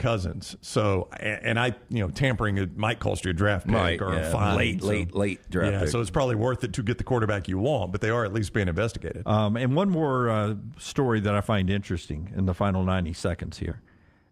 Cousins. So, and tampering it might cost you a draft pick or a fine. Late draft pick. So it's probably worth it to get the quarterback you want, but they are at least being investigated. And one more story that I find interesting in the final 90 seconds here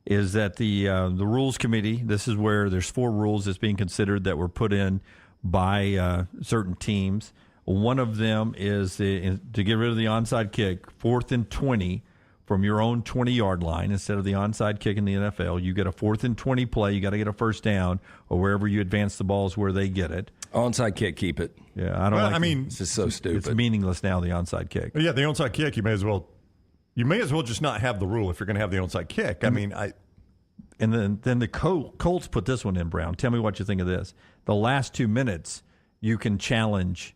is that the Rules Committee, this is where there's 4 rules that's being considered that were put in by certain teams. One of them is to get rid of the onside kick, 4th and 20 from your own 20-yard line instead of the onside kick in the NFL. You get a 4th and 20 play. You got to get a first down, or wherever you advance the ball is where they get it. Onside kick, keep it. Yeah, I don't. It's just so stupid. It's meaningless now. The onside kick. Yeah, the onside kick. You may as well just not have the rule if you're going to have the onside kick. And then the Colts put this one in, Brown. Tell me what you think of this. The last 2 minutes, you can challenge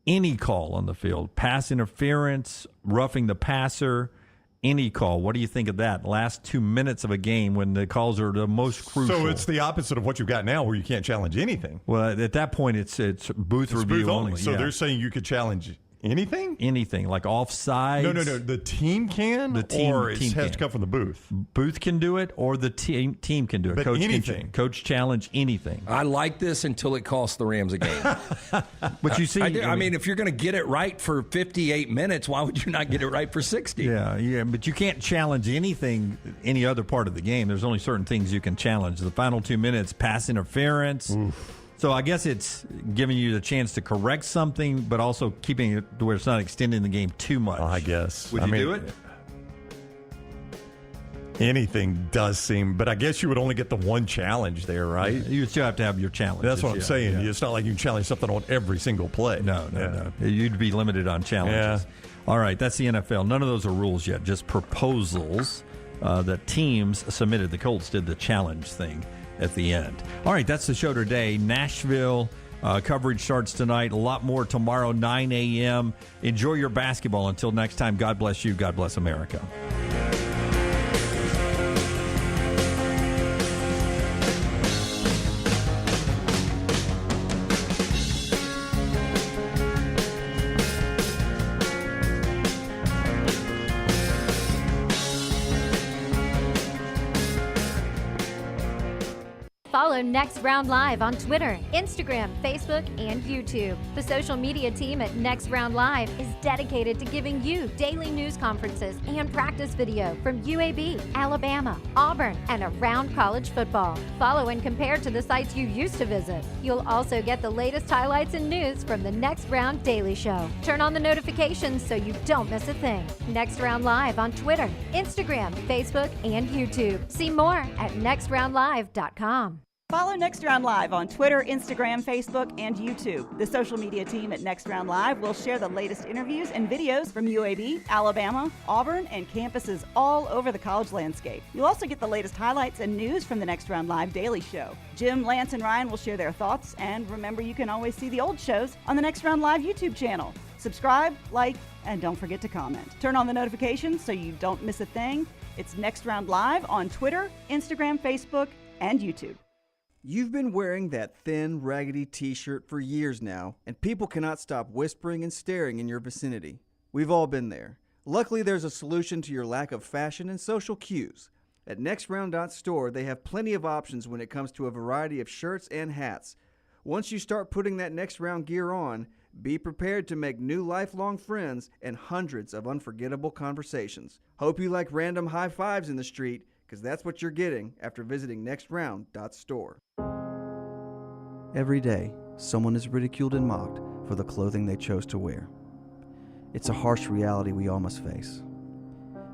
any call on the field. Pass interference, roughing the passer, any call. What do you think of that? Last 2 minutes of a game when the calls are the most crucial. So it's the opposite of what you've got now where you can't challenge anything. Well, at that point, it's booth review only. So they're saying you could challenge anything? Anything, like offsides. No. The team can? The team, or it team has can. to come from the booth? Booth can do it, or the team can do it. But Coach anything. Coach challenge anything. I like this until it costs the Rams a game. But you see, I mean, if you're going to get it right for 58 minutes, why would you not get it right for 60? Yeah, but you can't challenge anything, any other part of the game. There's only certain things you can challenge. The final 2 minutes, pass interference. Oof. So I guess it's giving you the chance to correct something, but also keeping it to where it's not extending the game too much. I guess. Would you do it? Anything does seem, but I guess you would only get the one challenge there, right? You still have to have your challenge. That's what I'm saying. Yeah. It's not like you can challenge something on every single play. No. You'd be limited on challenges. Yeah. All right, that's the NFL. None of those are rules yet, just proposals that teams submitted. The Colts did the challenge thing at the end. All right, that's the show today. Nashville coverage starts tonight. A lot more tomorrow, 9 a.m. Enjoy your basketball. Until next time, God bless you. God bless America. Follow Next Round Live on Twitter, Instagram, Facebook, and YouTube. The social media team at Next Round Live is dedicated to giving you daily news conferences and practice video from UAB, Alabama, Auburn, and around college football. Follow and compare to the sites you used to visit. You'll also get the latest highlights and news from the Next Round Daily Show. Turn on the notifications so you don't miss a thing. Next Round Live on Twitter, Instagram, Facebook, and YouTube. See more at nextroundlive.com. Follow Next Round Live on Twitter, Instagram, Facebook, and YouTube. The social media team at Next Round Live will share the latest interviews and videos from UAB, Alabama, Auburn, and campuses all over the college landscape. You'll also get the latest highlights and news from the Next Round Live Daily Show. Jim, Lance, and Ryan will share their thoughts, and remember, you can always see the old shows on the Next Round Live YouTube channel. Subscribe, like, and don't forget to comment. Turn on the notifications so you don't miss a thing. It's Next Round Live on Twitter, Instagram, Facebook, and YouTube. You've been wearing that thin, raggedy t-shirt for years now, and people cannot stop whispering and staring in your vicinity. We've all been there. Luckily, there's a solution to your lack of fashion and social cues. At NextRound.store, they have plenty of options when it comes to a variety of shirts and hats. Once you start putting that Next Round gear on, be prepared to make new lifelong friends and hundreds of unforgettable conversations. Hope you like random high fives in the street, because that's what you're getting after visiting NextRound.store. Every day, someone is ridiculed and mocked for the clothing they chose to wear. It's a harsh reality we all must face.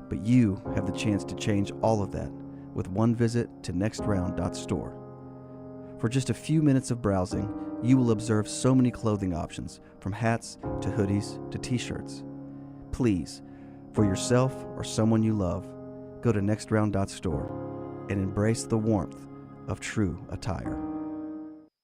But you have the chance to change all of that with one visit to NextRound.store. For just a few minutes of browsing, you will observe so many clothing options, from hats to hoodies to t-shirts. Please, for yourself or someone you love, go to NextRound.store and embrace the warmth of true attire.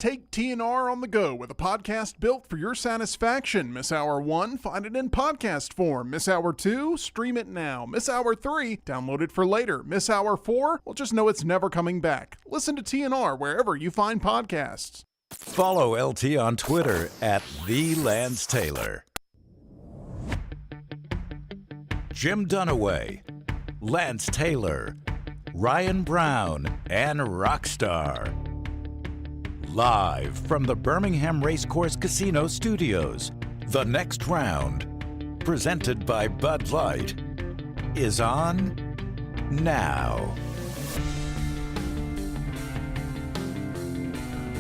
Take TNR on the go with a podcast built for your satisfaction. Miss Hour 1, find it in podcast form. Miss Hour 2, stream it now. Miss Hour 3, download it for later. Miss Hour 4, well, just know it's never coming back. Listen to TNR wherever you find podcasts. Follow LT on Twitter at @TheLanceTaylor. Jim Dunaway, Lance Taylor, Ryan Brown, and Rockstar. Live from the Birmingham Racecourse Casino Studios, the next round, presented by Bud Light, is on now.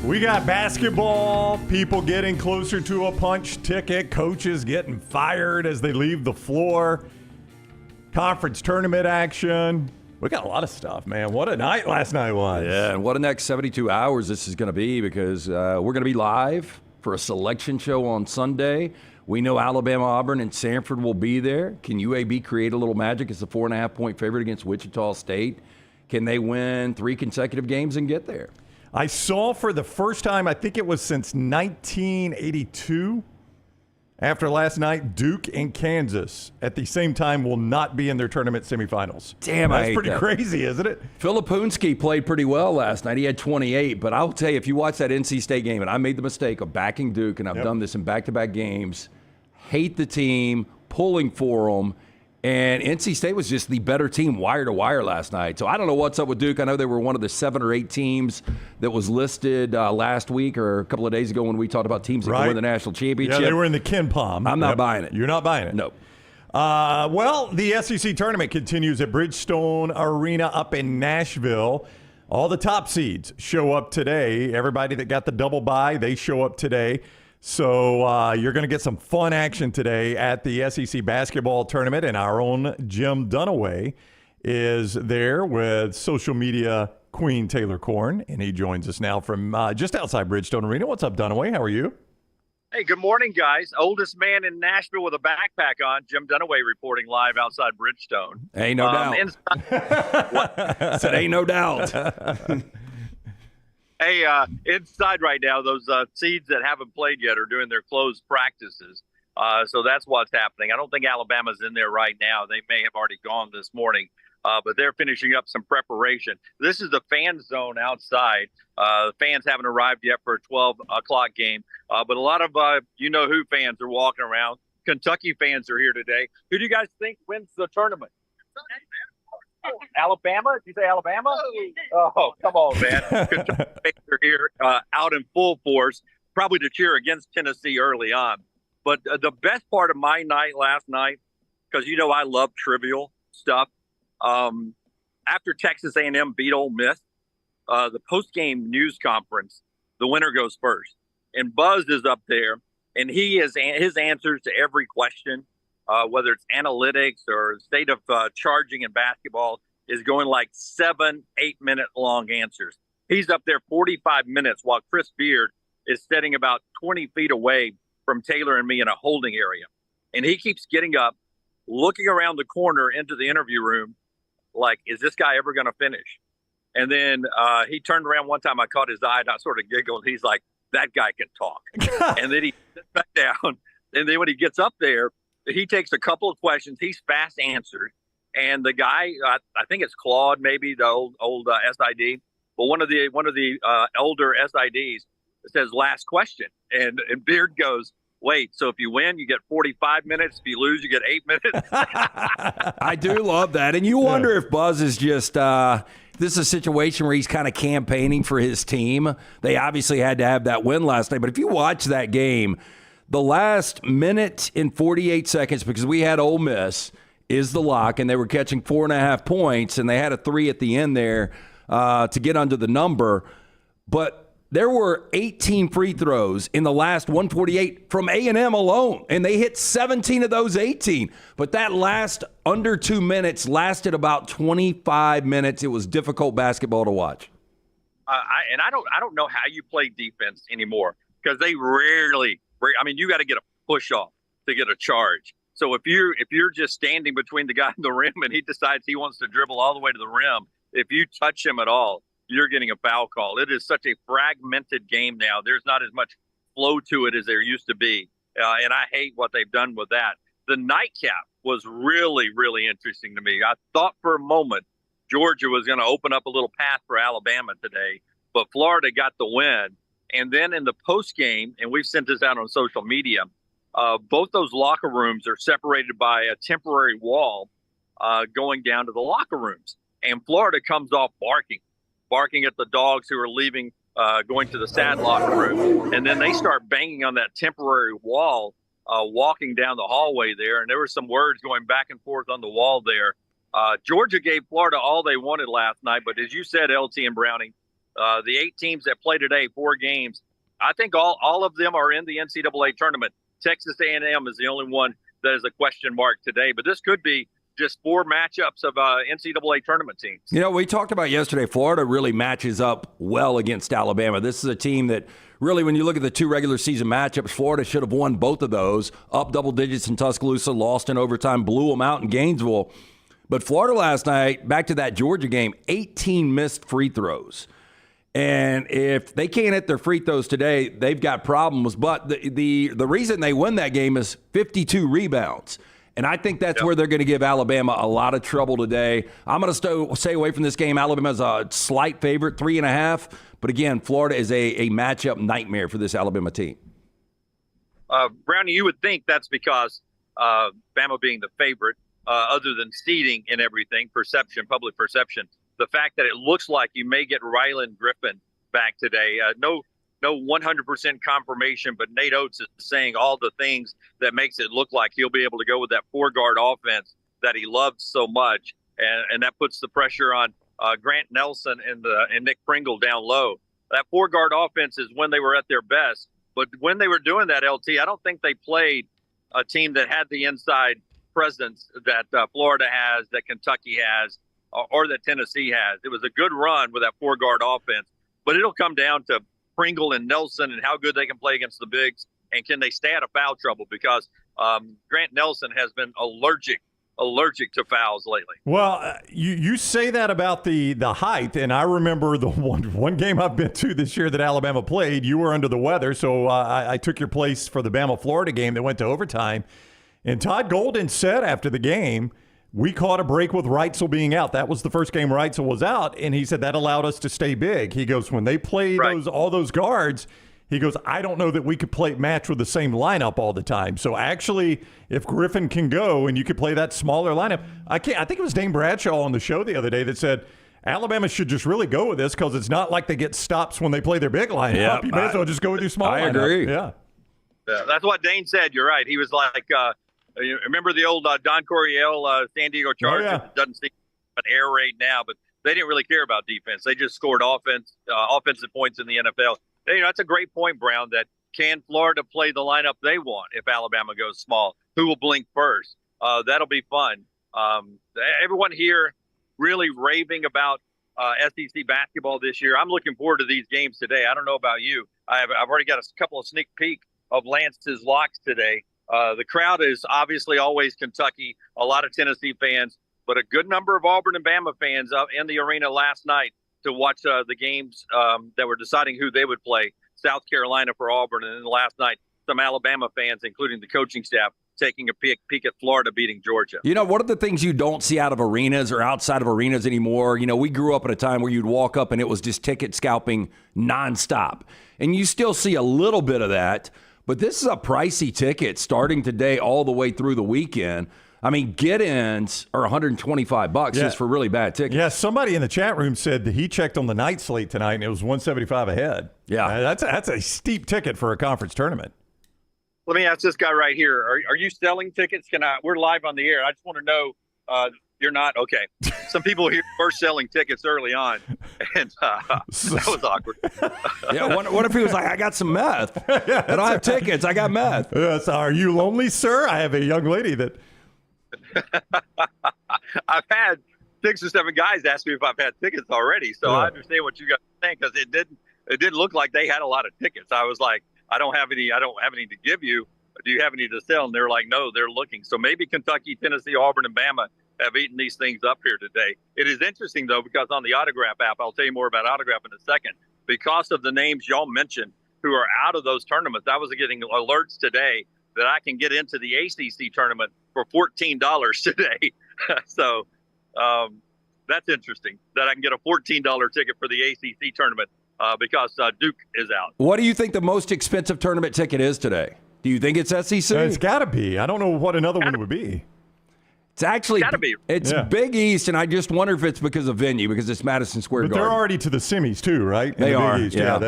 We got basketball, people getting closer to a punch ticket, coaches getting fired as they leave the floor, conference tournament action. We got a lot of stuff, man. What a night last night was. Yeah, and what a next 72 hours this is going to be, because we're going to be live for a selection show on Sunday. We know Alabama, Auburn, and Samford will be there. Can UAB create a little magic as a 4.5-point favorite against Wichita State? Can they win 3 consecutive games and get there? I saw for the first time, I think it was since 1982, after last night, Duke and Kansas at the same time will not be in their tournament semifinals. Damn, that's pretty crazy, isn't it? Filipunski played pretty well last night. He had 28, but I'll tell you, if you watch that NC State game, and I made the mistake of backing Duke, and I've done this in back-to-back games, hate the team, pulling for them, and NC State was just the better team wire to wire last night. So I don't know what's up with Duke. I know they were one of the 7 or 8 teams that was listed last week or a couple of days ago when we talked about teams that could win the national championship. Yeah, they were in the Ken Palm. I'm not buying it. You're not buying it? Nope. Well, the SEC tournament continues at Bridgestone Arena up in Nashville. All the top seeds show up today. Everybody that got the double bye, they show up today. So you're going to get some fun action today at the SEC basketball tournament, and our own Jim Dunaway is there with social media queen Taylor Korn, and he joins us now from just outside Bridgestone Arena. What's up, Dunaway? How are you? Hey, good morning, guys. Oldest man in Nashville with a backpack on, Jim Dunaway reporting live outside Bridgestone. Ain't no doubt. Said ain't no doubt. Hey, inside right now, those seeds that haven't played yet are doing their closed practices. So that's what's happening. I don't think Alabama's in there right now. They may have already gone this morning, but they're finishing up some preparation. This is the fan zone outside. Fans haven't arrived yet for a 12 o'clock game, but a lot of you-know-who fans are walking around. Kentucky fans are here today. Who do you guys think wins the tournament? Alabama? Did you say Alabama? Oh, come on, man. Kentucky fans are here out in full force, probably to cheer against Tennessee early on. But the best part of my night last night, because you know I love trivial stuff, after Texas A&M beat Ole Miss, the post-game news conference, the winner goes first. And Buzz is up there, and his answers to every question, whether it's analytics or state of charging in basketball, is going like 7-8 minute long answers. He's up there 45 minutes while Chris Beard is sitting about 20 feet away from Taylor and me in a holding area. And he keeps getting up, looking around the corner into the interview room like, is this guy ever going to finish? And then he turned around one time, I caught his eye, and I sort of giggled. He's like, that guy can talk. And then he sits back down. And then when he gets up there, he takes a couple of questions. He's fast answered. And the guy, I think it's Claude, maybe the old SID, but one of the older SIDs says last question. And Beard goes, wait, so if you win, you get 45 minutes. If you lose, you get 8 minutes. I do love that. And you wonder if Buzz is just this is a situation where he's kind of campaigning for his team. They obviously had to have that win last night. But if you watch that game, the last minute and 48 seconds, because we had Ole Miss, is the lock, and they were catching 4.5 points, and they had a 3 at the end there to get under the number. But there were 18 free throws in the last 148 from A&M alone, and they hit 17 of those 18. But that last under 2 minutes lasted about 25 minutes. It was difficult basketball to watch. I don't know how you play defense anymore, because they rarely. I mean, you got to get a push off to get a charge. So if you're just standing between the guy and the rim and he decides he wants to dribble all the way to the rim, if you touch him at all, you're getting a foul call. It is such a fragmented game now. There's not as much flow to it as there used to be. And I hate what they've done with that. The nightcap was really, really interesting to me. I thought for a moment Georgia was going to open up a little path for Alabama today, but Florida got the win. And then in the post game, and we've sent this out on social media, both those locker rooms are separated by a temporary wall going down to the locker rooms. and Florida comes off barking at the dogs who are leaving, going to the sad locker room. And then they start banging on that temporary wall, walking down the hallway there. And there were some words going back and forth on the wall there. Georgia gave Florida all they wanted last night. But as you said, LT and Browning, the 8 teams that play today, 4 games, I think all of them are in the NCAA tournament. Texas A&M is the only one that is a question mark today. But this could be just 4 matchups of NCAA tournament teams. You know, we talked about yesterday, Florida really matches up well against Alabama. This is a team that really, when you look at the 2 regular season matchups, Florida should have won both of those, up double digits in Tuscaloosa, lost in overtime, blew them out in Gainesville. But Florida last night, back to that Georgia game, 18 missed free throws. And if they can't hit their free throws today, they've got problems. But the reason they win that game is 52 rebounds. And I think that's where they're going to give Alabama a lot of trouble today. I'm going to stay away from this game. Alabama's a slight favorite, 3.5. But again, Florida is a matchup nightmare for this Alabama team. Brownie, you would think that's because Bama being the favorite, other than seeding and everything, perception, public perception, the fact that it looks like you may get Rylan Griffin back today. No 100% confirmation, but Nate Oates is saying all the things that makes it look like he'll be able to go with that 4-guard offense that he loves so much. And that puts the pressure on Grant Nelson and Nick Pringle down low. That 4-guard offense is when they were at their best. But when they were doing that, LT, I don't think they played a team that had the inside presence that Florida has, that Kentucky has, or that Tennessee has. It was a good run with that 4-guard offense. But it'll come down to Pringle and Nelson and how good they can play against the bigs, and can they stay out of foul trouble, because Grant Nelson has been allergic to fouls lately. Well, you say that about the height, and I remember the one game I've been to this year that Alabama played. You were under the weather, so I took your place for the Bama-Florida game that went to overtime. And Todd Golden said after the game, we caught a break with Reitzel being out. That was the first game Reitzel was out, and he said that allowed us to stay big. He goes, when they play all those guards, he goes, I don't know that we could play match with the same lineup all the time. So actually, if Griffin can go and you could play that smaller lineup, I think it was Dane Bradshaw on the show the other day that said Alabama should just really go with this, because it's not like they get stops when they play their big lineup. Yep, You may as well just go with your small lineup. I agree. Yeah. That's what Dane said. You're right. He was like, you remember the old Don Coryell San Diego Chargers? Oh, yeah. It doesn't seem an air raid now, but they didn't really care about defense. They just scored offensive points in the NFL. That's a great point, Brown, that can Florida play the lineup they want if Alabama goes small? Who will blink first? That'll be fun. Everyone here really raving about SEC basketball this year. I'm looking forward to these games today. I don't know about you. I've already got a couple of sneak peek of Lance's locks today. The crowd is obviously always Kentucky, a lot of Tennessee fans, but a good number of Auburn and Bama fans up in the arena last night to watch the games that were deciding who they would play. South Carolina for Auburn, and then last night some Alabama fans, including the coaching staff, taking a peek at Florida beating Georgia. One of the things you don't see out of arenas or outside of arenas anymore, we grew up at a time where you'd walk up and it was just ticket scalping nonstop. And you still see a little bit of that. But this is a pricey ticket starting today all the way through the weekend. I mean, get-ins are $125 just for really bad tickets. Yeah, somebody in the chat room said that he checked on the night slate tonight, and it was $175 a head. Yeah. That's a steep ticket for a conference tournament. Let me ask this guy right here. Are you selling tickets? We're live on the air. I just want to know, you're not? Okay. Some people here were selling tickets early on, and that was awkward. Yeah, what if he was like, I got some meth. I don't have tickets. I got meth. Yes. Are you lonely, sir? I have a young lady that... I've had 6 or 7 guys ask me if I've had tickets already, so I understand what you guys are saying, because it didn't look like they had a lot of tickets. I was like, I don't have any to give you. Do you have any to sell? And they're like, no, they're looking. So maybe Kentucky, Tennessee, Auburn, and Bama have eaten these things up here today. It is interesting, though, because on the Autograph app, I'll tell you more about Autograph in a second, because of the names y'all mentioned who are out of those tournaments. I was getting alerts today that I can get into the ACC tournament for $14 today. So that's interesting that I can get a $14 ticket for the ACC tournament because Duke is out. What do you think the most expensive tournament ticket is today? Do you think it's SEC? It's got to be. I don't know what another one would be. It's actually Gotta be. It's Big East, and I just wonder if it's because of venue, because it's Madison Square But Garden. they're already to the semis too, right? In They the Big are, East. yeah.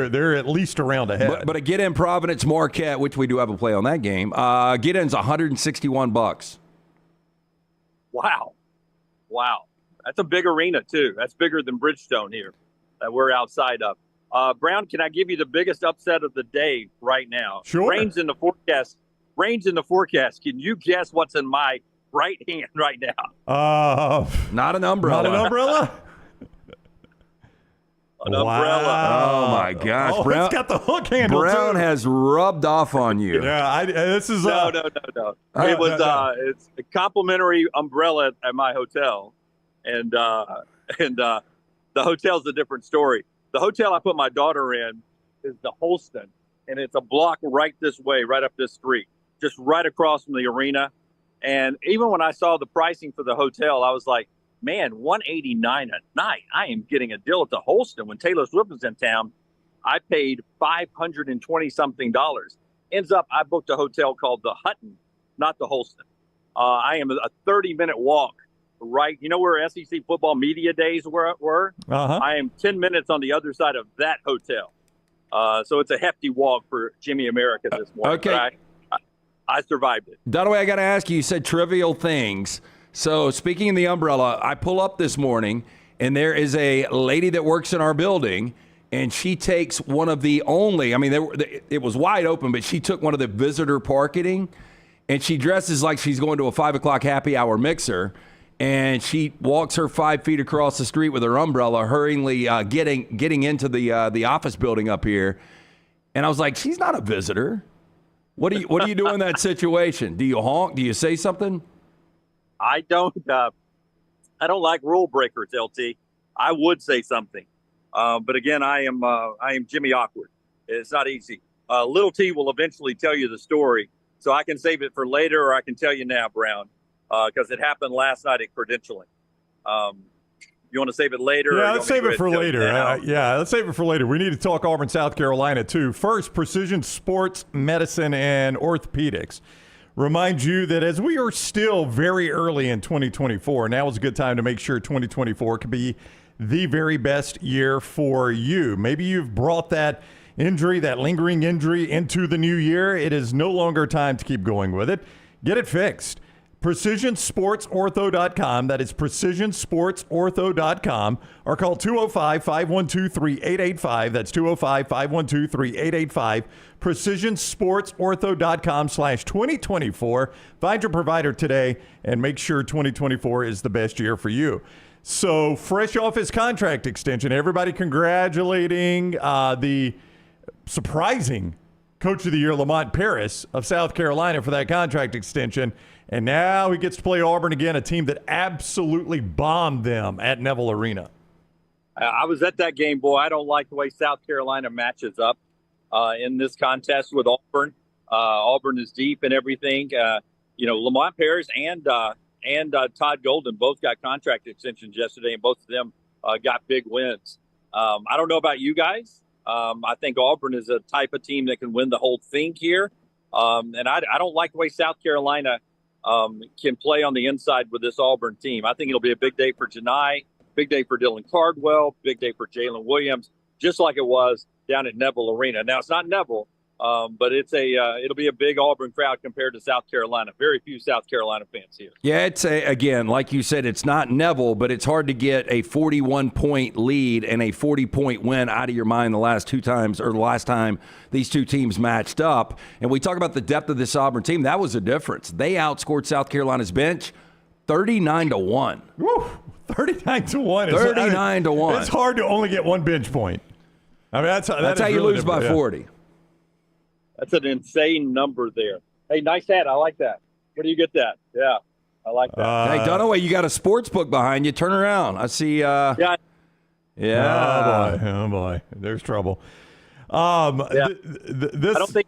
They're at least a round ahead. But a get-in Providence Marquette, which we do have a play on that game, get-in's $161. Wow. That's a big arena, too. That's bigger than Bridgestone here that we're outside of. Brown, can I give you the biggest upset of the day right now? Sure. Rain's in the forecast. Can you guess what's in my right hand right now? Not an umbrella. Not an umbrella? An umbrella. Oh, my gosh. Oh, Brown, it's got the hook handle, Brown too. has rubbed off on you. Yeah, this is... No. It was it's a complimentary umbrella at my hotel, and the hotel's a different story. The hotel I put my daughter in is the Holston, and it's a block right this way, right up this street, just right across from the arena. And even when I saw the pricing for the hotel, I was like, man, $189 a night. I am getting a deal at the Holston. When Taylor Swift was in town, I paid $520-something. Ends up, I booked a hotel called the Hutton, not the Holston. I am a 30-minute walk, right? You know where SEC football media days were? Uh-huh. I am 10 minutes on the other side of that hotel. So it's a hefty walk for Jimmy America this morning. Okay. But I survived it. Dunaway, I got to ask you, you said trivial things. So speaking of the umbrella, I pull up this morning, and there is a lady that works in our building, and she takes one of the only, it was wide open, but she took one of the visitor parking, and she dresses like she's going to a 5 o'clock happy hour mixer, and she walks her 5 feet across the street with her umbrella, hurriedly getting into the office building up here. And I was like, she's not a visitor. What do you do in that situation? Do you honk? Do you say something? I don't like rule breakers, LT. I would say something. But again, I am Jimmy Awkward. It's not easy. Little T will eventually tell you the story, so I can save it for later, or I can tell you now, Brown, because it happened last night at credentialing. You want to save it later? Yeah, let's save it for later. Let's save it for later. We need to talk Auburn, South Carolina, too. First, precision sports medicine and orthopedics. Remind you that as we are still very early in 2024, now is a good time to make sure 2024 can be the very best year for you. Maybe you've brought that injury, that lingering injury, into the new year. It is no longer time to keep going with it. Get it fixed. PrecisionSportsOrtho.com. That is PrecisionSportsOrtho.com. Or call 205-512-3885. That's 205-512-3885. PrecisionSportsOrtho.com/2024. Find your provider today and make sure 2024 is the best year for you. So, fresh off his contract extension, everybody congratulating the surprising Coach of the Year, Lamont Paris of South Carolina, for that contract extension. And now he gets to play Auburn again, a team that absolutely bombed them at Neville Arena. I was at that game, boy. I don't like the way South Carolina matches up in this contest with Auburn. Auburn is deep and everything. Lamont Paris and Todd Golden both got contract extensions yesterday, and both of them got big wins. I don't know about you guys. I think Auburn is a type of team that can win the whole thing here. And I don't like the way South Carolina can play on the inside with this Auburn team. I think it'll be a big day for Janai, big day for Dylan Cardwell, big day for Jalen Williams, just like it was down at Neville Arena. Now, it's not Neville, but it'll be a big Auburn crowd compared to South Carolina. Very few South Carolina fans here. Yeah, again, like you said, it's not Neville, but it's hard to get a 41-point lead and a 40-point win out of your mind the last time these two teams matched up. And we talk about the depth of this Auburn team. That was a difference. They outscored South Carolina's bench 39-1. Woo! 39-1. 39-1. It's hard to only get one bench point. I mean, that's how you lose by 40. That's an insane number there. Hey, nice hat. I like that. Where do you get that? Yeah, I like that. Hey, Dunaway, you got a sports book behind you. Turn around. I see. Yeah. Oh, boy. There's trouble. I don't think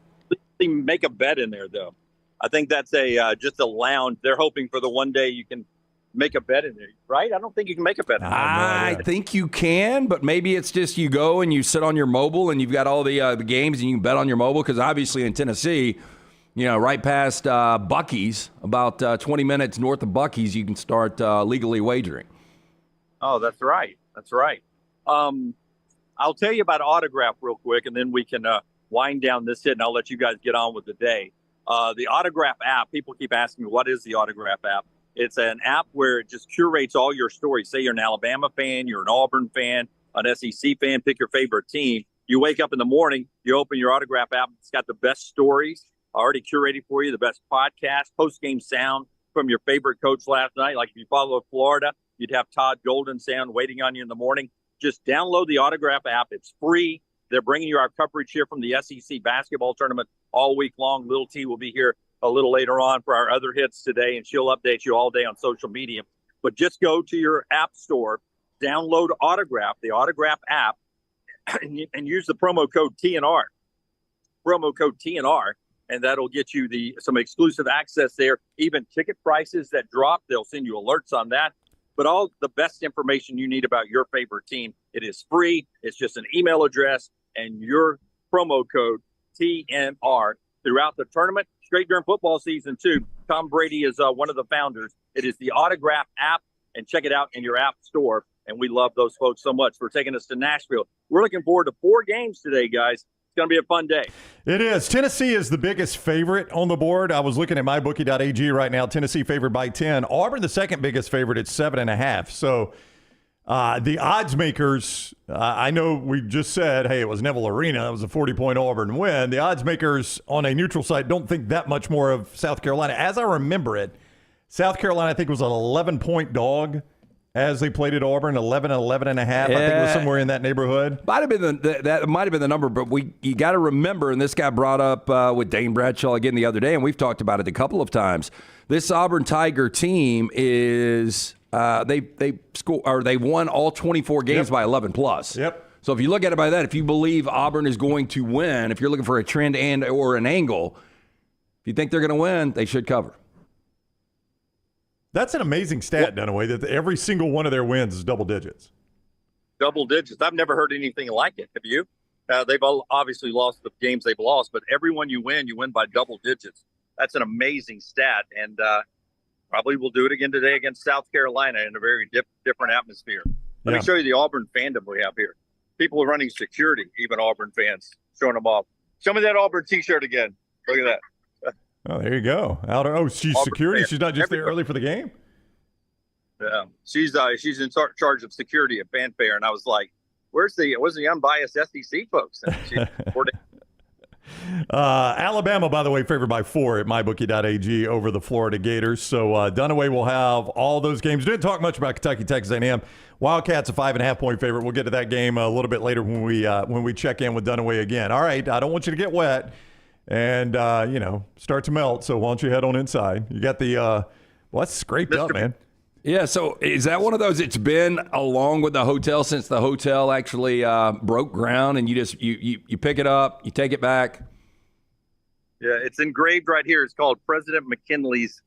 they make a bet in there, though. I think that's just a lounge. They're hoping for the one day you can make a bet in there, right? I don't think you can make a bet. I think you can, but maybe it's just you go and you sit on your mobile and you've got all the games and you can bet on your mobile, because obviously in Tennessee, right past Buc-ee's, about 20 minutes north of Buc-ee's, you can start legally wagering. Oh, that's right. That's right. I'll tell you about Autograph real quick, and then we can wind down this hit, and I'll let you guys get on with the day. The Autograph app, people keep asking me, what is the Autograph app? It's an app where it just curates all your stories. Say you're an Alabama fan, you're an Auburn fan, an SEC fan, pick your favorite team. You wake up in the morning, you open your Autograph app, it's got the best stories already curated for you, the best podcast, post-game sound from your favorite coach last night. Like if you follow Florida, you'd have Todd Golden sound waiting on you in the morning. Just download the Autograph app. It's free. They're bringing you our coverage here from the SEC basketball tournament all week long. Little T will be here a little later on for our other hits today, and she'll update you all day on social media. But just go to your app store, download Autograph, the Autograph app, and use the promo code TNR. Promo code TNR, and that'll get you some exclusive access there. Even ticket prices that drop, they'll send you alerts on that. But all the best information you need about your favorite team, it is free. It's just an email address and your promo code TNR throughout the tournament, straight during football season too. Tom Brady is one of the founders. It is the Autograph app, and check it out in your app store. And we love those folks so much for taking us to Nashville. We're looking forward to 4 games today, guys. It's going to be a fun day. It is. Tennessee is the biggest favorite on the board. I was looking at mybookie.ag right now. Tennessee favored by 10. Auburn, the second biggest favorite, at 7.5. So the odds makers, I know we just said, hey, it was Neville Arena. It was a 40-point Auburn win. The odds makers on a neutral site don't think that much more of South Carolina. As I remember it, South Carolina, I think, was an 11-point dog as they played at Auburn, 11.5. I think it was somewhere in that neighborhood. Might have been that might have been the number, but you got to remember, and this got brought up with Dane Bradshaw again the other day, and we've talked about it a couple of times. This Auburn Tiger team is they won all 24 games by 11 plus. Yep. So if you look at it by that, if you believe Auburn is going to win, if you're looking for a trend and or an angle, if you think they're going to win, they should cover. That's an amazing stat, Dunaway, that every single one of their wins is double digits. Double digits. I've never heard anything like it. Have you? They've all obviously lost the games they've lost, but every one you win by double digits. That's an amazing stat, and probably we'll do it again today against South Carolina in a very different atmosphere. Let me show you the Auburn fandom we have here. People are running security, even Auburn fans, showing them off. Show me that Auburn T-shirt again. Look at that. Oh, there you go. She's Auburn security. fan. She's not just there early for the game. Yeah, she's in charge of security at Fanfare, and I was like, where's the unbiased SEC folks? Alabama, by the way, favored by 4 at mybookie.ag over the Florida Gators. So Dunaway will have all those games. Didn't talk much about Kentucky, Texas A&M. Wildcats a 5.5-point favorite. We'll get to that game a little bit later when we check in with Dunaway again. All right, I don't want you to get wet and start to melt. So why don't you head on inside? You got the that's scraped up, man. Yeah, so is that one of those, it's been along with the hotel since the hotel actually broke ground, and you just you pick it up, you take it back? Yeah, it's engraved right here. It's called President McKinley's,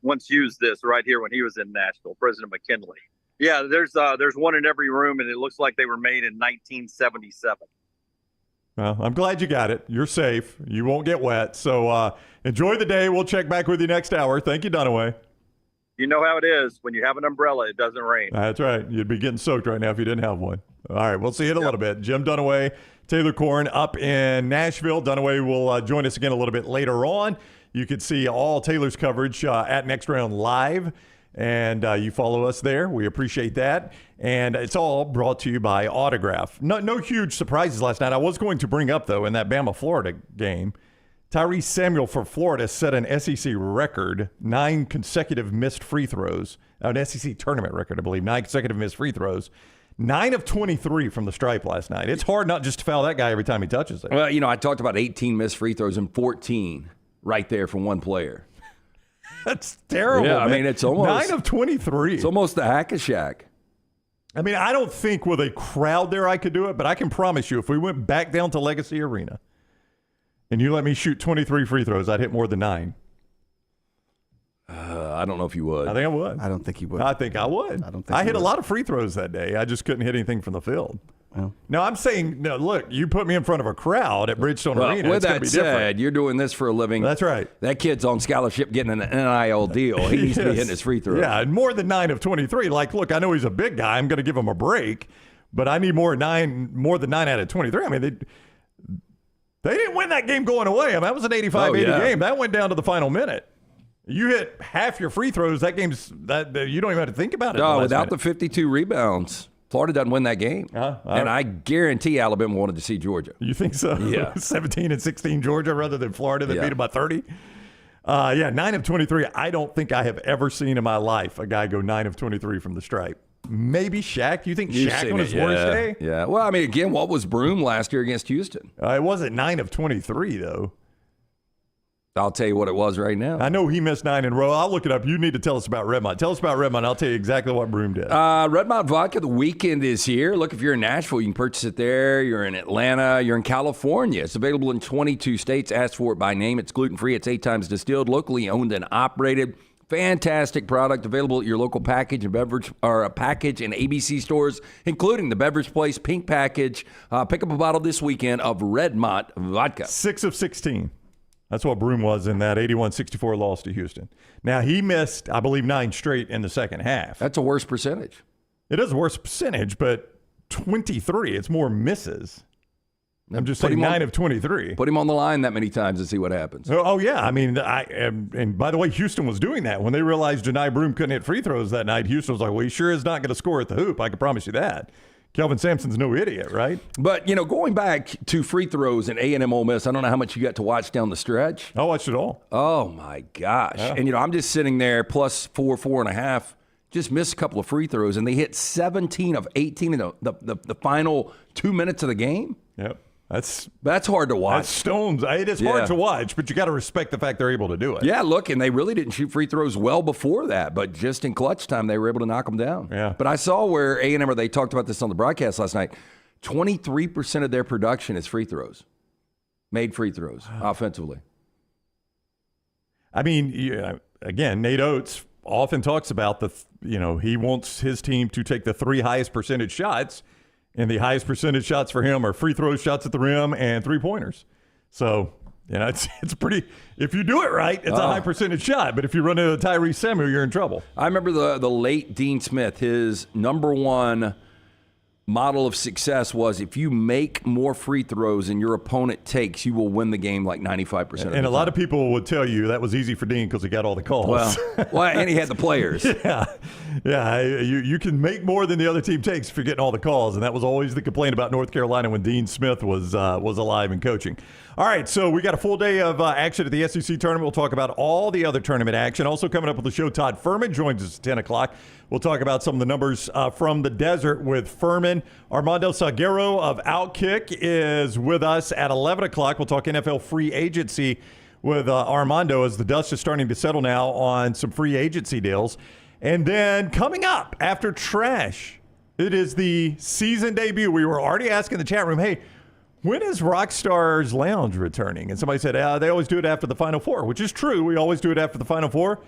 once used this right here when he was in Nashville, President McKinley. Yeah, there's one in every room, and it looks like they were made in 1977. Well, I'm glad you got it. You're safe. You won't get wet. So enjoy the day. We'll check back with you next hour. Thank you, Dunaway. You know how it is. When you have an umbrella, it doesn't rain. That's right. You'd be getting soaked right now if you didn't have one. All right, we'll see you in a little bit. Jim Dunaway, Taylor Corn up in Nashville. Dunaway will join us again a little bit later on. You can see all Taylor's coverage at Next Round Live, and you follow us there. We appreciate that. And it's all brought to you by Autograph. No huge surprises last night. I was going to bring up, though, in that Bama-Florida game, Tyrese Samuel for Florida set an SEC record, 9 consecutive missed free throws. An SEC tournament record, I believe, 9 consecutive missed free throws. 9 of 23 from the stripe last night. It's hard not just to foul that guy every time he touches it. Well, I talked about 18 missed free throws and 14 right there from one player. That's terrible. Yeah, man. I mean, it's almost 9 of 23. It's almost the hack-a-shack. I mean, I don't think with a crowd there I could do it, but I can promise you if we went back down to Legacy Arena and you let me shoot 23 free throws, I'd hit more than 9. I don't know if you would. I think I would. I don't think you would. I think I would. I don't think I you hit would. a lot of free throws that day. I just couldn't hit anything from the field. No, I'm saying, no, look, you put me in front of a crowd at Bridgestone Arena. With it's gonna that be said, different. you're doing this for a living. That's right. That kid's on scholarship getting an NIL deal. He needs to be hitting his free throws. Yeah, and more than 9 of 23. Like, look, I know he's a big guy. I'm going to give him a break, but I need more than 9 out of 23. I mean, they didn't win that game going away. I mean, that was an 85-80 game. That went down to the final minute. You hit half your free throws. That game's that you don't even have to think about it. No, without the 52 rebounds, Florida doesn't win that game. And I guarantee Alabama wanted to see Georgia. You think so? Yeah. 17-16 Georgia rather than Florida that beat them by 30. 9 of 23. I don't think I have ever seen in my life a guy go 9 of 23 from the stripe. Maybe Shaq. You think Shaq on his worst day? Yeah. Well, I mean, again, what was Broom last year against Houston? It wasn't 9 of 23, though. I'll tell you what it was right now. I know he missed 9 in a row. I'll look it up. You need to tell us about Redmond. Tell us about Redmond. I'll tell you exactly what Broom did. Redmond Vodka, the weekend is here. Look, if you're in Nashville, you can purchase it there. You're in Atlanta. You're in California. It's available in 22 states. Ask for it by name. It's gluten-free. It's 8 times distilled, locally owned and operated. Fantastic product available at your local package and beverage or package and ABC stores, including the Beverage Place Pink Package. Pick up a bottle this weekend of Redmond Vodka. 6 of 16. That's what Broom was in that 81-64 loss to Houston. Now, he missed, I believe, 9 straight in the second half. That's a worse percentage. It is a worse percentage, but 23. It's more misses. I'm just saying 9 of 23. Put him on the line that many times and see what happens. Oh yeah. I mean, and by the way, Houston was doing that. When they realized Janai Broom couldn't hit free throws that night, Houston was like, well, he sure is not going to score at the hoop. I can promise you that. Kelvin Sampson's no idiot, right? But, going back to free throws and A&M Ole Miss, I don't know how much you got to watch down the stretch. I watched it all. Oh, my gosh. Yeah. And, I'm just sitting there plus 4.5, just missed a couple of free throws, and they hit 17 of 18 in the final 2 minutes of the game. Yep. That's hard to watch. That's stones. It is hard to watch, but you got to respect the fact they're able to do it. Yeah, look, and they really didn't shoot free throws well before that, but just in clutch time, they were able to knock them down. Yeah. But I saw where A&M, they talked about this on the broadcast last night, 23% of their production is free throws, made free throws offensively. I mean, again, Nate Oates often talks about he wants his team to take the 3 highest percentage shots. And the highest percentage shots for him are free throw shots at the rim and 3-pointers. So, it's pretty – if you do it right, it's a high percentage shot. But if you run into Tyrese Samuel, you're in trouble. I remember the late Dean Smith, his number one model of success was if you make more free throws than your opponent takes, you will win the game like 95% of the time. And a lot of people would tell you that was easy for Dean because he got all the calls. Well, and he had the players. Yeah. You can make more than the other team takes if you're getting all the calls, and that was always the complaint about North Carolina when Dean Smith was alive and coaching. All right, so we got a full day of action at the SEC tournament. We'll talk about all the other tournament action. Also coming up with the show, Todd Fuhrman joins us at 10 o'clock. We'll talk about some of the numbers from the desert with Fuhrman. Armando Salguero of Outkick is with us at 11 o'clock. We'll talk NFL free agency with Armando as the dust is starting to settle now on some free agency deals. And then coming up after trash, it is the season debut. We were already asking the chat room, hey, when is Rockstar's Lounge returning? And somebody said, they always do it after the Final Four, which is true. We always do it after the Final Four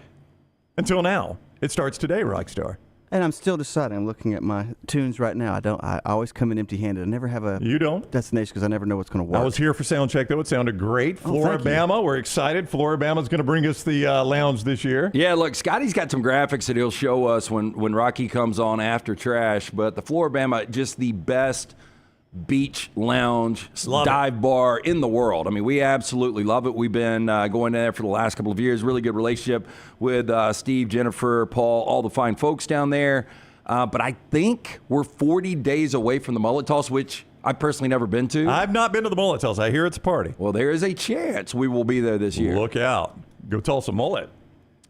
until now. It starts today, Rockstar. And I'm still deciding. I'm looking at my tunes right now. I always come in empty-handed. I never have a destination because I never know what's going to work. I was here for sound check, though. It sounded great. Floribama, we're excited. Floribama's going to bring us the lounge this year. Yeah, look, Scotty's got some graphics that he'll show us when Rocky comes on after trash. But the Floribama, just the best beach lounge dive bar in the world. I mean, we absolutely love it. We've been going there for the last couple of years. Really good relationship with Steve, Jennifer, Paul, all the fine folks down there. But I think we're 40 days away from the mullet toss, which I've personally never been to. I've not been to the mullet toss. I hear it's a party. Well, there is a chance we will be there this year. Look out. Go toss a mullet.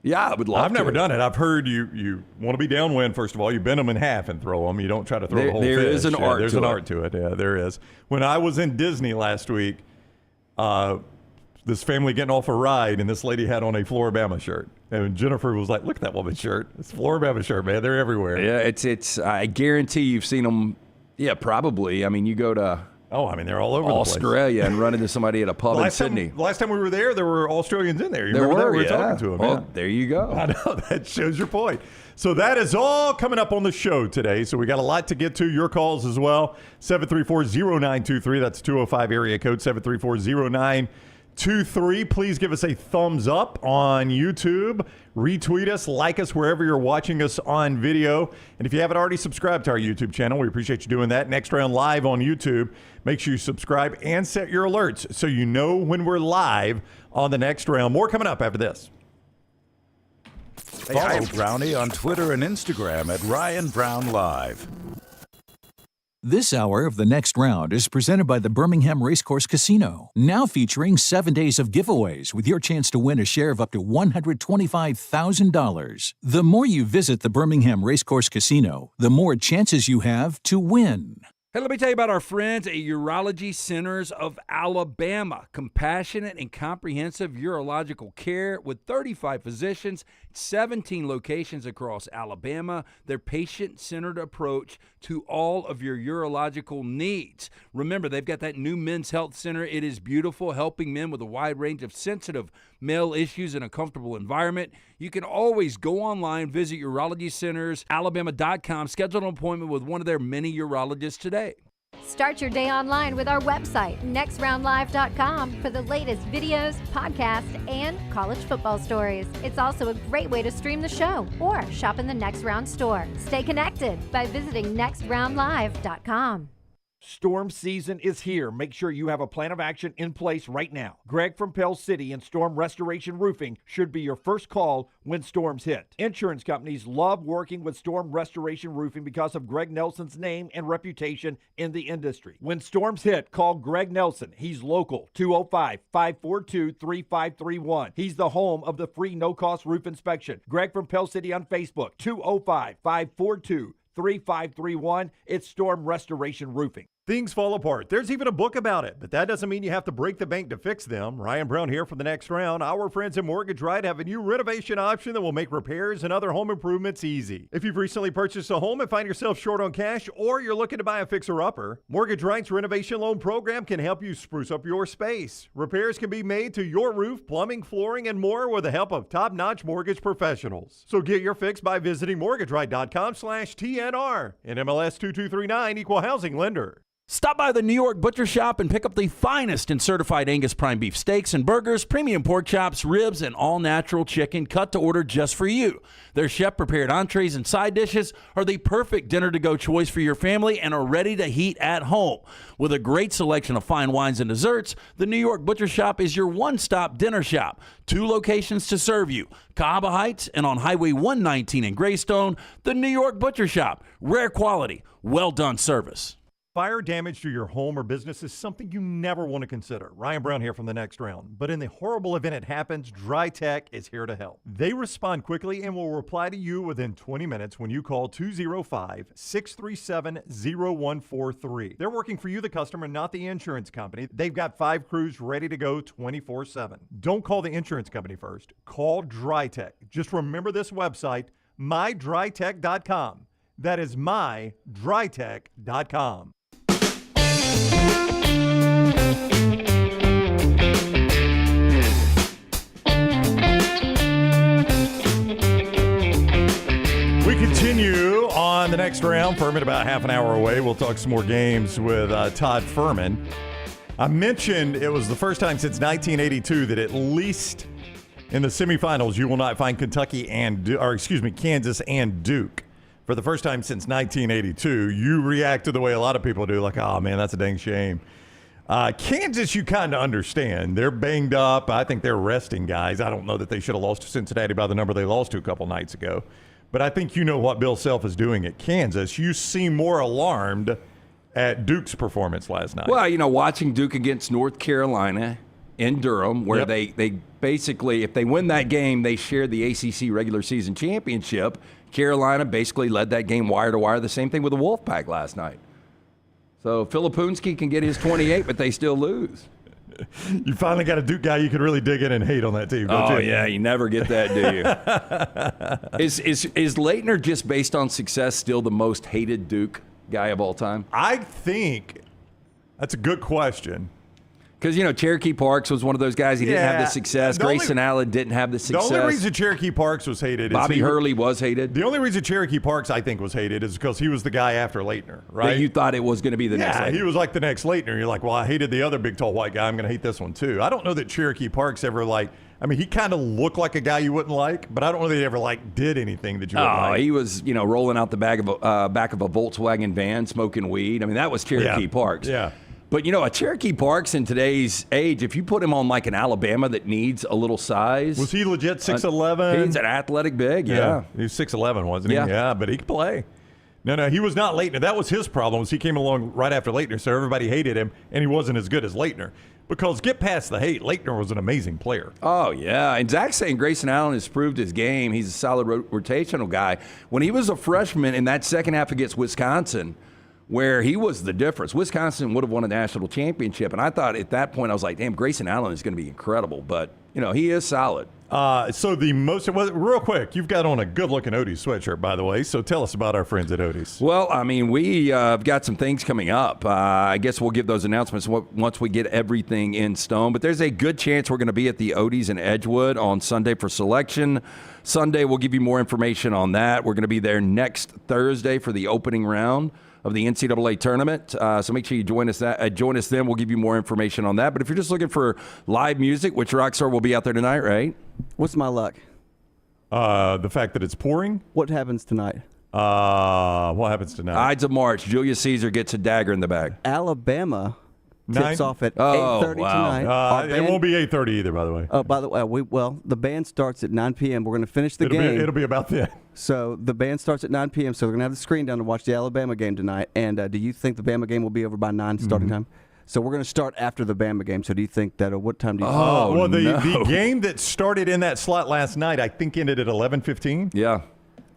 Yeah, I would love to. I've never done it. I've heard you want to be downwind, first of all. You bend them in half and throw them. You don't try to throw the whole fish. There is an art to it. There's an art to it. Yeah, there is. When I was in Disney last week, this family getting off a ride, and this lady had on a Floribama shirt. And Jennifer was like, look at that woman's shirt. It's a Floribama shirt, man. They're everywhere. Yeah, it's. I guarantee you've seen them. Yeah, probably. I mean, you go to Oh, I mean, they're all over the place. Australia and run into somebody at a pub in Sydney. Last time we were there were Australians in there. You There remember that? were, We were yeah. talking to them. Well, yeah. there you go. I know. That shows your point. So that is all coming up on the show today. So we got a lot to get to. Your calls as well. 734-0923. That's 205 area code 734-0923. Please give us a thumbs up on YouTube. Retweet us, like us wherever you're watching us on video. And if you haven't already subscribed to our YouTube channel, we appreciate you doing that. Next Round Live on YouTube. Make sure you subscribe and set your alerts so you know when we're live on the next round. More coming up after this. Follow Brownie on Twitter and Instagram at Ryan Brown Live. This hour of The Next Round is presented by the Birmingham Racecourse Casino, now featuring 7 days of giveaways with your chance to win a share of up to $125,000. The more you visit the Birmingham Racecourse Casino, the more chances you have to win. Hey, let me tell you about our friends at Urology Centers of Alabama. Compassionate and comprehensive urological care with 35 physicians, 17 locations across Alabama. Their patient-centered approach to all of your urological needs. Remember, they've got that new men's health center. It is beautiful, helping men with a wide range of sensitive male issues in a comfortable environment. You can always go online, visit urologycentersalabama.com, schedule an appointment with one of their many urologists today. Start your day online with our website, nextroundlive.com, for the latest videos, podcasts, and college football stories. It's also a great way to stream the show or shop in the Next Round store. Stay connected by visiting nextroundlive.com. Storm season is here. Make sure you have a plan of action in place right now. Greg from Pell City and Storm Restoration Roofing should be your first call when storms hit. Insurance companies love working with Storm Restoration Roofing because of Greg Nelson's name and reputation in the industry. When storms hit, call Greg Nelson. He's local, 205-542-3531. He's the home of the free no-cost roof inspection. Greg from Pell City on Facebook, 205-542-3531. It's Storm Restoration Roofing. Things fall apart. There's even a book about it, but that doesn't mean you have to break the bank to fix them. Ryan Brown here for the Next Round. Our friends at Mortgage Right have a new renovation option that will make repairs and other home improvements easy. If you've recently purchased a home and find yourself short on cash, or you're looking to buy a fixer-upper, Mortgage Right's renovation loan program can help you spruce up your space. Repairs can be made to your roof, plumbing, flooring, and more with the help of top-notch mortgage professionals. So get your fix by visiting mortgageright.com/TNR. And MLS 2239, Equal Housing Lender. Stop by the New York Butcher Shop and pick up the finest in certified Angus prime beef steaks and burgers, premium pork chops, ribs, and all-natural chicken cut to order just for you. Their chef-prepared entrees and side dishes are the perfect dinner-to-go choice for your family and are ready to heat at home. With a great selection of fine wines and desserts, the New York Butcher Shop is your one-stop dinner shop. 2 locations to serve you, Cahaba Heights and on Highway 119 in Greystone. The New York Butcher Shop, rare quality, well-done service. Fire damage to your home or business is something you never want to consider. Ryan Brown here from the Next Round. But in the horrible event it happens, Dry Tech is here to help. They respond quickly and will reply to you within 20 minutes when you call 205-637-0143. They're working for you, the customer, not the insurance company. They've got 5 crews ready to go 24/7. Don't call the insurance company first. Call Dry Tech. Just remember this website, mydrytech.com. That is mydrytech.com. We continue on the Next Round. Furman about half an hour away. We'll talk some more games with Todd Fuhrman. I mentioned it was the first time since 1982 that at least in the semifinals you will not find Kansas and Duke. For the first time since 1982, you reacted the way a lot of people do, like, oh, man, that's a dang shame. Kansas, you kind of understand. They're banged up. I think they're resting guys. I don't know that they should have lost to Cincinnati by the number they lost to a couple nights ago. But I think you know what Bill Self is doing at Kansas. You seem more alarmed at Duke's performance last night. Well, watching Duke against North Carolina in Durham, where they basically, if they win that game, they share the ACC regular season championship. Carolina basically led that game wire to wire. The same thing with the Wolfpack last night. So Filipunski can get his 28, but they still lose. You finally got a Duke guy you could really dig in and hate on that team, don't you? Oh, yeah, you never get that, do you? Is Leitner, just based on success, still the most hated Duke guy of all time? I think That's a good question. Because, Cherokee Parks was one of those guys. He didn't have the success. Grayson Allen didn't have the success. The only reason Cherokee Parks was hated is Bobby Hurley was hated. The only reason Cherokee Parks, I think, was hated is because he was the guy after Leitner, right? That you thought it was going to be the next Leitner. Yeah, he was like the next Leitner. You're like, well, I hated the other big, tall, white guy. I'm going to hate this one, too. I don't know that Cherokee Parks ever, he kind of looked like a guy you wouldn't like, but I don't know that he ever, did anything that you wouldn't like. He was, rolling out the back of a Volkswagen van, smoking weed. I mean, that was Cherokee Parks. Yeah. But, a Cherokee Parks in today's age, if you put him on an Alabama that needs a little size. Was he legit 6'11"? He's an athletic big, yeah. He was 6'11", wasn't he? Yeah, but he could play. No, he was not Leitner. That was his problem. Was he came along right after Leitner, so everybody hated him, and he wasn't as good as Leitner. Because get past the hate, Leitner was an amazing player. Oh, yeah. And Zach's saying Grayson Allen has proved his game. He's a solid rotational guy. When he was a freshman in that second half against Wisconsin, where he was the difference. Wisconsin would have won a national championship, and I thought at that point, I was like, damn, Grayson Allen is going to be incredible. But, he is solid. So real quick, you've got on a good-looking Odie's sweatshirt, by the way, so tell us about our friends at Odie's. Well, we've got some things coming up. I guess we'll give those announcements once we get everything in stone. But there's a good chance we're going to be at the Odie's in Edgewood on Sunday for selection. Sunday, we'll give you more information on that. We're going to be there next Thursday for the opening round of the NCAA tournament. So make sure you join us then. We'll give you more information on that. But if you're just looking for live music, which Rockstar will be out there tonight, right? What's my luck? The fact that it's pouring. What happens tonight? What happens tonight? Ides of March. Julius Caesar gets a dagger in the back. Alabama tips off at 8:30 tonight. It won't be 8:30 either, by the way. Oh, by the way, the band starts at 9 p.m. We're going to finish the game. It'll be about then. So the band starts at 9 p.m., so we're going to have the screen down to watch the Alabama game tonight. And do you think the Bama game will be over by 9 starting time? So we're going to start after the Bama game. So do you think that, what time do you think? The game that started in that slot last night, I think ended at 11:15. Yeah.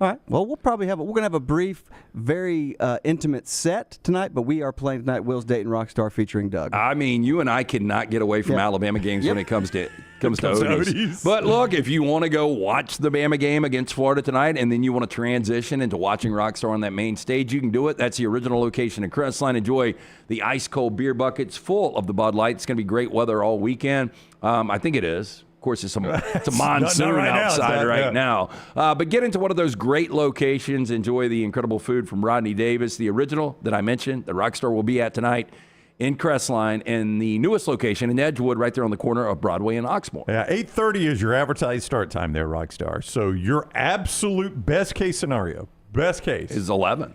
All right. Well, we're going to have a brief, very intimate set tonight, but we are playing tonight Will's Dayton Rockstar featuring Doug. You and I cannot get away from Alabama games when it comes to Odie's. But look, if you want to go watch the Bama game against Florida tonight and then you want to transition into watching Rockstar on that main stage, you can do it. That's the original location in Crestline. Enjoy the ice-cold beer buckets full of the Bud Light. It's going to be great weather all weekend. I think it is. Of course, it's a monsoon outside right now. But get into one of those great locations. Enjoy the incredible food from Rodney Davis. The original that I mentioned, the Rockstar will be at tonight in Crestline, and the newest location in Edgewood, right there on the corner of Broadway and Oxmoor. Yeah, 8:30 is your advertised start time there, Rockstar. So your absolute best case scenario, is 11.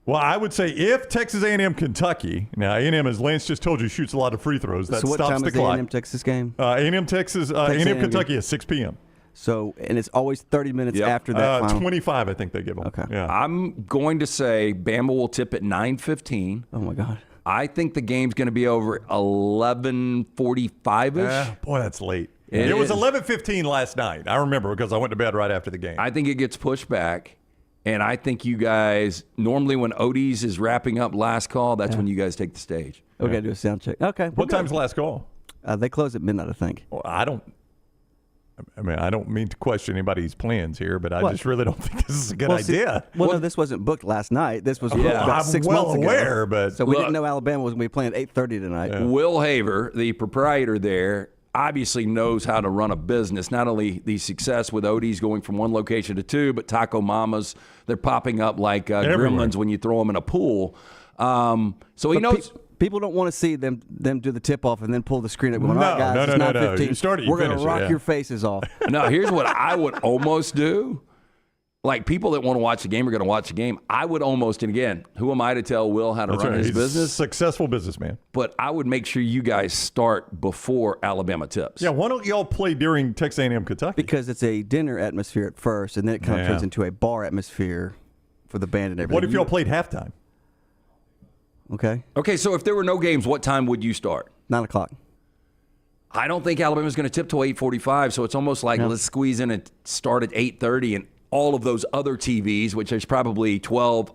Well, I would say if Texas A&M Kentucky, now A&M, as Lance just told you, shoots a lot of free throws. That so what stops time the is clock. A&M Texas game? A&M Kentucky is 6 p.m. So, and it's always 30 minutes after that final. 25, I think they give them. Okay. Yeah. I'm going to say Bama will tip at 9:15. Oh, my God. I think the game's going to be over 11:45-ish. Boy, that's late. It was 11:15 last night. I remember because I went to bed right after the game. I think it gets pushed back. And I think you guys, normally when Odie's is wrapping up last call, that's when you guys take the stage. We got to do a sound check. Okay. What time's last call? They close at midnight, I think. Well, I don't mean to question anybody's plans here, but I just really don't think this is a good idea. No, this wasn't booked last night. This was booked about 6 months ago. I'm well aware, but... So we didn't know Alabama was going to be playing at 8:30 tonight. Yeah. Will Haver, the proprietor there, obviously knows how to run a business. Not only the success with Odie's going from one location to two, but Taco Mamas, they're popping up like gremlins when you throw them in a pool. So he knows... People don't want to see them do the tip-off and then pull the screen up. Going, no, all right, guys, no. It's 9:15. You start it, We're going to rock your faces off. No, here's what I would almost do. Like, people that want to watch the game are going to watch the game. I would almost, and again, who am I to tell Will how to run his business? He's a successful businessman. But I would make sure you guys start before Alabama tips. Yeah, why don't y'all play during Texas A&M Kentucky? Because it's a dinner atmosphere at first, and then it kind of turns into a bar atmosphere for the band and everything. What if y'all played halftime? Okay, so if there were no games, what time would you start? 9 o'clock. I don't think Alabama's going to tip till 8:45, so it's almost like let's squeeze in and start at 8:30, and all of those other TVs, which there's probably 10, 12,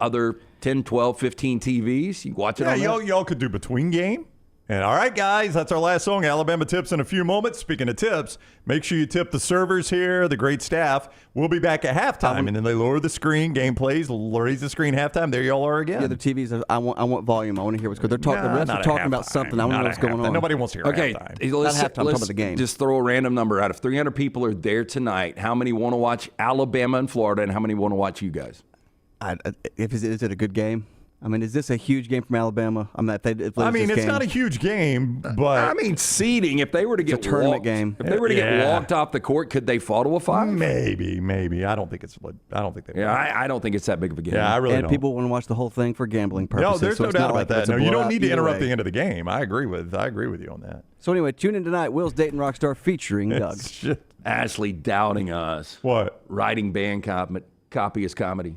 15 TVs. You watch it on that? Y'all could do between game And all right, guys, that's our last song. Alabama tips in a few moments. Speaking of tips, make sure you tip the servers here, the great staff. We'll be back at halftime, and then they lower the screen. Game plays, raise the screen halftime. There y'all are again. Yeah, the TVs. I want volume. I want to hear what's good. They're talking. The refs are talking about something. I want to know what's going on. Nobody wants to hear okay, halftime. Let's about the game. just throw a random number out. If 300 people are there tonight, how many want to watch Alabama and Florida, and how many want to watch you guys? Is it a good game? I mean, is this a huge game from Alabama? It's not a huge game, but seeding. If they were to get it's a tournament walked, game, if they were to get walked off the court, could they fall to a 5? Maybe. I don't think it's. I don't think they. Yeah, I don't think it's that big of a game. Yeah, I really and don't. people want to watch the whole thing for gambling purposes. No, there's no doubt about that. No, you don't need to interrupt the the end of the game. I agree with you on that. So anyway, tune in tonight. Will's Dayton Rockstar featuring Doug. Ashley doubting us. What? Writing band copy as comedy.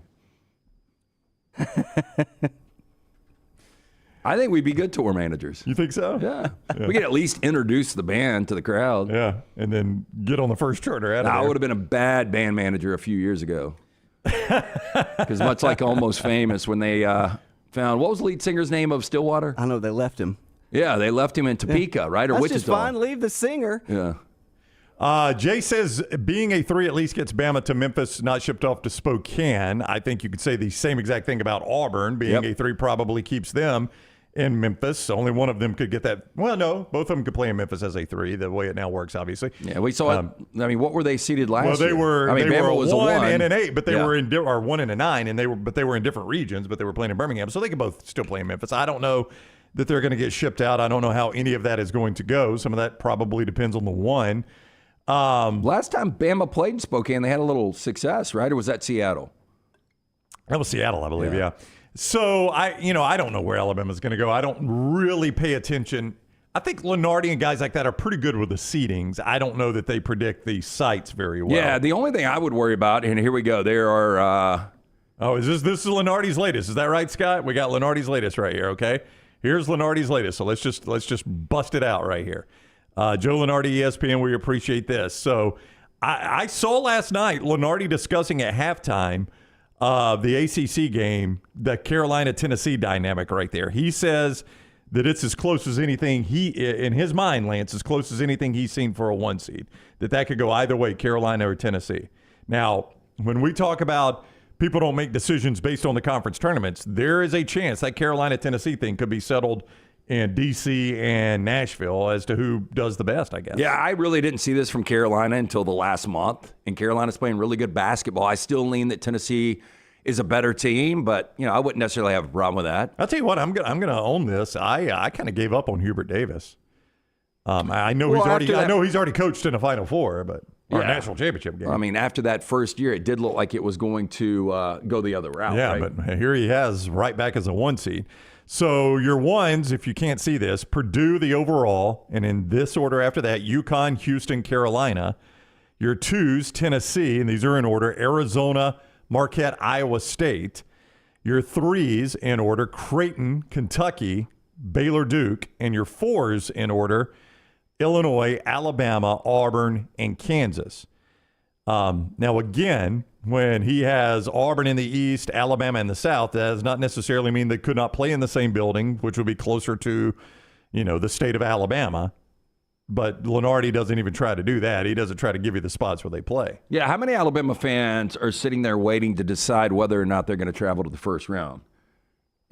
I think we'd be good tour managers. You think so? Yeah. We could at least introduce the band to the crowd. Yeah, and then get on the first charter out of there. I would have been a bad band manager a few years ago. Because much like Almost Famous, when they found, what was the lead singer's name of Stillwater? I know, they left him. Yeah, they left him in Topeka, right? Or That's Wichita. just fine. Leave the singer. Yeah. Jay says being a 3 at least gets Bama to Memphis, not shipped off to Spokane. I think you could say the same exact thing about Auburn. Being a 3 probably keeps them in Memphis. Only one of them could get that. Well, no, both of them could play in Memphis as a 3, the way it now works, obviously. Yeah, we saw it. I mean, what were they seeded last year? Well, they were, Bama was a 1 1 and an 8, but they were in, or 1 and a 9, and they were in different regions, but they were playing in Birmingham, so they could both still play in Memphis. I don't know that they're going to get shipped out. I don't know how any of that is going to go. Some of that probably depends on the 1. Last time Bama played in Spokane, they had a little success, right? Or was that Seattle? That was Seattle, I believe, yeah. So, I don't know where Alabama's going to go. I don't really pay attention. I think Lenardi and guys like that are pretty good with the seedings. I don't know that they predict the sites very well. Yeah, the only thing I would worry about, and here we go, there are... this is Lenardi's latest. Is that right, Scott? We got Lenardi's latest right here, okay? Here's Lenardi's latest. So let's just bust it out right here. Joe Lenardi, ESPN, we appreciate this. So I saw last night Lenardi discussing at halftime the ACC game, the Carolina-Tennessee dynamic right there. He says that it's as close as anything in his mind, Lance, as close as anything he's seen for a 1 seed, that could go either way, Carolina or Tennessee. Now, when we talk about people don't make decisions based on the conference tournaments, there is a chance that Carolina-Tennessee thing could be settled in D.C. and Nashville as to who does the best, I guess. Yeah, I really didn't see this from Carolina until the last month, and Carolina's playing really good basketball. I still lean that Tennessee is a better team, but I wouldn't necessarily have a problem with that. I'll tell you what, I'm gonna own this. I kind of gave up on Hubert Davis. I know he's already coached in a Final Four, but or a national championship game. I mean, after that first year, it did look like it was going to go the other route. Yeah, right? But here he has right back as a 1 seed. So your 1s, if you can't see this, Purdue, the overall, and in this order after that, UConn, Houston, Carolina. Your 2s, Tennessee, and these are in order, Arizona, Marquette, Iowa State. Your 3s in order, Creighton, Kentucky, Baylor, Duke. And your 4s in order, Illinois, Alabama, Auburn, and Kansas. Now, again, when he has Auburn in the East, Alabama in the South, that does not necessarily mean they could not play in the same building, which would be closer to, the state of Alabama. But Lenardi doesn't even try to do that. He doesn't try to give you the spots where they play. Yeah, how many Alabama fans are sitting there waiting to decide whether or not they're going to travel to the first round?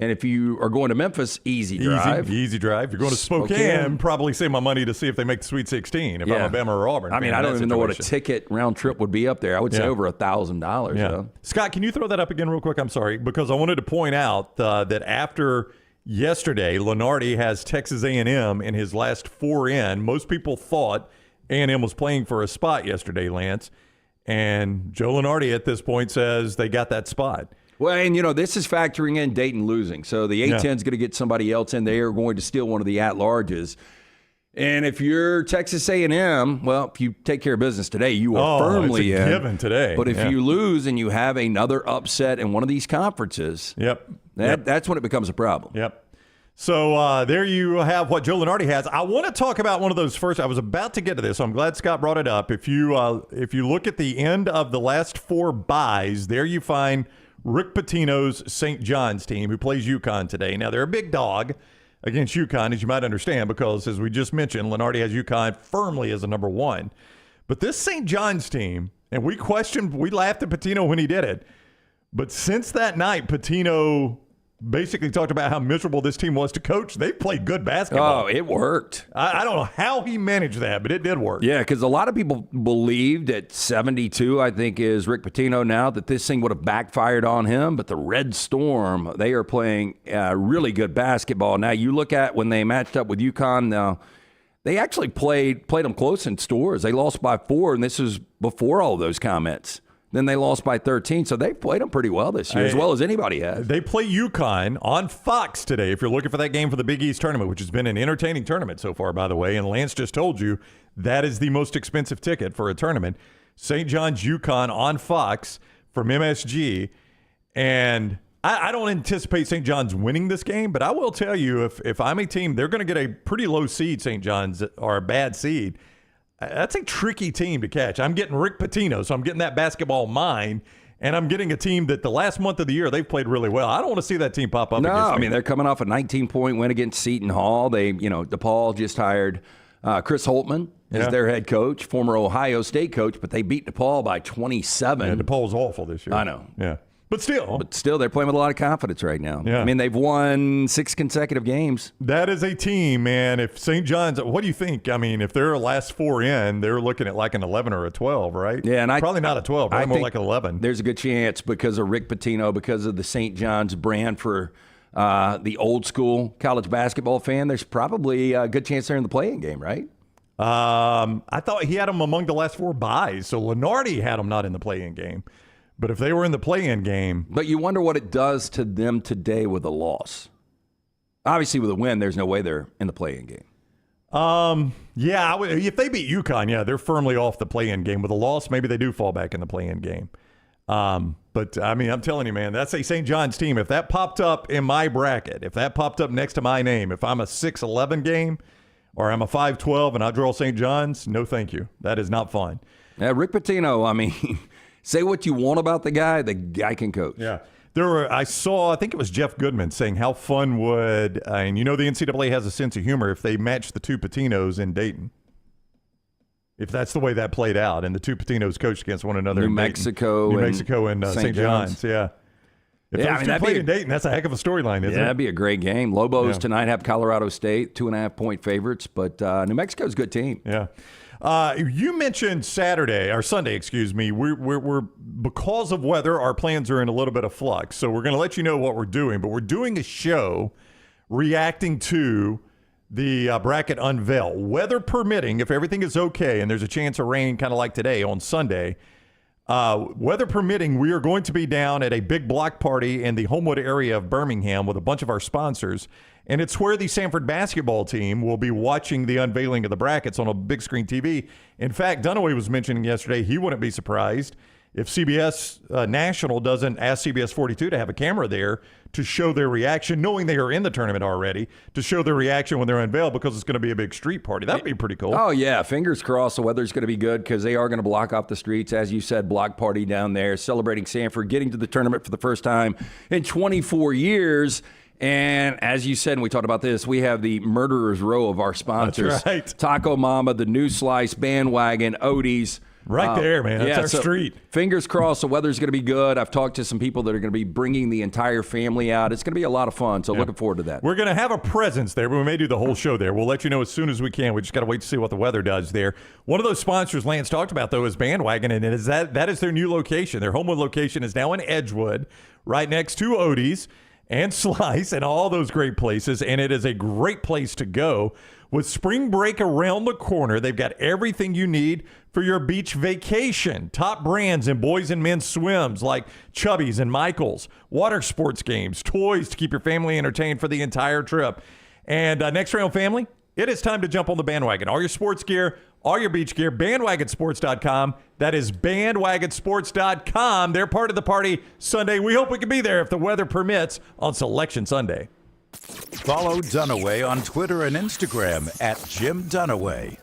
And if you are going to Memphis, easy drive. Easy drive. If you're going to Spokane, probably save my money to see if they make the Sweet 16, if Alabama or Auburn. I mean, I don't even know what a ticket round trip would be up there. I would say over $1,000. Yeah. So. Scott, can you throw that up again real quick? I'm sorry, because I wanted to point out that after yesterday, Lenardi has Texas A&M in his last 4 in. Most people thought A&M was playing for a spot yesterday, Lance. And Joe Lenardi at this point says they got that spot. Well, and, this is factoring in Dayton losing. So the A-10 is going to get somebody else in. They are going to steal one of the at-larges. And if you're Texas A&M, well, if you take care of business today, you are firmly in. Given today. But if you lose and you have another upset in one of these conferences, that's when it becomes a problem. Yep. So there you have what Joe Lenardi has. I want to talk about one of those first. I was about to get to this, so I'm glad Scott brought it up. If you look at the end of the last 4 byes, there you find Rick Pitino's St. John's team, who plays UConn today. Now, they're a big dog. against UConn, as you might understand, because as we just mentioned, Lenardi has UConn firmly as a number one. But this St. John's team, and we laughed at Pitino when he did it, but since that night, Pitino basically talked about how miserable this team was to coach. They played good basketball. Oh, it worked. I don't know how he managed that, but it did work. Yeah, because a lot of people believed at 72, I think is Rick Pitino now, that this thing would have backfired on him. But the Red Storm, they are playing really good basketball. Now, you look at when they matched up with UConn now, they actually played them close in scores. They lost by 4, and this is before all those comments. Then they lost by 13, so they played them pretty well this year, as well as anybody has. They play UConn on Fox today. If you're looking for that game for the Big East tournament, which has been an entertaining tournament so far, by the way, and Lance just told you that is the most expensive ticket for a tournament. St. John's UConn on Fox from MSG, and I don't anticipate St. John's winning this game, but I will tell you, if I'm a team, they're going to get a pretty low seed, St. John's, or a bad seed. That's a tricky team to catch. I'm getting Rick Pitino, so I'm getting that basketball mind, and I'm getting a team that the last month of the year they've played really well. I don't want to see that team pop up. No, against I me. mean, they're coming off a 19-point win against Seton Hall. They, DePaul just hired Chris Holtman as their head coach, former Ohio State coach, but they beat DePaul by 27. Yeah, DePaul's awful this year. I know. Yeah. But still, they're playing with a lot of confidence right now. Yeah. I mean, they've won 6 consecutive games. That is a team, man. If St. John's, what do you think? I mean, if they're last 4 in, they're looking at like an 11 or a 12, right? Yeah, and probably not a 12, probably more like an 11. There's a good chance because of Rick Pitino, because of the St. John's brand for the old school college basketball fan. There's probably a good chance they're in the play-in game, right? I thought he had them among the last 4 buys, so Lenardi had them not in the play-in game. But if they were in the play-in game... But you wonder what it does to them today with a loss. Obviously, with a win, there's no way they're in the play-in game. Yeah, if they beat UConn, yeah, they're firmly off the play-in game. With a loss, maybe they do fall back in the play-in game. But, I mean, I'm telling you, man, that's a St. John's team. If that popped up in my bracket, if that popped up next to my name, if I'm a 6-11 game or I'm a 5-12 and I draw St. John's, no thank you. That is not fun. Yeah, Rick Pitino, I mean... Say what you want about the guy can coach. Yeah. I think it was Jeff Goodman saying how fun would, and the NCAA has a sense of humor, if they matched the 2 Patinos in Dayton. If that's the way that played out, and the 2 Patinos coached against one another New in Mexico and St. John's, yeah. If those two played in Dayton, that's a heck of a storyline, isn't it? Yeah, that'd be a great game. Lobos tonight have Colorado State, 2.5-point favorites, but New Mexico's a good team. Yeah. You mentioned Sunday, excuse me. We're because of weather, our plans are in a little bit of flux. So we're going to let you know what we're doing, but we're doing a show reacting to the bracket unveil. Weather permitting, if everything is okay, and there's a chance of rain kind of like today on Sunday, weather permitting, we are going to be down at a big block party in the Homewood area of Birmingham with a bunch of our sponsors. And it's where the Sanford basketball team will be watching the unveiling of the brackets on a big screen TV. In fact, Dunaway was mentioning yesterday he wouldn't be surprised if CBS National doesn't ask CBS 42 to have a camera there to show their reaction, knowing they are in the tournament already, to show their reaction when they're unveiled, because it's going to be a big street party. That would be pretty cool. Oh, yeah. Fingers crossed the weather's going to be good, because they are going to block off the streets. As you said, block party down there, celebrating Sanford getting to the tournament for the first time in 24 years. And as you said, and we talked about this, we have the murderer's row of our sponsors. That's right. Taco Mama, the New Slice, Bandwagon, Odie's. Right there, man. That's our street. Fingers crossed the weather's going to be good. I've talked to some people that are going to be bringing the entire family out. It's going to be a lot of fun, so looking forward to that. We're going to have a presence there, but we may do the whole show there. We'll let you know as soon as we can. We just got to wait to see what the weather does there. One of those sponsors Lance talked about, though, is Bandwagon, and that is their new location. Their Homewood location is now in Edgewood, right next to Odie's and Slice and all those great places, and it is a great place to go. With spring break around the corner, they've got everything you need for your beach vacation. Top brands in boys and men's swims like Chubby's and Michael's, water sports games, toys to keep your family entertained for the entire trip. And Next Round family, it is time to jump on the bandwagon. All your sports gear, all your beach gear, bandwagonsports.com. That is bandwagonsports.com. They're part of the party Sunday. We hope we can be there if the weather permits on Selection Sunday. Follow Dunaway on Twitter and Instagram at Jim Dunaway.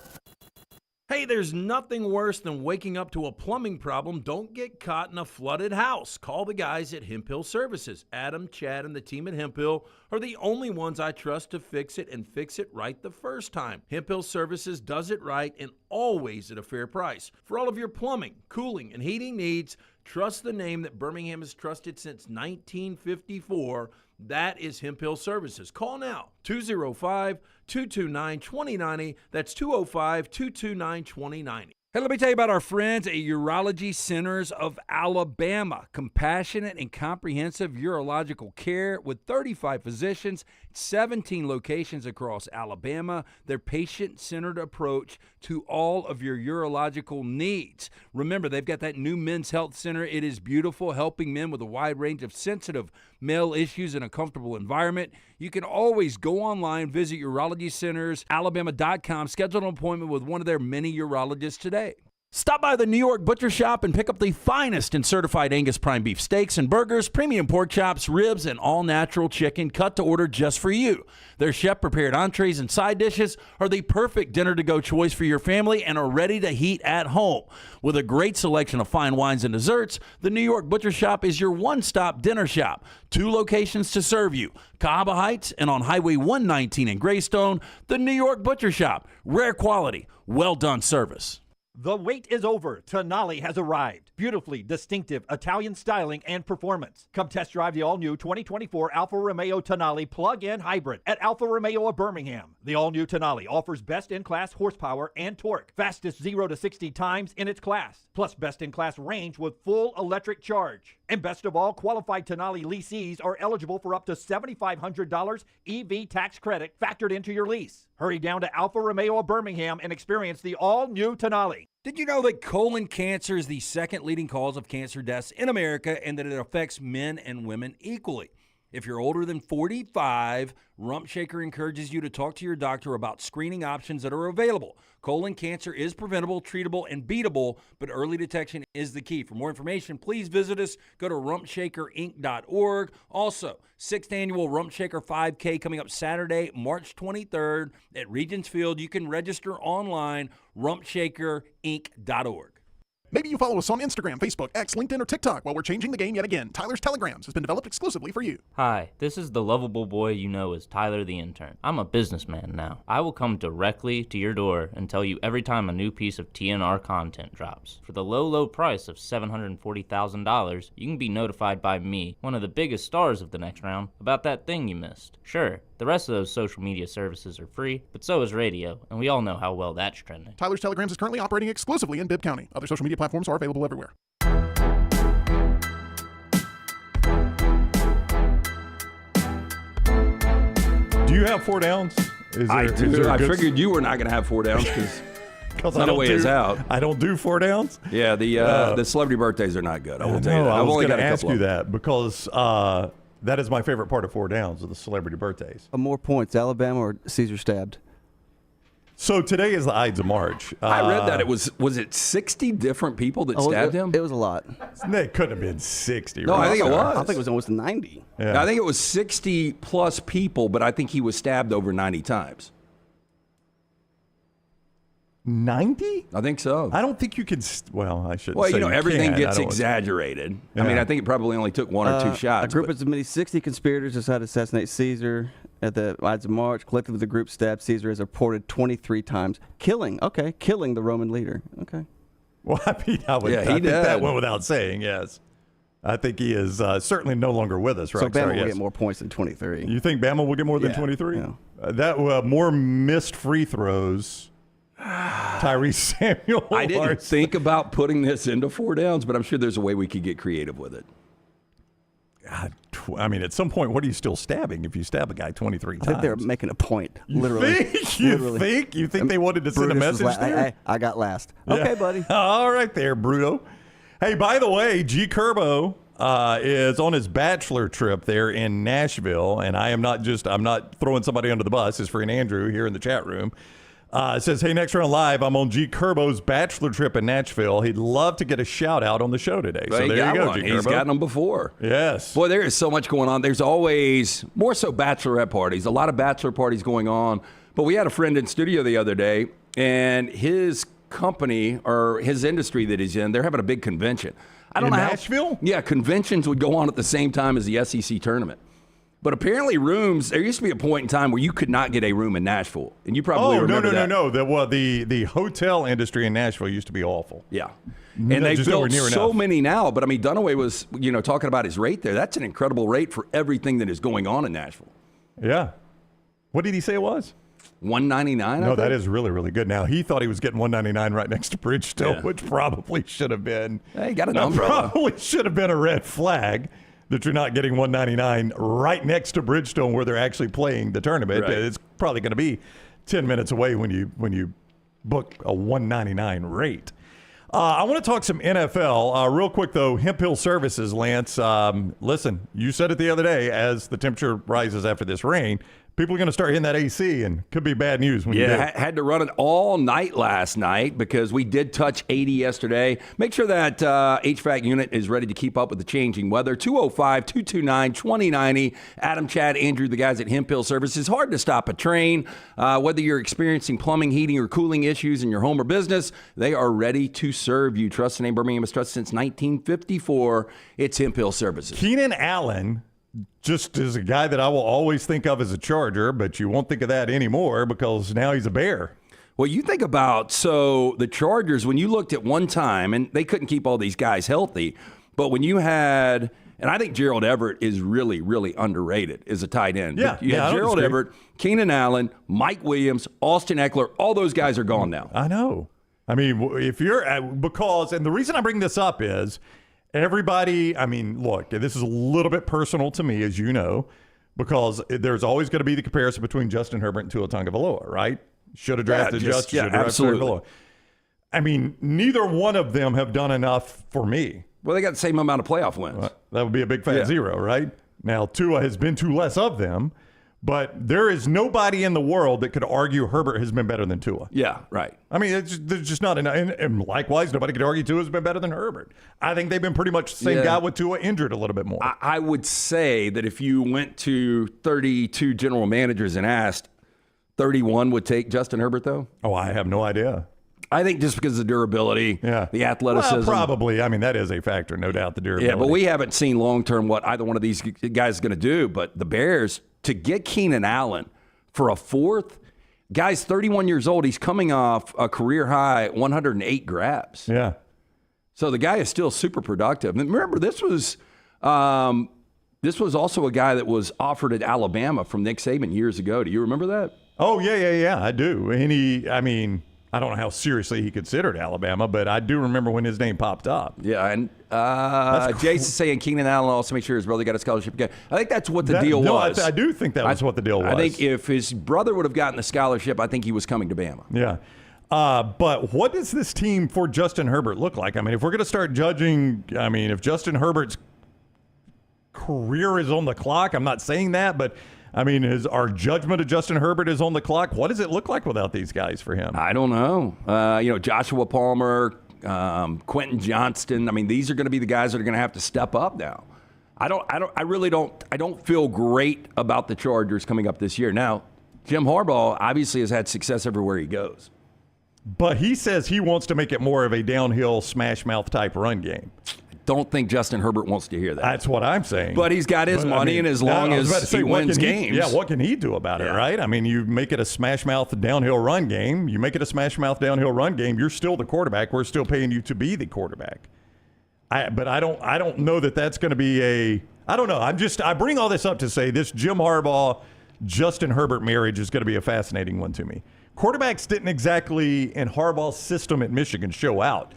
Hey, there's nothing worse than waking up to a plumbing problem. Don't get caught in a flooded house. Call the guys at Hemp Hill Services. Adam, Chad, and the team at Hemp Hill are the only ones I trust to fix it and fix it right the first time. Hemp Hill Services does it right and always at a fair price. For all of your plumbing, cooling, and heating needs, trust the name that Birmingham has trusted since 1954. That is Hemp Hill Services. Call now, 205-229-2090. That's 205-229-2090. Hey, let me tell you about our friends at Urology Centers of Alabama. Compassionate and comprehensive urological care with 35 physicians, 17 locations across Alabama. Their patient-centered approach to all of your urological needs. Remember, they've got that new men's health center. It is beautiful, helping men with a wide range of sensitive male issues in a comfortable environment. You can always go online, visit urologycentersalabama.com, schedule an appointment with one of their many urologists today. Stop by the New York Butcher Shop and pick up the finest in certified Angus prime beef steaks and burgers, premium pork chops, ribs, and all-natural chicken cut to order just for you. Their chef-prepared entrees and side dishes are the perfect dinner-to-go choice for your family and are ready to heat at home. With a great selection of fine wines and desserts, the New York Butcher Shop is your one-stop dinner shop. 2 locations to serve you, Cahaba Heights and on Highway 119 in Greystone. The New York Butcher Shop, rare quality, well-done service. The wait is over. Tonali has arrived. Beautifully distinctive Italian styling and performance. Come test drive the all-new 2024 Alfa Romeo Tonali plug-in hybrid at Alfa Romeo of Birmingham. The all-new Tonali offers best-in-class horsepower and torque, fastest 0 to 60 times in its class, plus best-in-class range with full electric charge. And best of all, qualified Tonali leasees are eligible for up to $7,500 EV tax credit factored into your lease. Hurry down to Alfa Romeo of Birmingham and experience the all-new Tonali. Did you know that colon cancer is the second leading cause of cancer deaths in America and that it affects men and women equally? If you're older than 45, Rump Shaker encourages you to talk to your doctor about screening options that are available. Colon cancer is preventable, treatable, and beatable, but early detection is the key. For more information, please visit us. Go to rumpshakerinc.org. Also, 6th Annual Rump Shaker 5K coming up Saturday, March 23rd at Regents Field. You can register online, rumpshakerinc.org. Maybe you follow us on Instagram, Facebook, X, LinkedIn, or TikTok. While we're changing the game yet again, Tyler's Telegrams has been developed exclusively for you. Hi, this is the lovable boy you know as Tyler the Intern. I'm a businessman now. I will come directly to your door and tell you every time a new piece of TNR content drops. For the low, low price of $740,000, you can be notified by me, one of the biggest stars of the next round, about that thing you missed. Sure, the rest of those social media services are free, but so is radio, and we all know how well that's trending. Tyler's Telegrams is currently operating exclusively in Bibb County. Other social media platforms are available everywhere. Do you have 4 downs? I do. I figured you were not going to have 4 downs because no way is out. I don't do 4 downs. Yeah, the celebrity birthdays are not good. I will tell you that. I I've was only going got to a ask couple you of that because that is my favorite part of 4 downs, of the celebrity birthdays. More points, Alabama or Caesar stabbed? So today is the Ides of March. I read that it was it 60 different people that stabbed him? It was a lot. It couldn't have been 60. No, right? I think it was. I think it was almost 90. Yeah. I think it was 60 plus people, but I think he was stabbed over 90 times. 90? I think so. I don't think you could. Well, I should. Well, say everything can. gets exaggerated. Yeah. I mean, I think it probably only took 1 or 2 shots. A group of as many 60 conspirators decided to assassinate Caesar at the Ides of March. Collectively, the group stabbed Caesar as reported 23 times, killing the Roman leader. Okay. Well, I mean, I think that went without saying. Yes, I think he is certainly no longer with us. Right? So Bama will get more points than 23. You think Bama will get more than 23? Yeah. That more missed free throws. Tyrese Samuel. I didn't think about putting this into 4 downs, but I'm sure there's a way we could get creative with it. God, I mean, at some point, what are you still stabbing if you stab a guy 23 times? I think they're making a point, literally. You think they wanted to send a message there? I got last. Yeah. Okay, buddy. All right there, Bruto. Hey, by the way, G. Curbo is on his bachelor trip there in Nashville, and I'm not throwing somebody under the bus. His friend Andrew here in the chat room. It says, hey, Next Round Live, I'm on G. Curbo's bachelor trip in Nashville. He'd love to get a shout out on the show today. So there you go, G. He's gotten them before. Yes. Boy, there is so much going on. There's always more so bachelorette parties, a lot of bachelor parties going on. But we had a friend in studio the other day, and his company or his industry that he's in, they're having a big convention. I don't know Nashville? Yeah, conventions would go on at the same time as the SEC tournament. But apparently rooms, there used to be a point in time where you could not get a room in Nashville. And you probably remember that. No. The hotel industry in Nashville used to be awful. Yeah. And they've built so many now. But, I mean, Dunaway was, talking about his rate there. That's an incredible rate for everything that is going on in Nashville. Yeah. What did he say it was? $199. No, that is really, really good. Now, he thought he was getting $199 right next to Bridgestone, which probably should have been. Hey, got an umbrella. Probably should have been a red flag that you're not getting $199 right next to Bridgestone where they're actually playing the tournament. Right. It's probably going to be 10 minutes away when you book a $199 rate. I want to talk some NFL. Real quick, though, Hemp Hill Services, Lance. Listen, you said it the other day, as the temperature rises after this rain, people are going to start hitting that AC, and could be bad news when you do. Yeah, had to run it all night last night because we did touch 80 yesterday. Make sure that HVAC unit is ready to keep up with the changing weather. 205-229-2090. Adam, Chad, Andrew, the guys at Hemp Hill Services. Hard to stop a train. Whether you're experiencing plumbing, heating, or cooling issues in your home or business, they are ready to serve you. Trust the name Birmingham has trusted since 1954. It's Hemp Hill Services. Keenan Allen just is a guy that I will always think of as a Charger, but you won't think of that anymore because now he's a Bear. Well, you think about, so the Chargers, when you looked at one time, and they couldn't keep all these guys healthy, but when you had, and I think Gerald Everett is really, really underrated as a tight end. Yeah, you had Gerald Everett, Keenan Allen, Mike Williams, Austin Eckler, all those guys are gone now. I know. I mean, if you're, because, and the reason I bring this up is, everybody, I mean, look, this is a little bit personal to me, as you know, because there's always going to be the comparison between Justin Herbert and Tua Tagovailoa, right? Should have drafted Justin. Yeah, absolutely. I mean, neither one of them have done enough for me. Well, they got the same amount of playoff wins. That would be a big fat zero, right? Now, Tua has been to less of them, but there is nobody in the world that could argue Herbert has been better than Tua. Yeah, right. I mean, there's just not enough. And likewise, nobody could argue Tua's been better than Herbert. I think they've been pretty much the same guy with Tua injured a little bit more. I would say that if you went to 32 general managers and asked, 31 would take Justin Herbert, though? Oh, I have no idea. I think just because of the durability, the athleticism. Well, probably. I mean, that is a factor, no doubt, the durability. Yeah, but we haven't seen long-term what either one of these guys is going to do. But the Bears, to get Keenan Allen for a fourth, guy's 31 years old. He's coming off a career-high 108 grabs. Yeah. So the guy is still super productive. And remember, this was also a guy that was offered at Alabama from Nick Saban years ago. Do you remember that? Oh, yeah, I do. And I don't know how seriously he considered Alabama, but I do remember when his name popped up. Yeah, and Jason's saying Keenan Allen also make sure his brother got a scholarship again. I think that's what the deal was. I do think that was what the deal was. I think if his brother would have gotten the scholarship, I think he was coming to Bama. Yeah. But what does this team for Justin Herbert look like? I mean, if we're going to start judging, if Justin Herbert's career is on the clock, I'm not saying that, but I mean, our judgment of Justin Herbert is on the clock. What does it look like without these guys for him? I don't know. Joshua Palmer, Quentin Johnston. I mean, these are going to be the guys that are going to have to step up now. I don't feel great about the Chargers coming up this year. Now, Jim Harbaugh obviously has had success everywhere he goes. But he says he wants to make it more of a downhill smash mouth type run game. Don't think Justin Herbert wants to hear that. That's what I'm saying. But he's got his money, and as long as he wins games. What can he do about it, right? I mean, you make it a smash mouth downhill run game. You make it a smash mouth downhill run game. You're still the quarterback. We're still paying you to be the quarterback. But I don't know that that's going to be I don't know. I bring all this up to say this Jim Harbaugh, Justin Herbert marriage is going to be a fascinating one to me. Quarterbacks didn't exactly, in Harbaugh's system at Michigan, show out.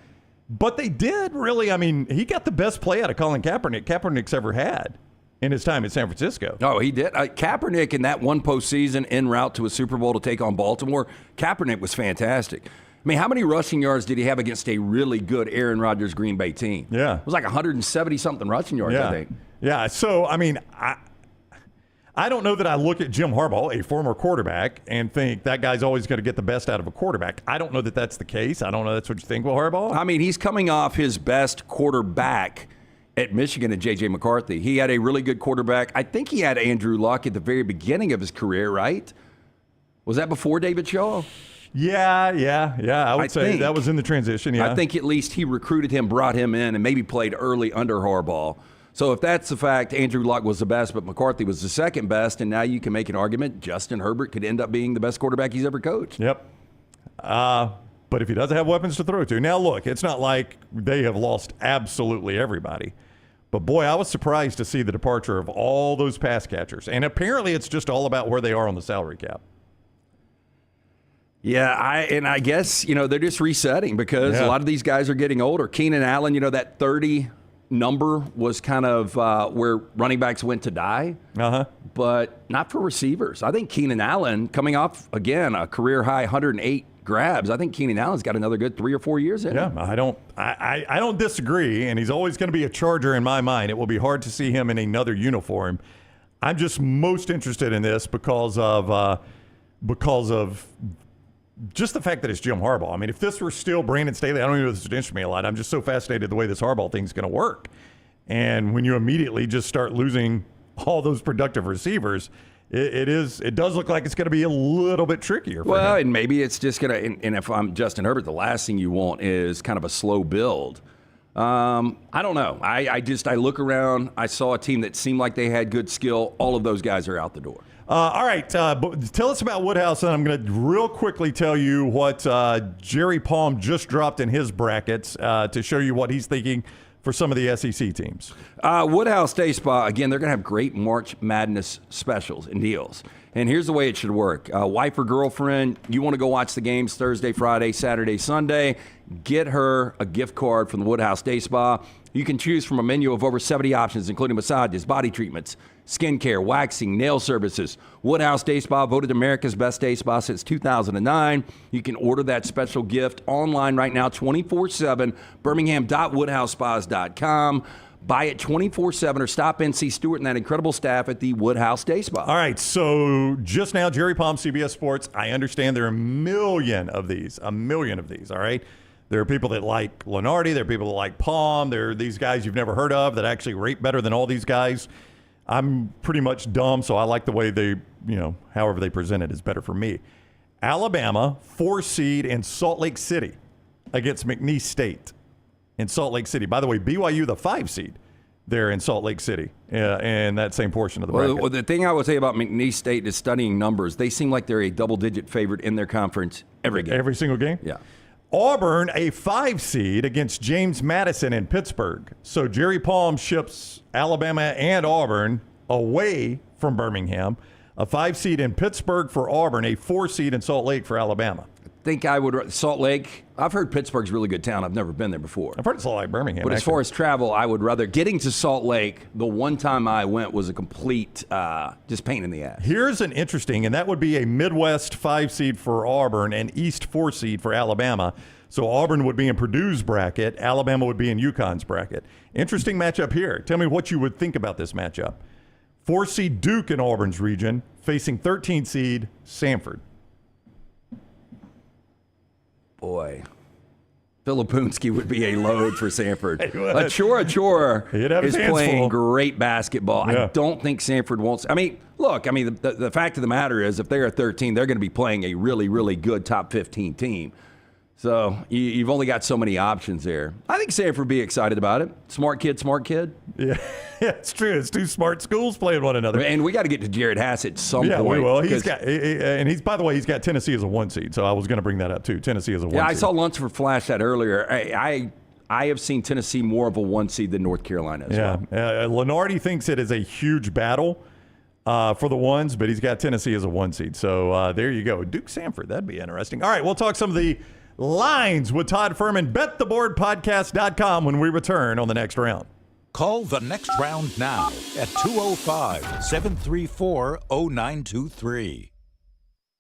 But they did really. I mean, he got the best play out of Colin Kaepernick's ever had in his time in San Francisco. Oh, he did. Kaepernick in that one postseason en route to a Super Bowl to take on Baltimore, Kaepernick was fantastic. I mean, how many rushing yards did he have against a really good Aaron Rodgers Green Bay team? Yeah. It was like 170-something rushing yards, I think. Yeah, so, I mean, I don't know that I look at Jim Harbaugh, a former quarterback, and think that guy's always going to get the best out of a quarterback. I don't know that that's the case. I don't know that's what you think with Harbaugh. I mean, he's coming off his best quarterback at Michigan at J.J. McCarthy. He had a really good quarterback. I think he had Andrew Luck at the very beginning of his career, right? Was that before David Shaw? Yeah. I would say that was in the transition. Yeah, I think at least he recruited him, brought him in, and maybe played early under Harbaugh. So if that's the fact, Andrew Luck was the best, but McCarthy was the second best, and now you can make an argument Justin Herbert could end up being the best quarterback he's ever coached. Yep. But if he doesn't have weapons to throw to. Now, look, it's not like they have lost absolutely everybody. But, boy, I was surprised to see the departure of all those pass catchers. And apparently it's just all about where they are on the salary cap. Yeah, I guess, they're just resetting because a lot of these guys are getting older. Keenan Allen, that 30 number was kind of where running backs went to die, but not for receivers. I think Keenan Allen, coming off, again, a career-high 108 grabs, I think Keenan Allen's got another good 3 or 4 years in him. I don't disagree, and he's always going to be a Charger in my mind. It will be hard to see him in another uniform. I'm just most interested in this because of just the fact that it's Jim Harbaugh. I mean, if this were still Brandon Staley, I don't even know if this would interest me a lot. I'm just so fascinated the way this Harbaugh thing's going to work. And when you immediately just start losing all those productive receivers, it does look like it's going to be a little bit trickier for him. And maybe it's just going to, and if I'm Justin Herbert, the last thing you want is kind of a slow build. I don't know. I look around, I saw a team that seemed like they had good skill. All of those guys are out the door. All right, tell us about Woodhouse, and I'm going to real quickly tell you what Jerry Palm just dropped in his brackets to show you what he's thinking for some of the SEC teams. Woodhouse Day Spa, again, they're going to have great March Madness specials and deals. And here's the way it should work. Wife or girlfriend, you want to go watch the games Thursday, Friday, Saturday, Sunday, get her a gift card from the Woodhouse Day Spa. You can choose from a menu of over 70 options, including massages, body treatments, skincare, waxing, nail services. Woodhouse Day Spa, voted America's best day spa since 2009. You can order that special gift online right now, 24/7, birmingham.woodhousespas.com. Buy it 24/7 or stop in, see Stuart and that incredible staff at the Woodhouse Day Spa. All right, so just now, Jerry Palm, CBS Sports. I understand there are a million of these, all right? There are people that like Lenardi. There are people that like Palm. There are these guys you've never heard of that actually rate better than all these guys. I'm pretty much dumb, so I like the way they, however they present it is better for me. Alabama, 4 seed in Salt Lake City against McNeese State in Salt Lake City. By the way, BYU, the 5 seed there in Salt Lake City in that same portion of the bracket. Well, the thing I would say about McNeese State is studying numbers. They seem like they're a double-digit favorite in their conference every game. Every single game? Yeah. Auburn, a 5 seed against James Madison in Pittsburgh. So Jerry Palm ships Alabama and Auburn away from Birmingham. A 5 seed in Pittsburgh for Auburn, a 4 seed in Salt Lake for Alabama. Think I would Salt Lake. I've heard Pittsburgh's a really good town. I've never been there before. I've heard it's like Birmingham. But as far as travel, I would rather getting to Salt Lake. The one time I went was a complete just pain in the ass. Here's an interesting, and that would be a Midwest 5 seed for Auburn and East 4 seed for Alabama. So Auburn would be in Purdue's bracket. Alabama would be in UConn's bracket. Interesting matchup here. Tell me what you would think about this matchup. 4 seed Duke in Auburn's region facing 13 seed Samford. Boy, Filipunski would be a load for Samford. Achor is playing great basketball. Yeah. I don't think Samford wants. I mean, look. I mean, the fact of the matter is, if they are 13, they're going to be playing a really, really good top 15 team. So you've only got so many options there. I think Samford would be excited about it. Smart kid. Yeah, it's true. It's 2 smart schools playing one another. And we got to get to Jared Hass at some point. Yeah, we will. By the way, he's got Tennessee as a 1 seed. So I was going to bring that up too. Tennessee as a 1 seed. Yeah, I saw Lunsford flash that earlier. I have seen Tennessee more of a 1 seed than North Carolina as well. Lenardi thinks it is a huge battle for the ones, but he's got Tennessee as a 1 seed. So there you go. Duke Samford. That'd be interesting. All right, we'll talk some of the lines with Todd Fuhrman. BetTheBoardPodcast.com when we return on the next round. Call the next round now at 205-734-0923.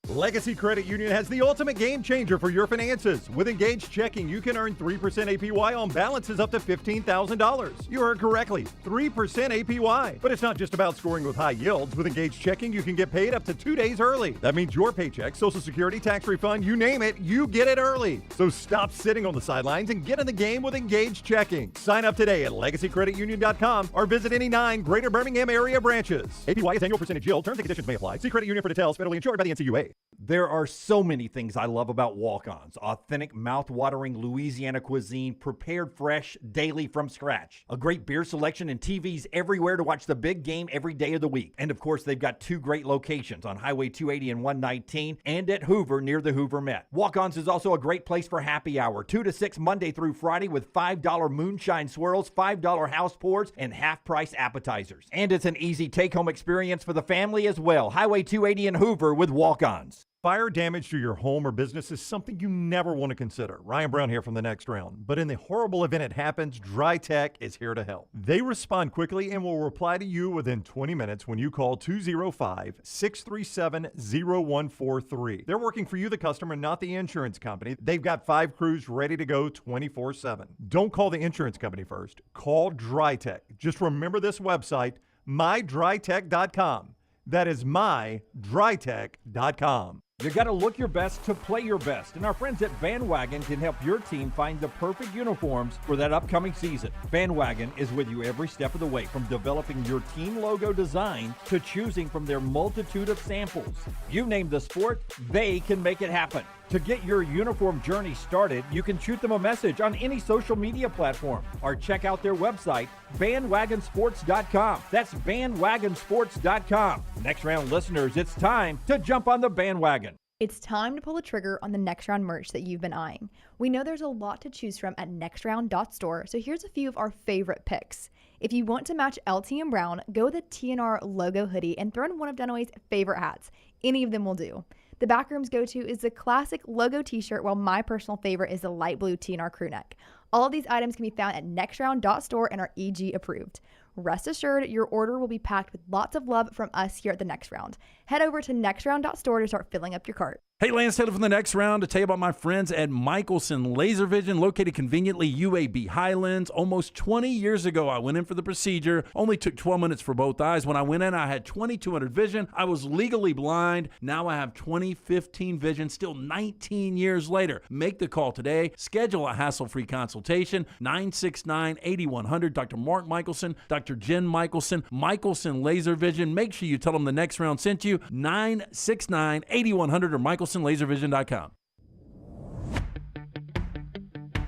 Legacy Credit Union has the ultimate game changer for your finances. With Engaged Checking, you can earn 3% APY on balances up to $15,000. You heard correctly, 3% APY. But it's not just about scoring with high yields. With Engaged Checking, you can get paid up to 2 days early. That means your paycheck, Social Security, tax refund, you name it, you get it early. So stop sitting on the sidelines and get in the game with Engaged Checking. Sign up today at LegacyCreditUnion.com or visit any 9 Greater Birmingham area branches. APY is annual percentage yield. Terms and conditions may apply. See credit union for details. Federally insured by the NCUA. There are so many things I love about Walk-Ons. Authentic, mouth-watering Louisiana cuisine prepared fresh daily from scratch. A great beer selection and TVs everywhere to watch the big game every day of the week. And of course, they've got 2 great locations on Highway 280 and 119 and at Hoover near the Hoover Met. Walk-Ons is also a great place for happy hour, 2 to 6 Monday through Friday with $5 moonshine swirls, $5 house pours, and half-price appetizers. And it's an easy take-home experience for the family as well. Highway 280 in Hoover with Walk-Ons. Fire damage to your home or business is something you never want to consider. Ryan Brown here from the Next Round. But in the horrible event it happens, Dry Tech is here to help. They respond quickly and will reply to you within 20 minutes when you call 205-637-0143. They're working for you, the customer, not the insurance company. They've got 5 crews ready to go 24/7. Don't call the insurance company first. Call Dry Tech. Just remember this website, mydrytech.com. That is mydrytech.com. You got to look your best to play your best, and our friends at Bandwagon can help your team find the perfect uniforms for that upcoming season. Bandwagon is with you every step of the way, from developing your team logo design to choosing from their multitude of samples. You name the sport, they can make it happen. To get your uniform journey started, you can shoot them a message on any social media platform or check out their website, bandwagonsports.com. That's bandwagonsports.com. Next Round listeners, it's time to jump on the bandwagon. It's time to pull the trigger on the Next Round merch that you've been eyeing. We know there's a lot to choose from at nextround.store, so here's a few of our favorite picks. If you want to match LT and Brown, go with the TNR logo hoodie and throw in one of Dunaway's favorite hats. Any of them will do. The Backroom's go-to is the classic logo t-shirt, while my personal favorite is the light blue TNR crew neck. All of these items can be found at nextround.store and are EG approved. Rest assured, your order will be packed with lots of love from us here at the Next Round. Head over to nextround.store to start filling up your cart. Hey, Lance Taylor from the Next Round to tell you about my friends at Michelson Laser Vision, located conveniently UAB Highlands. Almost 20 years ago, I went in for the procedure. Only took 12 minutes for both eyes. When I went in, I had 2200 vision. I was legally blind. Now I have 20/15 vision, still 19 years later. Make the call today. Schedule a hassle-free consultation. 969-8100. Dr. Mark Michelson, Dr. Jen Michelson, Michelson Laser Vision. Make sure you tell them the Next Round sent you. 969-8100 or MichelsonLaserVision.com.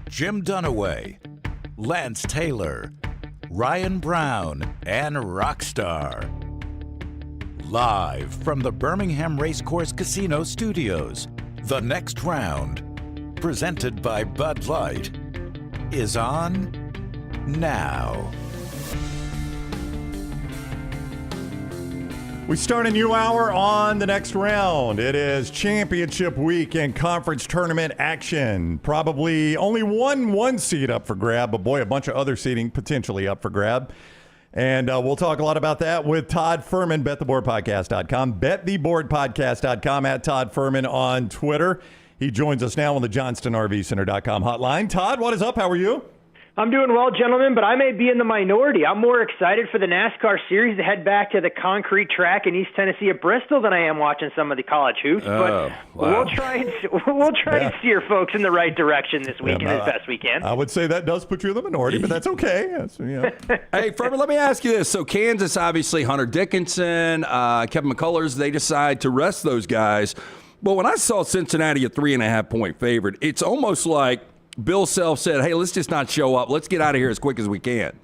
Jim Dunaway, Lance Taylor, Ryan Brown, and Rockstar. Live from the Birmingham Racecourse Casino Studios, the Next Round, presented by Bud Light, is on now. We start a new hour on the Next Round. It is championship week and conference tournament action. Probably only one seed up for grab, but boy, a bunch of other seeding potentially up for grab. And we'll talk a lot about that with Todd Fuhrman, bettheboardpodcast.com, bettheboardpodcast.com, at Todd Fuhrman on Twitter. He joins us now on the JohnstonRVCenter.com hotline. Todd, what is up? How are you? I'm doing well, gentlemen, but I may be in the minority. I'm more excited for the NASCAR series to head back to the concrete track in East Tennessee at Bristol than I am watching some of the college hoops. But we'll try and steer folks in the right direction this weekend as best we can. I would say that does put you in the minority, but that's okay. Hey, Furman, let me ask you this. So Kansas, obviously, Hunter Dickinson, Kevin McCullers, they decide to rest those guys. But when I saw Cincinnati a 3.5-point favorite, it's almost like Bill Self said, hey, let's just not show up. Let's get out of here as quick as we can.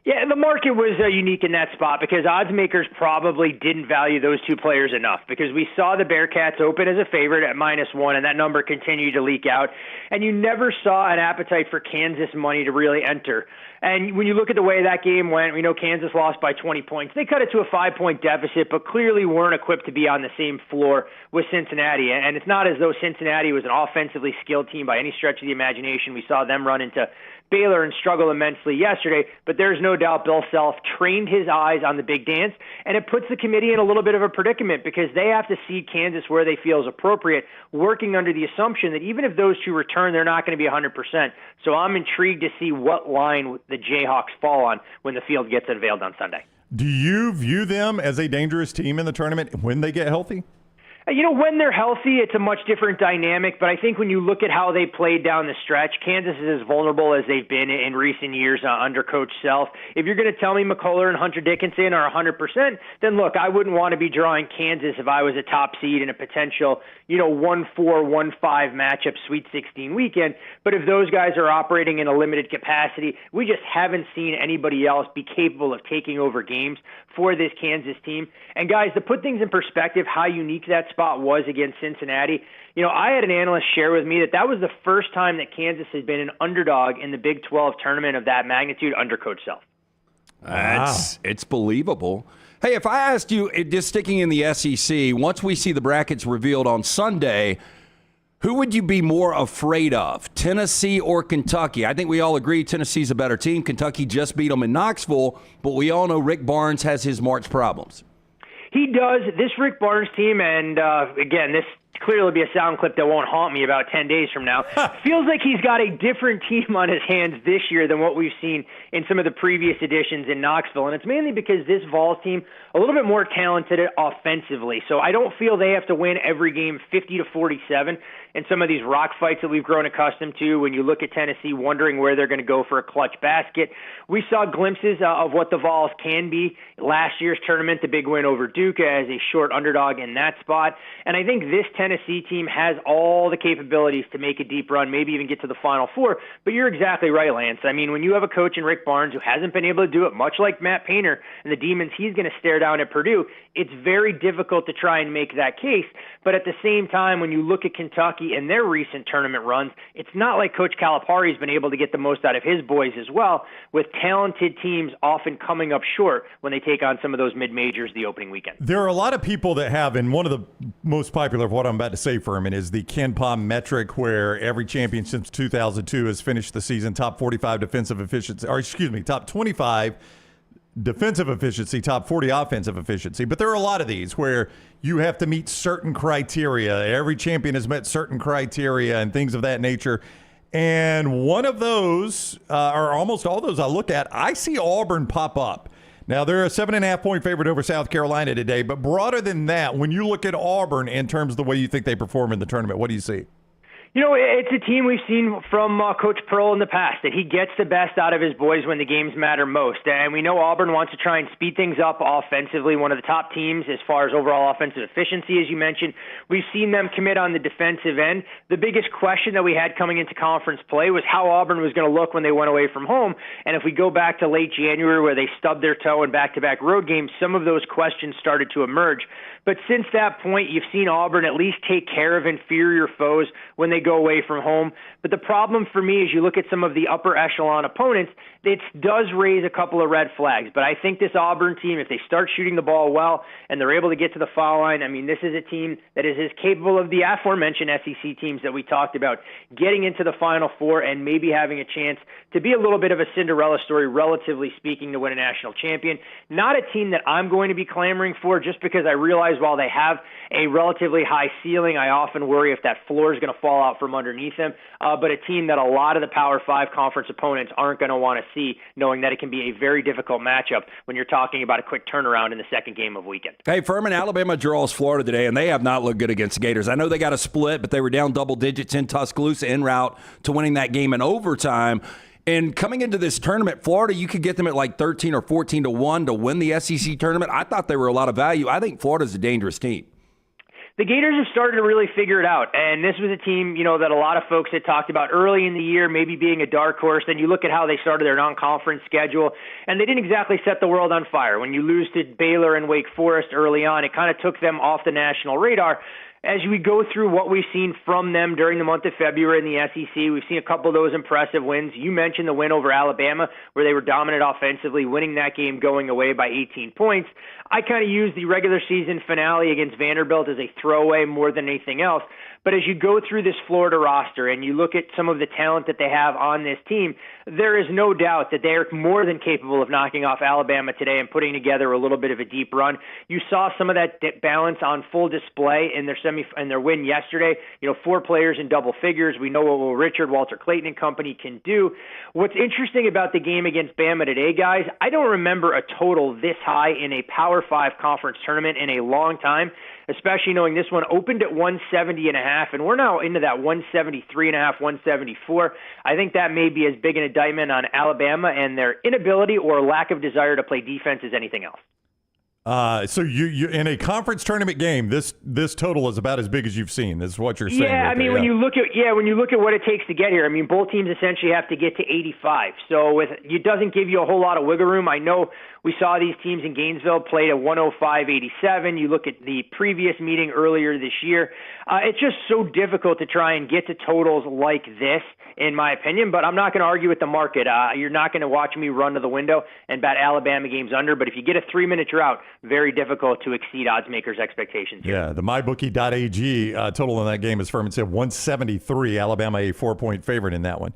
Yeah, the market was unique in that spot because odds makers probably didn't value those two players enough because we saw the Bearcats open as a favorite at -1, and that number continued to leak out. And you never saw an appetite for Kansas money to really enter. And when you look at the way that game went, we know Kansas lost by 20 points. They cut it to a 5-point deficit, but clearly weren't equipped to be on the same floor with Cincinnati. And it's not as though Cincinnati was an offensively skilled team by any stretch of the imagination. We saw them run into Baylor and struggle immensely yesterday, but there's no doubt Bill Self trained his eyes on the big dance, and it puts the committee in a little bit of a predicament because they have to seed Kansas where they feel is appropriate, working under the assumption that even if those two return, they're not going to be 100%. So I'm intrigued to see what line the Jayhawks fall on when the field gets unveiled on Sunday. Do you view them as a dangerous team in the tournament when they get healthy? When they're healthy, it's a much different dynamic, but I think when you look at how they played down the stretch, Kansas is as vulnerable as they've been in recent years under Coach Self. If you're going to tell me McCullough and Hunter Dickinson are 100%, then look, I wouldn't want to be drawing Kansas if I was a top seed in a potential, 1-4, 1-5 matchup Sweet 16 weekend. But if those guys are operating in a limited capacity, we just haven't seen anybody else be capable of taking over games for this Kansas team. And guys, to put things in perspective, how unique that spot was against Cincinnati, I had an analyst share with me that was the first time that Kansas has been an underdog in the Big 12 tournament of that magnitude under Coach Self. It's believable. Hey, if I asked you, just sticking in the SEC, once we see the brackets revealed on Sunday, who would you be more afraid of, Tennessee or Kentucky? I think we all agree Tennessee's a better team. Kentucky just beat them in Knoxville, but we all know Rick Barnes has his March problems. He does. This Rick Barnes team, and again, this clearly be a sound clip that won't haunt me about 10 days from now, feels like he's got a different team on his hands this year than what we've seen in some of the previous editions in Knoxville. And it's mainly because this Vols team, a little bit more talented offensively. So I don't feel they have to win every game 50-47 in some of these rock fights that we've grown accustomed to. When you look at Tennessee, wondering where they're going to go for a clutch basket. We saw glimpses of what the Vols can be last year's tournament, the big win over Duke as a short underdog in that spot. And I think this Tennessee team has all the capabilities to make a deep run, maybe even get to the Final Four. But you're exactly right, Lance. I mean, when you have a coach in Rick Barnes who hasn't been able to do it, much like Matt Painter and the Demons he's going to stare down at Purdue, it's very difficult to try and make that case. But at the same time, when you look at Kentucky and their recent tournament runs, it's not like Coach Calipari's been able to get the most out of his boys as well, with talented teams often coming up short when they take on some of those mid-majors the opening weekend. There are a lot of people that have, and one of the most popular of what I'm about to say, Fuhrman, is the Ken Pom metric, where every champion since 2002 has finished the season top 45 defensive efficiency, or excuse me, top 25 defensive efficiency, top 40 offensive efficiency. But there are a lot of these where you have to meet certain criteria. Every champion has met certain criteria and things of that nature. And one of those, or almost all those I look at, I see Auburn pop up. Now, they're a 7.5-point favorite over South Carolina today. But broader than that, when you look at Auburn in terms of the way you think they perform in the tournament, what do you see? It's a team we've seen from Coach Pearl in the past, that he gets the best out of his boys when the games matter most. And we know Auburn wants to try and speed things up offensively, one of the top teams as far as overall offensive efficiency, as you mentioned. We've seen them commit on the defensive end. The biggest question that we had coming into conference play was how Auburn was going to look when they went away from home. And if we go back to late January where they stubbed their toe in back-to-back road games, some of those questions started to emerge. But since that point, you've seen Auburn at least take care of inferior foes when they go away from home. But the problem for me is you look at some of the upper echelon opponents, it does raise a couple of red flags. But I think this Auburn team, if they start shooting the ball well and they're able to get to the foul line, I mean, this is a team that is as capable of the aforementioned SEC teams that we talked about, getting into the Final Four and maybe having a chance to be a little bit of a Cinderella story, relatively speaking, to win a national champion. Not a team that I'm going to be clamoring for, just because I realize while they have a relatively high ceiling, I often worry if that floor is going to fall out from underneath them. But a team that a lot of the Power 5 conference opponents aren't going to want to see, knowing that it can be a very difficult matchup when you're talking about a quick turnaround in the second game of weekend. Hey, Fuhrman, Alabama draws Florida today, and they have not looked good against the Gators. I know they got a split, but they were down double digits in Tuscaloosa en route to winning that game in overtime. And coming into this tournament, Florida, you could get them at like 13 or 14 to 1 to win the SEC tournament. I thought they were a lot of value. I think Florida's a dangerous team. The Gators have started to really figure it out, and this was a team, that a lot of folks had talked about early in the year, maybe being a dark horse. Then you look at how they started their non-conference schedule, and they didn't exactly set the world on fire. When you lose to Baylor and Wake Forest early on, it kind of took them off the national radar. As we go through what we've seen from them during the month of February in the SEC, we've seen a couple of those impressive wins. You mentioned the win over Alabama, where they were dominant offensively, winning that game going away by 18 points. I kind of use the regular season finale against Vanderbilt as a throwaway more than anything else. But as you go through this Florida roster and you look at some of the talent that they have on this team, there is no doubt that they are more than capable of knocking off Alabama today and putting together a little bit of a deep run. You saw some of that balance on full display in their win yesterday. 4 players in double figures. We know what Will Richard, Walter Clayton and company can do. What's interesting about the game against Bama today, guys, I don't remember a total this high in a Power 5 conference tournament in a long time. especially knowing this one opened at 170.5, and we're now into that 173.5, 174. I think that may be as big an indictment on Alabama and their inability or lack of desire to play defense as anything else. So you in a conference tournament game, this total is about as big as you've seen. This is what you're saying. Yeah, right I mean, there. when you look at what it takes to get here, I mean, both teams essentially have to get to 85. So it doesn't give you a whole lot of wiggle room. I know we saw these teams in Gainesville play at 105.87. You look at the previous meeting earlier this year. It's just so difficult to try and get to totals like this, in my opinion. But I'm not going to argue with the market. You're not going to watch me run to the window and bet Alabama games under. But if you get a 3-minute drought, very difficult to exceed odds makers' expectations here. Yeah, the mybookie.ag total in that game, as Fuhrman said, 173. Alabama a 4-point favorite in that one.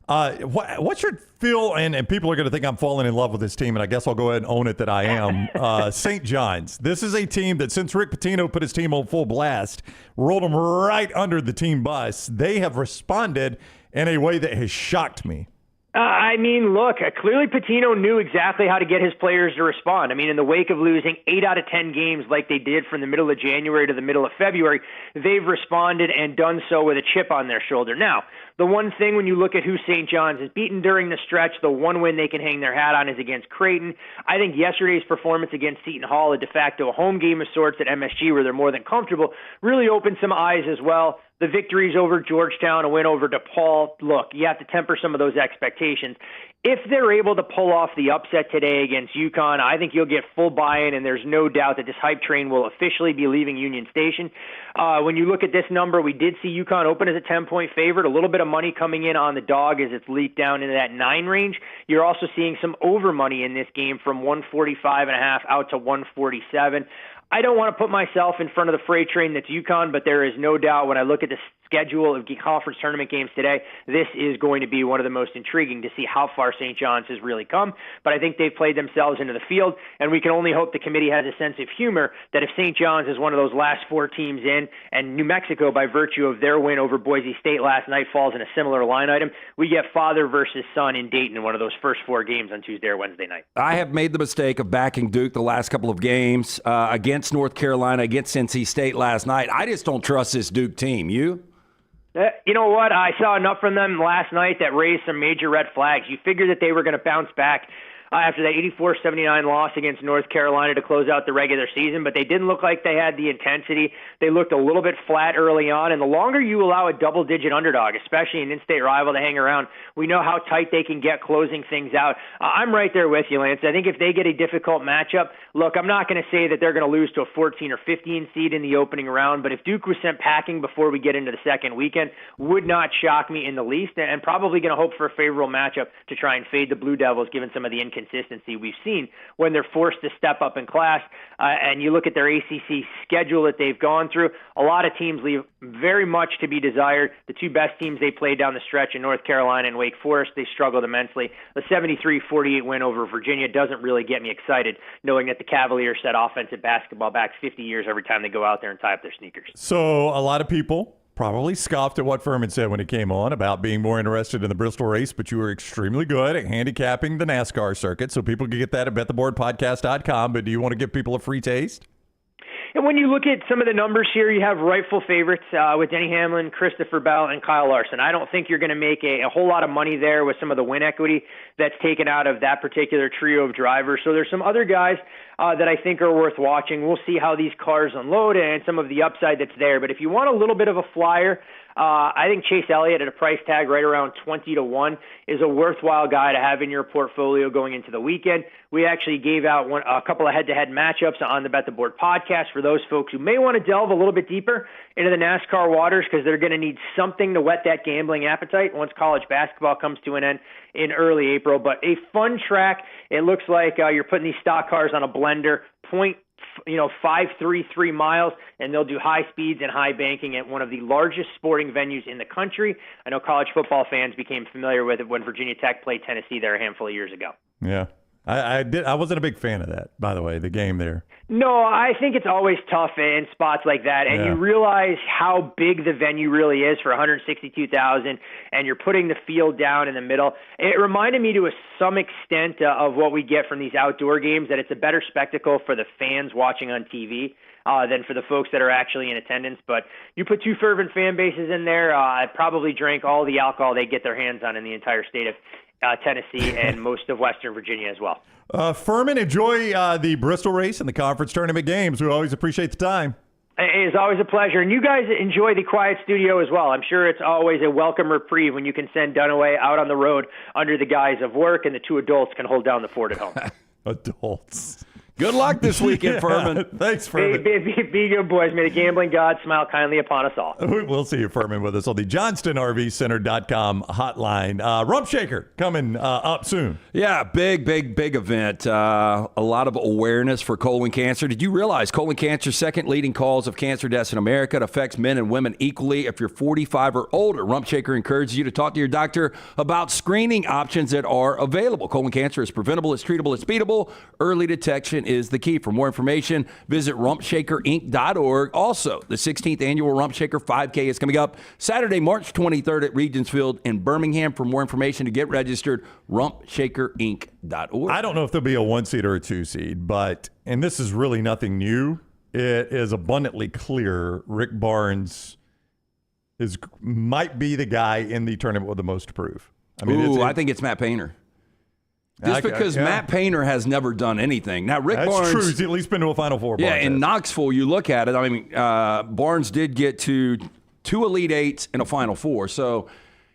What's your feel? And people are going to think I'm falling in love with this team, and I guess I'll go ahead and own it that I am. St. John's. This is a team that, since Rick Pitino put his team on full blast, rolled them right under the team bus, they have responded in a way that has shocked me. I mean, look, clearly Pitino knew exactly how to get his players to respond. I mean, in the wake of losing 8 out of 10 games like they did from the middle of January to the middle of February, they've responded and done so with a chip on their shoulder. Now, the one thing when you look at who St. John's has beaten during the stretch, the one win they can hang their hat on is against Creighton. I think yesterday's performance against Seton Hall, a de facto home game of sorts at MSG where they're more than comfortable, really opened some eyes as well. The victories over Georgetown, a win over DePaul. Look, you have to temper some of those expectations. If they're able to pull off the upset today against UConn, I think you'll get full buy-in, and there's no doubt that this hype train will officially be leaving Union Station. When you look at this number, we did see UConn open as a 10-point favorite, a little bit of money coming in on the dog as it's leaked down into that 9 range. You're also seeing some over money in this game from 145.5 out to 147. I don't want to put myself in front of the freight train that's UConn, but there is no doubt when I look at the schedule of conference tournament games today, this is going to be one of the most intriguing to see how far St. John's has really come. But I think they've played themselves into the field, and we can only hope the committee has a sense of humor that if St. John's is one of those last 4 teams in, and New Mexico, by virtue of their win over Boise State last night, falls in a similar line item, we get father versus son in Dayton in one of those first 4 games on Tuesday or Wednesday night. I have made the mistake of backing Duke the last couple of games against North Carolina, against NC State last night. I just don't trust this Duke team. You? You know what? I saw enough from them last night that raised some major red flags. You figured that they were going to bounce back after that 84-79 loss against North Carolina to close out the regular season, but they didn't look like they had the intensity. They looked a little bit flat early on, and the longer you allow a double-digit underdog, especially an in-state rival, to hang around, we know how tight they can get closing things out. I'm right there with you, Lance. I think if they get a difficult matchup, look, I'm not going to say that they're going to lose to a 14 or 15 seed in the opening round, but if Duke was sent packing before we get into the second weekend, would not shock me in the least, and probably going to hope for a favorable matchup to try and fade the Blue Devils, given some of the inconsistency we've seen when they're forced to step up in class. And you look at their ACC schedule that they've gone through, a lot of teams leave very much to be desired. The 2 best teams they played down the stretch in North Carolina and Wake Forest, they struggled immensely. The 73-48 win over Virginia doesn't really get me excited, knowing that the Cavaliers set offensive basketball back 50 years every time they go out there and tie up their sneakers. So a lot of people probably scoffed at what Fuhrman said when he came on about being more interested in the Bristol race, but you were extremely good at handicapping the NASCAR circuit, so people can get that at bettheboardpodcast.com. But do you want to give people a free taste? And when you look at some of the numbers here, you have rightful favorites with Denny Hamlin, Christopher Bell, and Kyle Larson. I don't think you're going to make a whole lot of money there with some of the win equity that's taken out of that particular trio of drivers. So there's some other guys that I think are worth watching. We'll see how these cars unload and some of the upside that's there. But if you want a little bit of a flyer, I think Chase Elliott at a price tag right around 20-1 is a worthwhile guy to have in your portfolio going into the weekend. We actually gave out a couple of head-to-head matchups on the Bet the Board podcast for those folks who may want to delve a little bit deeper into the NASCAR waters because they're going to need something to whet that gambling appetite once college basketball comes to an end in early April. But a fun track. It looks like you're putting these stock cars on a blender, 533 miles, and they'll do high speeds and high banking at one of the largest sporting venues in the country. I know college football fans became familiar with it when Virginia Tech played Tennessee there a handful of years ago. Yeah. I wasn't a big fan of that, by the way, the game there. No, I think it's always tough in spots like that, and you realize how big the venue really is for 162,000, and you're putting the field down in the middle. It reminded me to some extent of what we get from these outdoor games, that it's a better spectacle for the fans watching on TV. than for the folks that are actually in attendance. But you put two fervent fan bases in there, probably drank all the alcohol they get their hands on in the entire state of Tennessee and most of Western Virginia as well. Fuhrman, enjoy the Bristol race and the conference tournament games. We always appreciate the time. It is always a pleasure. And you guys enjoy the quiet studio as well. I'm sure it's always a welcome reprieve when you can send Dunaway out on the road under the guise of work and the two adults can hold down the fort at home. Adults. Good luck this weekend, Fuhrman. Thanks, Fuhrman. Be good, boys. May the gambling god smile kindly upon us all. We'll see you, Fuhrman, with us on the JohnstonRVCenter.com hotline. Rump Shaker coming up soon. Yeah, big event. A lot of awareness for colon cancer. Did you realize colon cancer is second leading cause of cancer deaths in America? It affects men and women equally. If you're 45 or older, Rump Shaker encourages you to talk to your doctor about screening options that are available. Colon cancer is preventable, it's treatable, it's beatable. Early detection is the key. For more information, visit rumpshakerinc.org. Also, the 16th annual Rump Shaker 5K is coming up Saturday, March 23rd at Regents Field in Birmingham. For more information to get registered, rumpshakerinc.org. I don't know if there'll be a 1 seed or a 2 seed, but, and this is really nothing new, it is abundantly clear Rick Barnes might be the guy in the tournament with the most to prove. I think it's Matt Painter. Just because Matt Painter has never done anything. Now, Rick Barnes... That's true. He's at least been to a Final Four. Yeah, in Knoxville, you look at it. I mean, Barnes did get to 2 Elite Eights and a Final Four. So,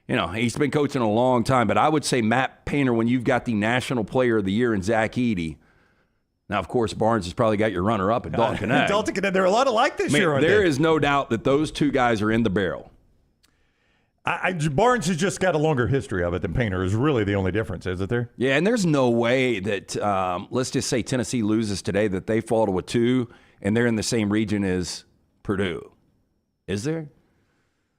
he's been coaching a long time. But I would say Matt Painter, when you've got the National Player of the Year in Zach Edey. Now, of course, Barnes has probably got your runner-up at Dalton Connect. Dalton Connect. There are a lot alike this year, aren't there is no doubt that those two guys are in the barrel. Barnes has just got a longer history of it than Painter is really the only difference, isn't there? Yeah, and there's no way that, let's just say Tennessee loses today, that they fall to a 2 and they're in the same region as Purdue. Is there?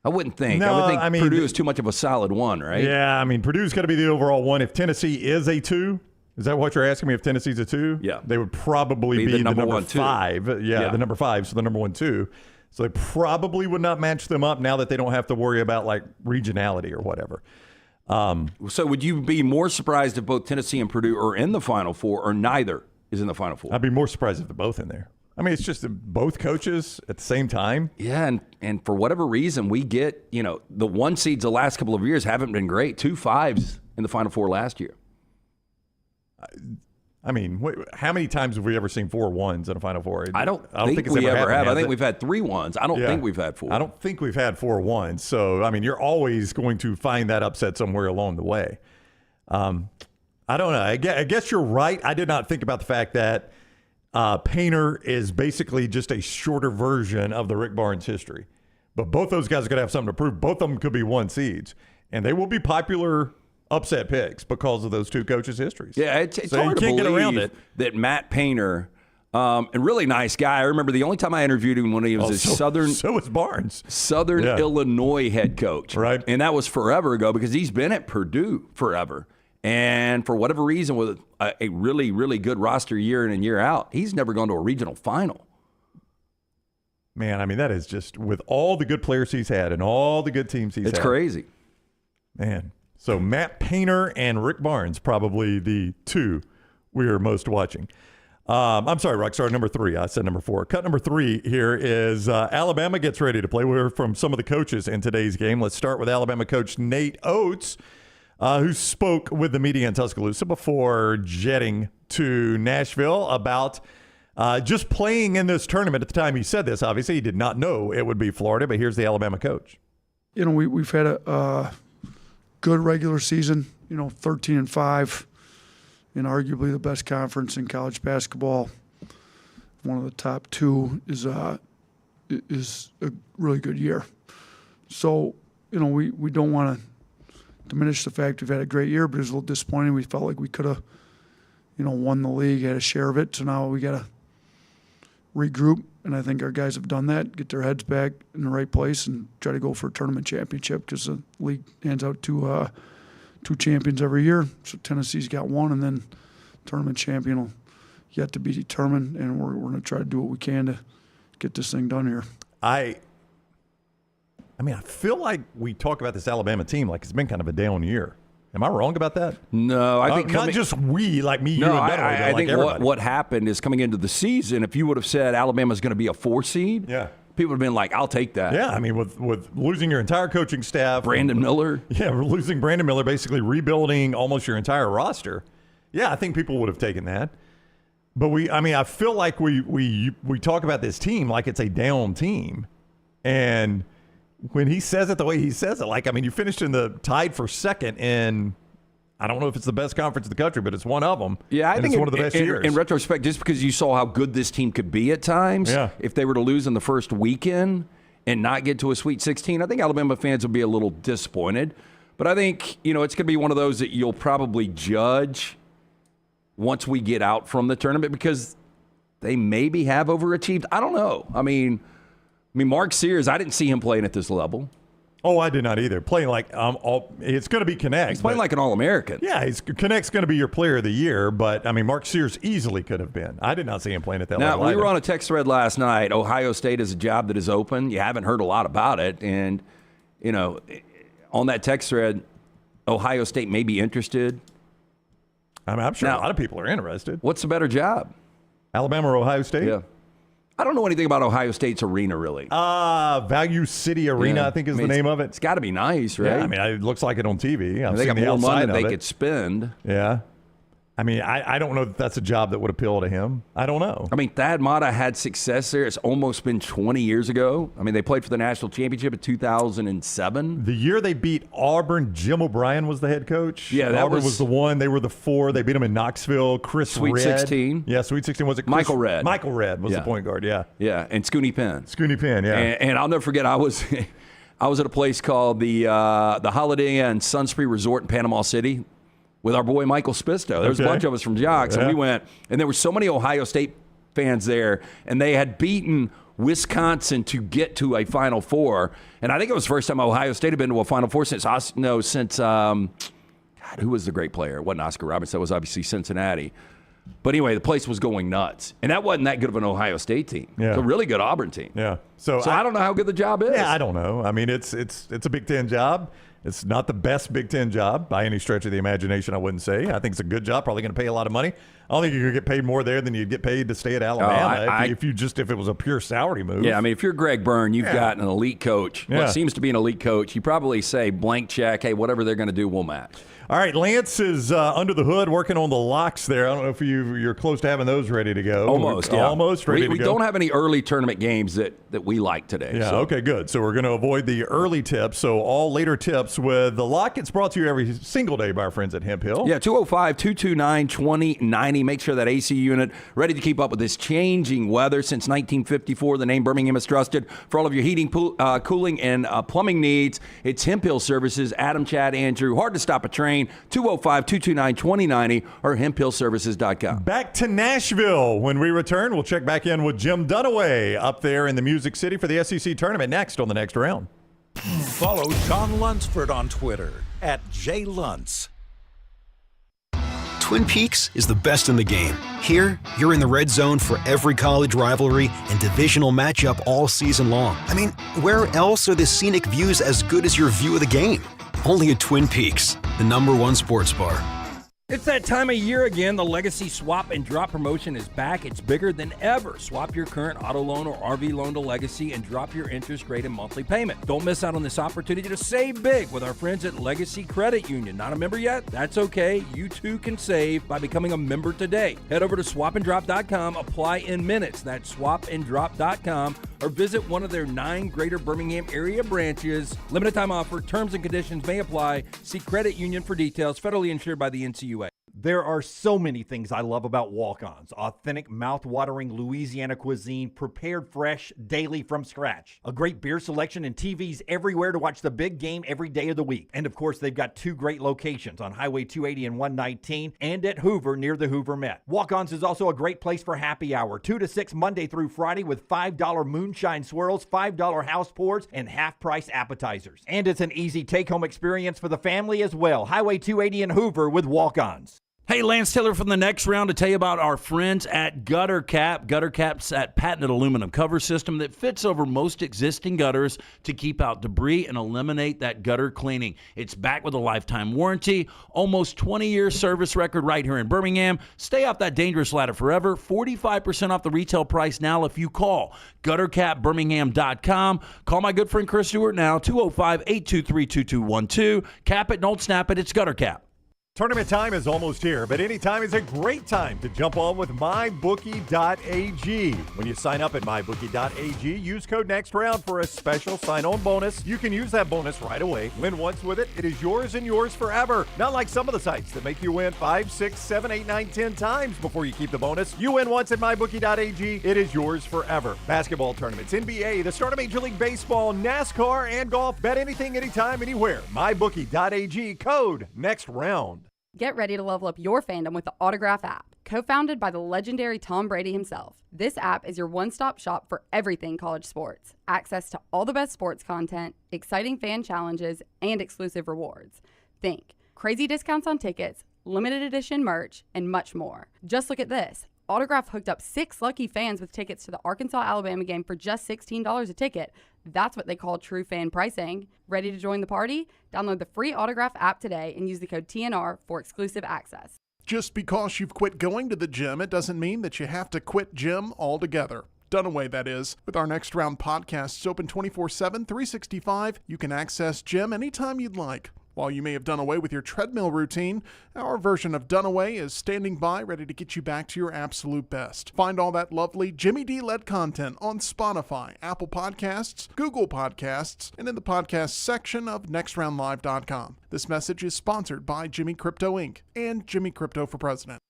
I wouldn't think. No, I would think Purdue is too much of a solid 1, right? Yeah, Purdue's got to be the overall 1. If Tennessee is a 2, is that what you're asking me? If Tennessee's a 2? Yeah. They would probably be the number 1, 5. Yeah, the number 5, so the number 1, 2. So they probably would not match them up now that they don't have to worry about like regionality or whatever. So would you be more surprised if both Tennessee and Purdue are in the Final Four or neither is in the Final Four? I'd be more surprised if they're both in there. It's just both coaches at the same time. Yeah, and for whatever reason, we get, the 1 seeds the last couple of years haven't been great. 2 5s in the Final Four last year. How many times have we ever seen 4 1s in a Final Four? I don't think we ever have. I think we've had 3 1s. I don't think we've had 4. I don't think we've had 4 1s. So, you're always going to find that upset somewhere along the way. I don't know. I guess you're right. I did not think about the fact that Painter is basically just a shorter version of the Rick Barnes history. But both those guys are going to have something to prove. Both of them could be 1 seeds. And they will be popular upset picks because of those two coaches' histories. Yeah, it's hard to believe get around it. That Matt Painter, a really nice guy. I remember the only time I interviewed him when he was So was Barnes. Southern Illinois head coach. Right. And that was forever ago because he's been at Purdue forever. And for whatever reason, with a really, really good roster year in and year out, he's never gone to a regional final. Man, that is just, with all the good players he's had and all the good teams he's had. It's crazy. Man. So Matt Painter and Rick Barnes, probably the 2 we are most watching. I'm sorry, Rockstar, number 3. I said number 4. Cut number 3 here is Alabama gets ready to play. We'll hear from some of the coaches in today's game. Let's start with Alabama coach Nate Oates, who spoke with the media in Tuscaloosa before jetting to Nashville about just playing in this tournament. At the time he said this, obviously, he did not know it would be Florida, but here's the Alabama coach. We've had a good regular season, 13-5, and arguably the best conference in college basketball. One of the top 2 is a really good year. So, we don't want to diminish the fact we've had a great year, but it was a little disappointing. We felt like we could have, won the league, had a share of it. So now we got to regroup, and I think our guys have done that, get their heads back in the right place and try to go for a tournament championship because the league hands out 2 champions every year. So Tennessee's got 1, and then tournament champion will yet to be determined, and we're going to try to do what we can to get this thing done here. I feel like we talk about this Alabama team like it's been kind of a down year. Am I wrong about that? No, I think not just we, like me, you, No, and Beto, I like think everybody. what happened is coming into the season, if you would have said Alabama's going to be a 4 seed, people would have been like, I'll take that. Yeah, I mean, with losing your entire coaching staff. Brandon Miller. Yeah, we're losing Brandon Miller, basically rebuilding almost your entire roster. Yeah, I think people would have taken that. But I feel like we talk about this team like it's a down team. And when he says it the way he says it, you finished in the tied for second in, I don't know if it's the best conference in the country, but it's one of them. Yeah, I think it's one of the best years. In retrospect, just because you saw how good this team could be at times, if they were to lose in the first weekend and not get to a Sweet 16, I think Alabama fans would be a little disappointed. But I think, it's going to be one of those that you'll probably judge once we get out from the tournament because they maybe have overachieved. I don't know. I mean, Mark Sears, I didn't see him playing at this level. Oh, I did not either. Playing like it's going to be Connect. He's playing like an All-American. Yeah, Connect's going to be your player of the year, but Mark Sears easily could have been. I did not see him playing at that level. Now, we were on a text thread last night. Ohio State is a job that is open. You haven't heard a lot about it, and on that text thread, Ohio State may be interested. I'm sure a lot of people are interested. What's the better job? Alabama or Ohio State? Yeah. I don't know anything about Ohio State's arena, really. Value City Arena, I think is the name of it. It's got to be nice, right? Yeah, it looks like it on TV. They got more money than they could spend. Yeah. I don't know that that's a job that would appeal to him. I don't know. Thad Matta had success there. It's almost been 20 years ago. They played for the national championship in 2007. The year they beat Auburn, Jim O'Brien was the head coach. Yeah, Auburn was the one. They were the 4. They beat them in Knoxville. Sweet Red. 16. Yeah, Sweet 16. Was it Michael Red? Michael Red was the point guard, yeah. Yeah, and Scooney Penn. Yeah. And I'll never forget, I was at a place called the Holiday Inn Sunspree Resort in Panama City with our boy Michael Spisto. There was a bunch of us from Jocks, and we went, and there were so many Ohio State fans there, and they had beaten Wisconsin to get to a Final Four. And I think it was the first time Ohio State had been to a Final Four since who was the great player? It wasn't Oscar Robertson. That was obviously Cincinnati. But anyway, the place was going nuts. And that wasn't that good of an Ohio State team. Yeah. It's a really good Auburn team. Yeah. So I don't know how good the job is. Yeah, I don't know. It's a Big Ten job. It's not the best Big Ten job by any stretch of the imagination, I wouldn't say. I think it's a good job, probably going to pay a lot of money. I don't think you're going to get paid more there than you'd get paid to stay at Alabama if it was a pure salary move. Yeah, if you're Greg Byrne, you've got an elite coach. What seems to be an elite coach, you probably say blank check, hey, whatever they're going to do, we'll match. All right, Lance is under the hood working on the locks there. I don't know if you're close to having those ready to go. Almost, yeah. Almost ready to go. We don't have any early tournament games that we like today. Yeah, okay, good. So we're going to avoid the early tips. So all later tips with the lock. It's brought to you every single day by our friends at Hemp Hill. Yeah, 205-229-2090. Make sure that AC unit ready to keep up with this changing weather. Since 1954, the name Birmingham has trusted for all of your heating, cooling, and plumbing needs. It's Hemp Hill Services. Adam, Chad, Andrew. Hard to stop a train. 205-229-2090 or hemphillservices.com. Back to Nashville. When we return, we'll check back in with Jim Dunaway up there in the Music City for the SEC tournament next on the next round. Follow Sean Lunsford on Twitter @JLuntz. Twin Peaks is the best in the game. Here, you're in the red zone for every college rivalry and divisional matchup all season long. Where else are the scenic views as good as your view of the game? Only at Twin Peaks, the #1 sports bar. It's that time of year again. The Legacy Swap and Drop promotion is back. It's bigger than ever. Swap your current auto loan or RV loan to Legacy and drop your interest rate and monthly payment. Don't miss out on this opportunity to save big with our friends at Legacy Credit Union. Not a member yet? That's okay. You too can save by becoming a member today. Head over to swapanddrop.com. Apply in minutes. That's swapanddrop.com or visit one of their 9 greater Birmingham area branches. Limited time offer. Terms and conditions may apply. See Credit Union for details. Federally insured by the NCUA. There are so many things I love about Walk-Ons. Authentic, mouth-watering Louisiana cuisine, prepared fresh, daily from scratch. A great beer selection and TVs everywhere to watch the big game every day of the week. And of course, they've got 2 great locations on Highway 280 and 119 and at Hoover near the Hoover Met. Walk-Ons is also a great place for happy hour, 2 to 6 Monday through Friday with $5 moonshine swirls, $5 house pours, and half-price appetizers. And it's an easy take-home experience for the family as well. Highway 280 and Hoover with Walk-Ons. Hey, Lance Taylor from the Next Round to tell you about our friends at Gutter Cap. Gutter Cap's that patented aluminum cover system that fits over most existing gutters to keep out debris and eliminate that gutter cleaning. It's backed with a lifetime warranty, almost 20-year service record right here in Birmingham. Stay off that dangerous ladder forever. 45% off the retail price now if you call guttercapbirmingham.com. Call my good friend Chris Stewart now, 205-823-2212. Cap it, don't snap it. It's Gutter Cap. Tournament time is almost here, but any time is a great time to jump on with MyBookie.ag. When you sign up at MyBookie.ag, use code NEXTROUND for a special sign-on bonus. You can use that bonus right away. Win once with it, it is yours and yours forever. Not like some of the sites that make you win 5, 6, 7, 8, 9, 10 times before you keep the bonus. You win once at MyBookie.ag, it is yours forever. Basketball tournaments, NBA, the start of Major League Baseball, NASCAR, and golf. Bet anything, anytime, anywhere. MyBookie.ag, code NEXTROUND. Get ready to level up your fandom with the Autograph app. Co-founded by the legendary Tom Brady himself, this app is your one-stop shop for everything college sports. Access to all the best sports content, exciting fan challenges, and exclusive rewards. Think crazy discounts on tickets, limited edition merch, and much more. Just look at this. Autograph hooked up 6 lucky fans with tickets to the Arkansas-Alabama game for just $16 a ticket. That's what they call true fan pricing. Ready to join the party? Download the free Autograph app today and use the code TNR for exclusive access. Just because you've quit going to the gym, it doesn't mean that you have to quit gym altogether. Dunaway, that is. With our Next Round podcasts open 24/7, 365, you can access gym anytime you'd like. While you may have done away with your treadmill routine, our version of Dunaway is standing by ready to get you back to your absolute best. Find all that lovely Jimmy D-led content on Spotify, Apple Podcasts, Google Podcasts, and in the podcast section of nextroundlive.com. This message is sponsored by Jimmy Crypto Inc. and Jimmy Crypto for President.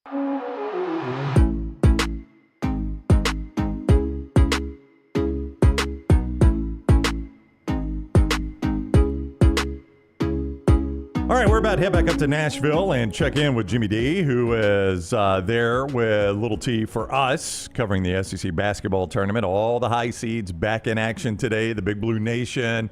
All right, we're about to head back up to Nashville and check in with Jimmy D, who is there with Little T for us, covering the SEC basketball tournament. All the high seeds back in action today. The Big Blue Nation,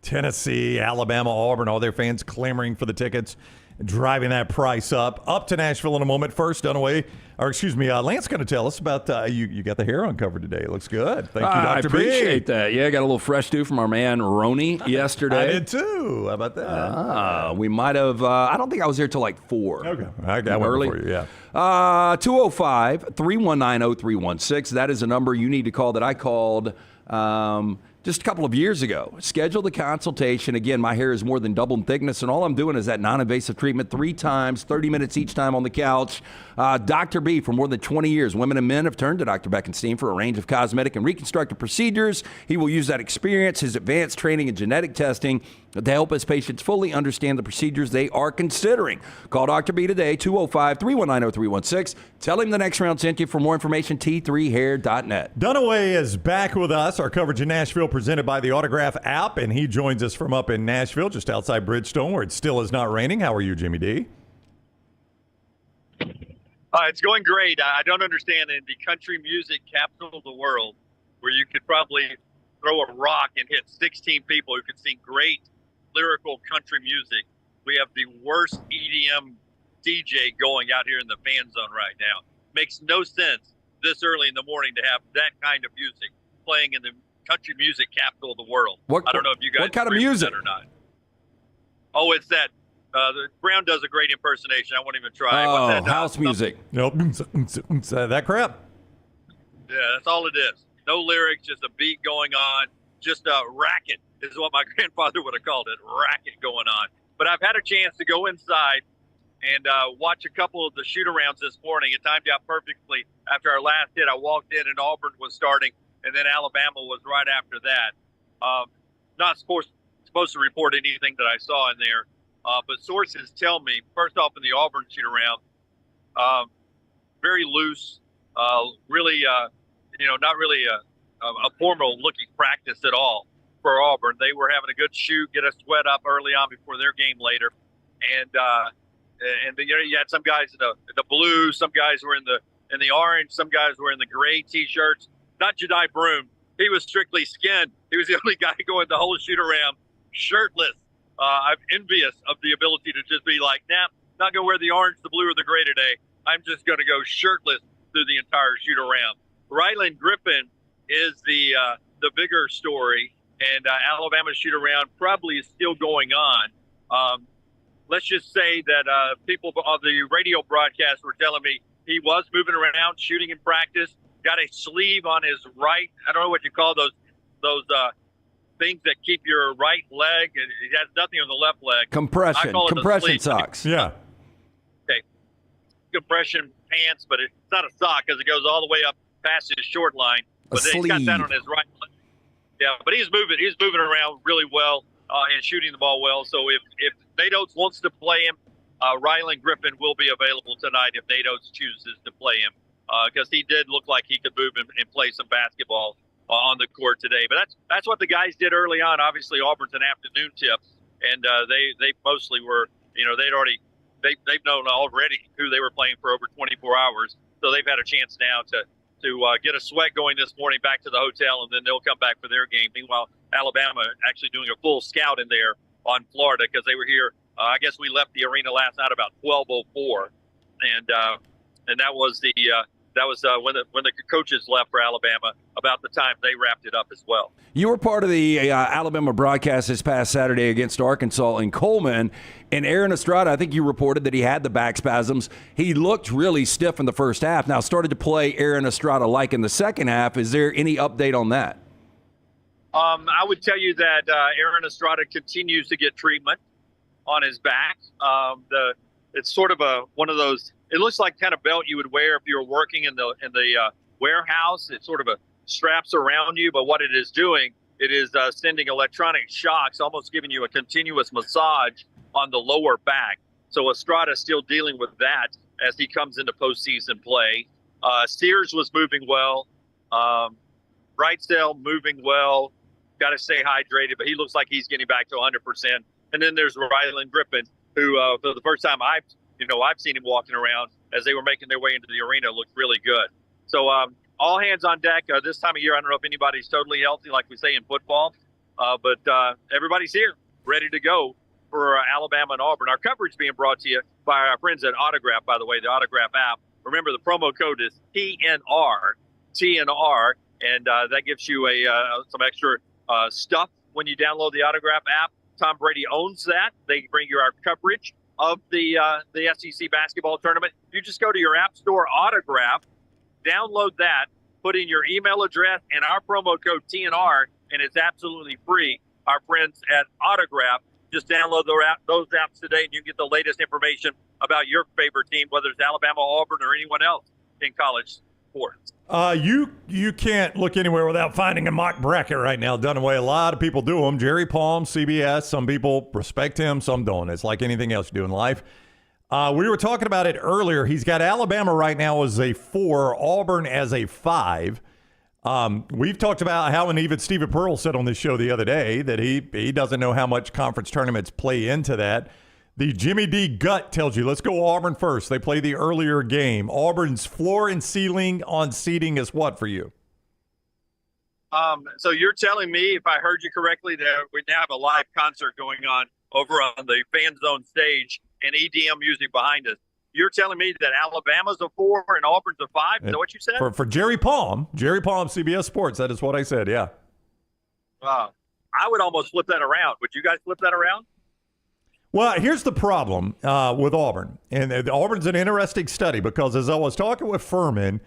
Tennessee, Alabama, Auburn, all their fans clamoring for the tickets, driving that price up. Up to Nashville in a moment. First, Lance going to tell us about you got the hair uncovered today. It looks good. Thank you, Dr. I appreciate that. Yeah, I got a little fresh dew from our man Roni yesterday. I did too. How about that? We might have, I don't think I was there till like 4. Okay. I got one for you, yeah. 205-319-0316. That is a number you need to call that I called just a couple of years ago. Schedule the consultation. Again, my hair is more than double in thickness, and all I'm doing is that non-invasive treatment 3 times, 30 minutes each time on the couch. Dr. B, for more than 20 years, women and men have turned to Dr. Beckenstein for a range of cosmetic and reconstructive procedures. He will use that experience, his advanced training and genetic testing to help his patients fully understand the procedures they are considering. Call Dr. B today, 205-319-0316. Tell him the Next Round sent you. For more information, t3hair.net. Dunaway is back with us. Our coverage in Nashville presented by the Autograph app, and he joins us from up in Nashville, just outside Bridgestone, where it still is not raining. How are you, Jimmy D? It's going great. I don't understand, in the country music capital of the world, where you could probably throw a rock and hit 16 people who could sing great lyrical country music, we have the worst EDM DJ going out here in the fan zone right now. Makes no sense this early in the morning to have that kind of music playing in the country music capital of the world. I don't know if you guys what kind of agree with music that or not. Oh, it's that. Brown does a great impersonation. I won't even try. Oh, What's that, house music. Nope. That crap. Yeah, that's all it is. No lyrics, just a beat going on. Just a racket is what my grandfather would have called it, racket going on. But I've had a chance to go inside and watch a couple of the shoot-arounds this morning. It timed out perfectly. After our last hit, I walked in and Auburn was starting, and then Alabama was right after that. Not supposed to report anything that I saw in there, but sources tell me, first off, in the Auburn shoot-around, very loose, really, not really a formal-looking practice at all for Auburn. They were having a good shoot, get a sweat up early on before their game later, and you had some guys in the blue, some guys were in the orange, some guys were in the gray T-shirts. Not Jedi Broom. He was strictly skinned. He was the only guy going the whole shoot-around shirtless. I'm envious of the ability to just be like, nah, not going to wear the orange, the blue, or the gray today. I'm just going to go shirtless through the entire shoot around. Ryland Griffin is the bigger story, and Alabama's shoot around probably is still going on. Let's just say that people on the radio broadcast were telling me he was moving around, shooting in practice, got a sleeve on his right. I don't know what you call those things that keep your right leg. He has nothing on the left leg. Compression socks. Yeah. Okay. Compression pants, but it's not a sock because it goes all the way up past his short line. But then he's got that on his right leg. Yeah, but he's moving around really well and shooting the ball well. So if Nate Oates wants to play him, Ryland Griffin will be available tonight if Nate Oates chooses to play him, because he did look like he could move and play some basketball on the court today. But that's what the guys did early on. Obviously, Auburn's an afternoon tip, and they mostly were, they've known already who they were playing for over 24 hours. So they've had a chance now to get a sweat going this morning back to the hotel, and then they'll come back for their game. Meanwhile, Alabama actually doing a full scout in there on Florida because they were here. I guess we left the arena last night about 12:04, and that was when the coaches left for Alabama about the time they wrapped it up as well. You were part of the Alabama broadcast this past Saturday against Arkansas in Coleman, and Aaron Estrada, I think you reported that he had the back spasms. He looked really stiff in the first half. Now started to play Aaron Estrada-like in the second half. Is there any update on that? I would tell you that Aaron Estrada continues to get treatment on his back. It's sort of one of those. It looks like kind of belt you would wear if you were working in the warehouse. It's sort of straps around you, but what it is doing, it is sending electronic shocks, almost giving you a continuous massage on the lower back. So Estrada's still dealing with that as he comes into postseason play. Sears was moving well. Brightsdale moving well. Got to stay hydrated, but he looks like he's getting back to 100%. And then there's Ryland Griffin, who for the first time I've seen him walking around as they were making their way into the arena, looked really good. So all hands on deck this time of year. I don't know if anybody's totally healthy, like we say in football, but everybody's here, ready to go for Alabama and Auburn. Our coverage being brought to you by our friends at Autograph, by the way, the Autograph app. Remember, the promo code is TNR, and that gives you some extra stuff when you download the Autograph app. Tom Brady owns that. They bring you our coverage of the SEC basketball tournament. You just go to your app store, Autograph, download that, put in your email address and our promo code TNR, and it's absolutely free. Our friends at Autograph, just download those apps today, and you get the latest information about your favorite team, whether it's Alabama, Auburn, or anyone else in college sports. You can't look anywhere without finding a mock bracket right now done away. A lot of people do them. Jerry Palm, CBS. Some people respect him, some don't. It's like anything else you do in life. We were talking about it earlier. He's got Alabama right now as a 4, Auburn as a 5. We've talked about how, and even Stephen Pearl said on this show the other day, that he doesn't know how much conference tournaments play into that. The Jimmy D gut tells you, let's go Auburn first. They play the earlier game. Auburn's floor and ceiling on seeding is what for you? So you're telling me, if I heard you correctly, that we now have a live concert going on over on the Fan Zone stage and EDM music behind us. You're telling me that Alabama's a 4 and Auburn's a 5? Is that what you said? For Jerry Palm, CBS Sports, that is what I said, yeah. I would almost flip that around. Would you guys flip that around? Well, here's the problem with Auburn. And Auburn's an interesting study because as I was talking with Fuhrman,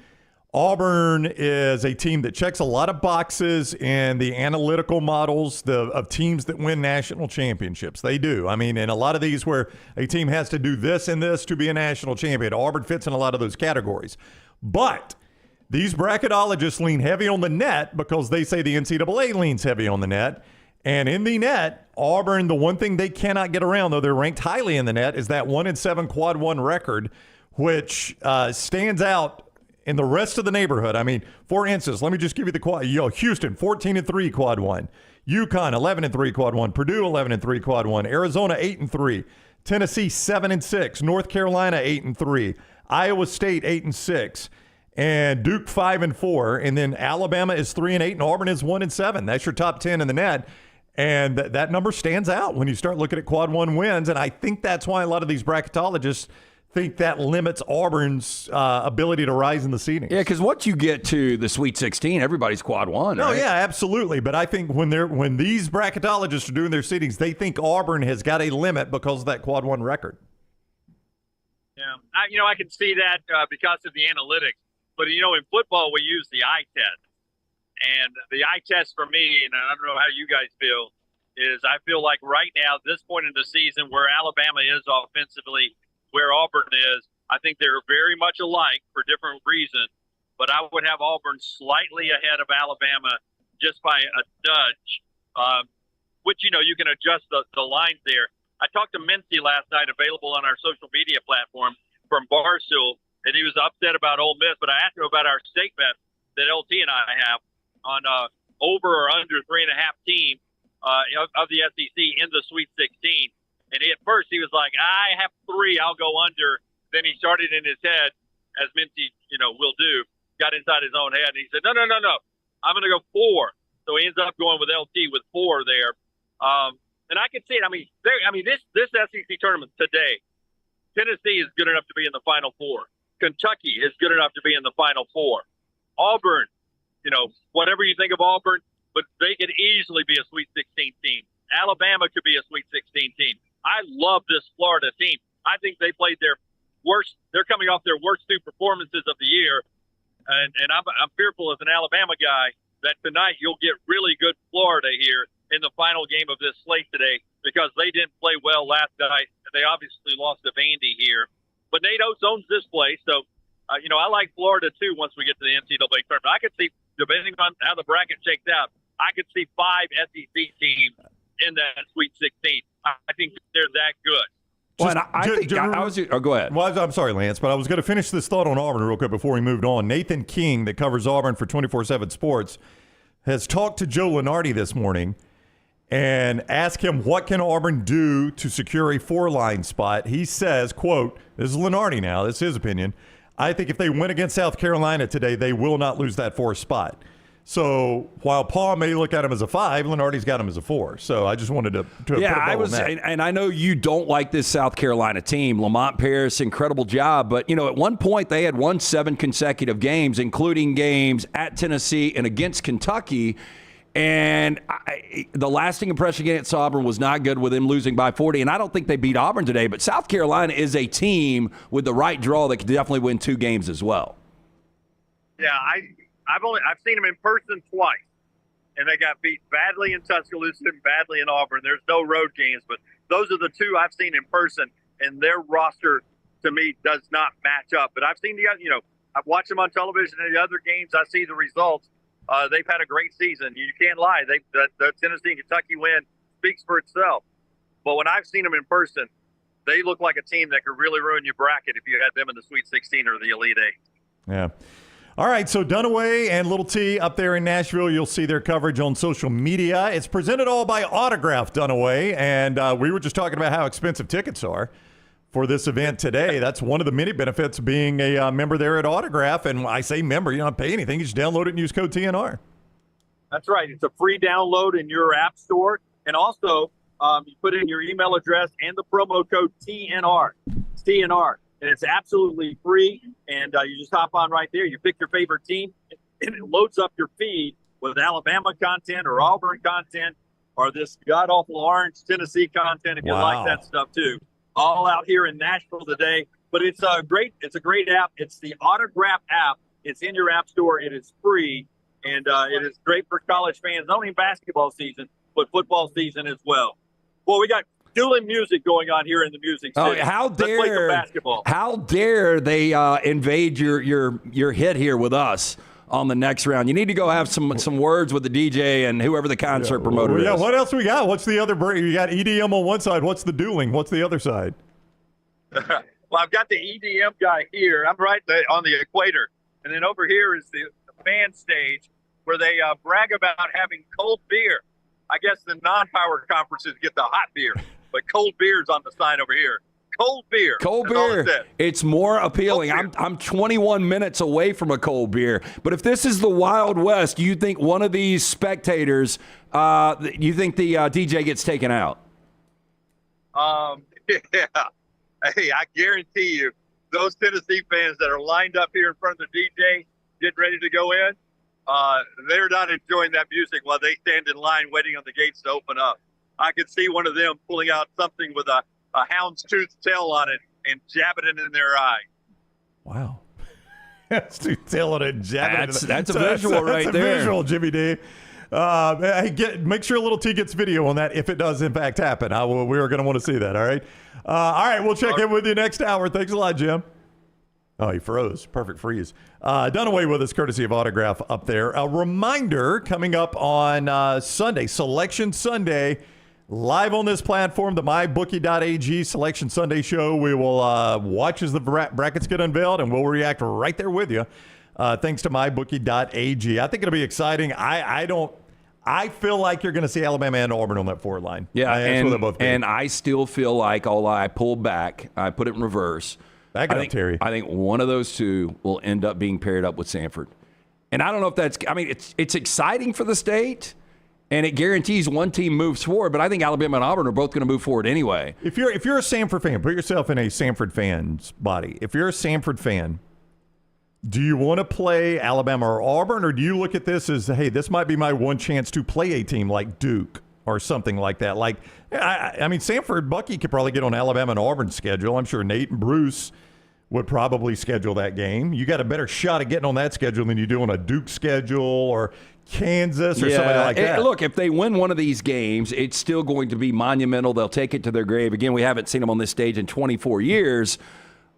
Auburn is a team that checks a lot of boxes in the analytical models of teams that win national championships. They do. I mean, in a lot of these where a team has to do this and this to be a national champion, Auburn fits in a lot of those categories. But these bracketologists lean heavy on the net because they say the NCAA leans heavy on the net. And in the net, Auburn, the one thing they cannot get around, though they're ranked highly in the net, is that 1-7 quad 1 record, which stands out in the rest of the neighborhood. I mean, for instance, let me just give you the quad. Houston, 14-3 quad 1. UConn, 11-3 quad 1. Purdue, 11-3 quad 1. Arizona, 8-3. Tennessee, 7-6. North Carolina, 8-3. Iowa State, 8-6. And Duke, 5-4. And then Alabama is 3-8, and Auburn is 1-7. That's your top 10 in the net. And that number stands out when you start looking at quad one wins. And I think that's why a lot of these bracketologists think that limits Auburn's ability to rise in the seedings. Yeah, because once you get to the Sweet 16, everybody's quad one. No, right? yeah, absolutely. But I think when these bracketologists are doing their seedings, they think Auburn has got a limit because of that quad one record. Yeah, I can see that because of the analytics. But, in football, we use the eye test. And the eye test for me, and I don't know how you guys feel, is I feel like right now, this point in the season, where Alabama is offensively, where Auburn is, I think they're very much alike for different reasons. But I would have Auburn slightly ahead of Alabama just by a nudge, which, you can adjust the lines there. I talked to Mincy last night, available on our social media platform from Barstool, and he was upset about Ole Miss, but I asked him about our stake bet that LT and I have on over or under 3.5 team of the SEC in the Sweet 16. And at first he was like, I have 3, I'll go under. Then he started in his head, as Mincy, will do, got inside his own head, and he said, no, I'm going to go 4. So he ends up going with LT with 4 there. And I can see it. This SEC tournament today, Tennessee is good enough to be in the Final Four. Kentucky is good enough to be in the Final Four. Auburn, whatever you think of Auburn, but they could easily be a Sweet 16 team. Alabama could be a Sweet 16 team. I love this Florida team. I think they played their worst. They're coming off their worst 2 performances of the year. And I'm fearful as an Alabama guy that tonight you'll get really good Florida here in the final game of this slate today because they didn't play well last night. And they obviously lost to Vandy here. But Nate Oates owns this place. So, I like Florida too once we get to the NCAA tournament. I could see, depending on how the bracket shakes out, I could see 5 SEC teams in that Sweet 16. I think they're that good. Go ahead. Well, I'm sorry, Lance, but I was going to finish this thought on Auburn real quick before we moved on. Nathan King, that covers Auburn for 24/7 Sports, has talked to Joe Lunardi this morning and asked him what can Auburn do to secure a 4-line spot. He says, quote, this is Lunardi now, this is his opinion, I think if they win against South Carolina today, they will not lose that 4th spot. So while Paul may look at him as a 5, Lunardi's got him as a 4. So I just wanted to put a bow on that. And I know you don't like this South Carolina team. Lamont Paris, incredible job. But, at one point they had won 7 consecutive games, including games at Tennessee and against Kentucky. And the lasting impression against Auburn was not good with them losing by 40. And I don't think they beat Auburn today. But South Carolina is a team with the right draw that could definitely win 2 games as well. Yeah, I've seen them in person twice, and they got beat badly in Tuscaloosa and badly in Auburn. There's no road games, but those are the 2 I've seen in person, and their roster to me does not match up. But I've seen I've watched them on television and the other games. I see the results. They've had a great season. You can't lie. The Tennessee and Kentucky win speaks for itself. But when I've seen them in person, they look like a team that could really ruin your bracket if you had them in the Sweet 16 or the Elite 8. Yeah. All right, so Dunaway and Little T up there in Nashville, you'll see their coverage on social media. It's presented all by Autograph Dunaway, and we were just talking about how expensive tickets are for this event today. That's one of the many benefits of being a member there at Autograph. And when I say member, you don't pay anything. You just download it and use code TNR. That's right. It's a free download in your app store. And also, you put in your email address and the promo code TNR. It's TNR. And it's absolutely free. And you just hop on right there. You pick your favorite team, and it loads up your feed with Alabama content or Auburn content or this god-awful Orange Tennessee content if you like that stuff too. All out here in Nashville today. But it's a great app. It's the Autograph app. It's in your app store. It is free. And it is great for college fans, not only in basketball season, but football season as well. Well, we got dueling music going on here in the Music City. Let's play some basketball. How dare they invade your hit here with us on the next round? You need to go have some words with the DJ and whoever the concert promoter is. Yeah, what else we got? What's the other break? You got EDM on one side. What's the dueling? What's the other side? Well, I've got the EDM guy here. I'm right on the equator. And then over here is the fan stage where they brag about having cold beer. I guess the non-power conferences get the hot beer, but cold beer's on the sign over here. cold beer. Cold That's all it beer. says. It's more appealing. I'm 21 minutes away from a cold beer. But if this is the Wild West, you think one of these spectators, you think the DJ gets taken out? Yeah. Hey, I guarantee you, those Tennessee fans that are lined up here in front of the DJ, getting ready to go in, they're not enjoying that music while they stand in line waiting on the gates to open up. I could see one of them pulling out something with a hound's tooth tail on it and jabbing it in their eye. Wow. That's tooth tail on it, jabbing it. That's a visual right there. That's a visual, Jimmy D. Make sure Little T gets video on that if it does in fact happen. We are going to want to see that. All right. All right. We'll check in with you next hour. Thanks a lot, Jim. Oh, he froze. Perfect freeze. Done away with us, courtesy of Autograph up there. A reminder coming up on Sunday, Selection Sunday, live on this platform, the MyBookie.ag Selection Sunday show. We will watch as the brackets get unveiled, and we'll react right there with you. Thanks to MyBookie.ag. I think it'll be exciting. I feel like you're going to see Alabama and Auburn on that forward line. Yeah, that's what they'll both be. and I still feel like, I pulled back. I put it in reverse. Back it up, Terry. I think one of those two will end up being paired up with Samford. And I don't know if that's – it's exciting for the state, and it guarantees one team moves forward, but I think Alabama and Auburn are both going to move forward anyway. If you're a Samford fan, put yourself in a Samford fan's body. If you're a Samford fan, do you want to play Alabama or Auburn, or do you look at this as, hey, this might be my one chance to play a team like Duke or something like that? Like, I mean, Samford, Bucky could probably get on Alabama and Auburn's schedule. I'm sure Nate and Bruce would probably schedule that game. You got a better shot at getting on that schedule than you do on a Duke schedule or Kansas or somebody like that. Look, if they win one of these games, it's still going to be monumental. They'll take it to their grave. Again, we haven't seen them on this stage in 24 years.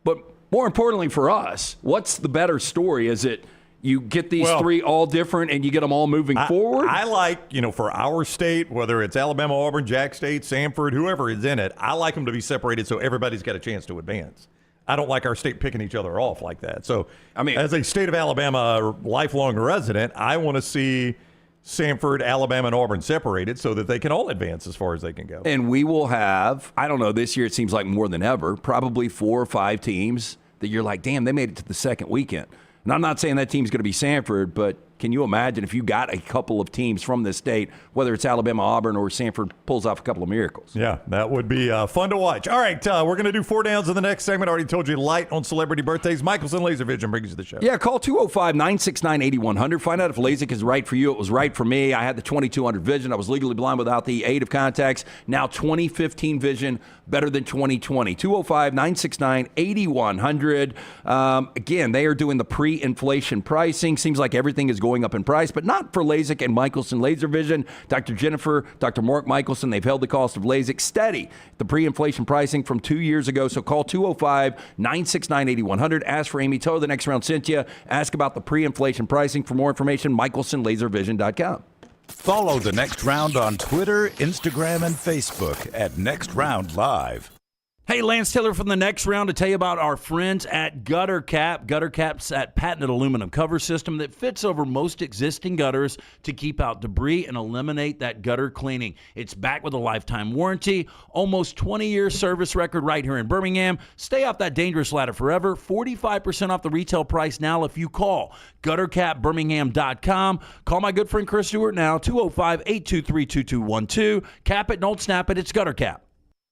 But more importantly for us, what's the better story? Is it you get these three all different and you get them all moving forward? I like, for our state, whether it's Alabama, Auburn, Jack State, Samford, whoever is in it, I like them to be separated so everybody's got a chance to advance. I don't like our state picking each other off like that. So, as a state of Alabama lifelong resident, I want to see Samford, Alabama, and Auburn separated so that they can all advance as far as they can go. And we will have, I don't know, this year it seems like more than ever, probably 4 or 5 teams that you're like, damn, they made it to the second weekend. And I'm not saying that team's going to be Samford, but can you imagine if you got a couple of teams from this state, whether it's Alabama, Auburn, or Samford pulls off a couple of miracles? Yeah, that would be fun to watch. All right, we're going to do 4 downs in the next segment. I already told you light on celebrity birthdays. Michelson Laser Vision brings you the show. Yeah, call 205-969-8100. Find out if LASIK is right for you. It was right for me. I had the 2200 vision. I was legally blind without the aid of contacts. Now 2015 vision, better than 2020. 205-969-8100. Again, they are doing the pre-inflation pricing. Seems like everything is going up in price, but not for LASIK and Michelson Laser Vision. Dr. Jennifer, Dr. Mark Michelson, they've held the cost of LASIK steady. The pre-inflation pricing from 2 years ago. So call 205-969-8100. Ask for Amy. Tell her the next round sent you. Ask about the pre-inflation pricing. For more information, michelsonlaservision.com. Follow The Next Round on Twitter, Instagram, and Facebook at Next Round Live. Hey, Lance Taylor from The Next Round to tell you about our friends at Gutter Cap. Gutter Cap's that patented aluminum cover system that fits over most existing gutters to keep out debris and eliminate that gutter cleaning. It's backed with a lifetime warranty, almost 20-year service record right here in Birmingham. Stay off that dangerous ladder forever. 45% off the retail price now if you call guttercapbirmingham.com. Call my good friend Chris Stewart now, 205-823-2212. Cap it, don't snap it. It's Gutter Cap.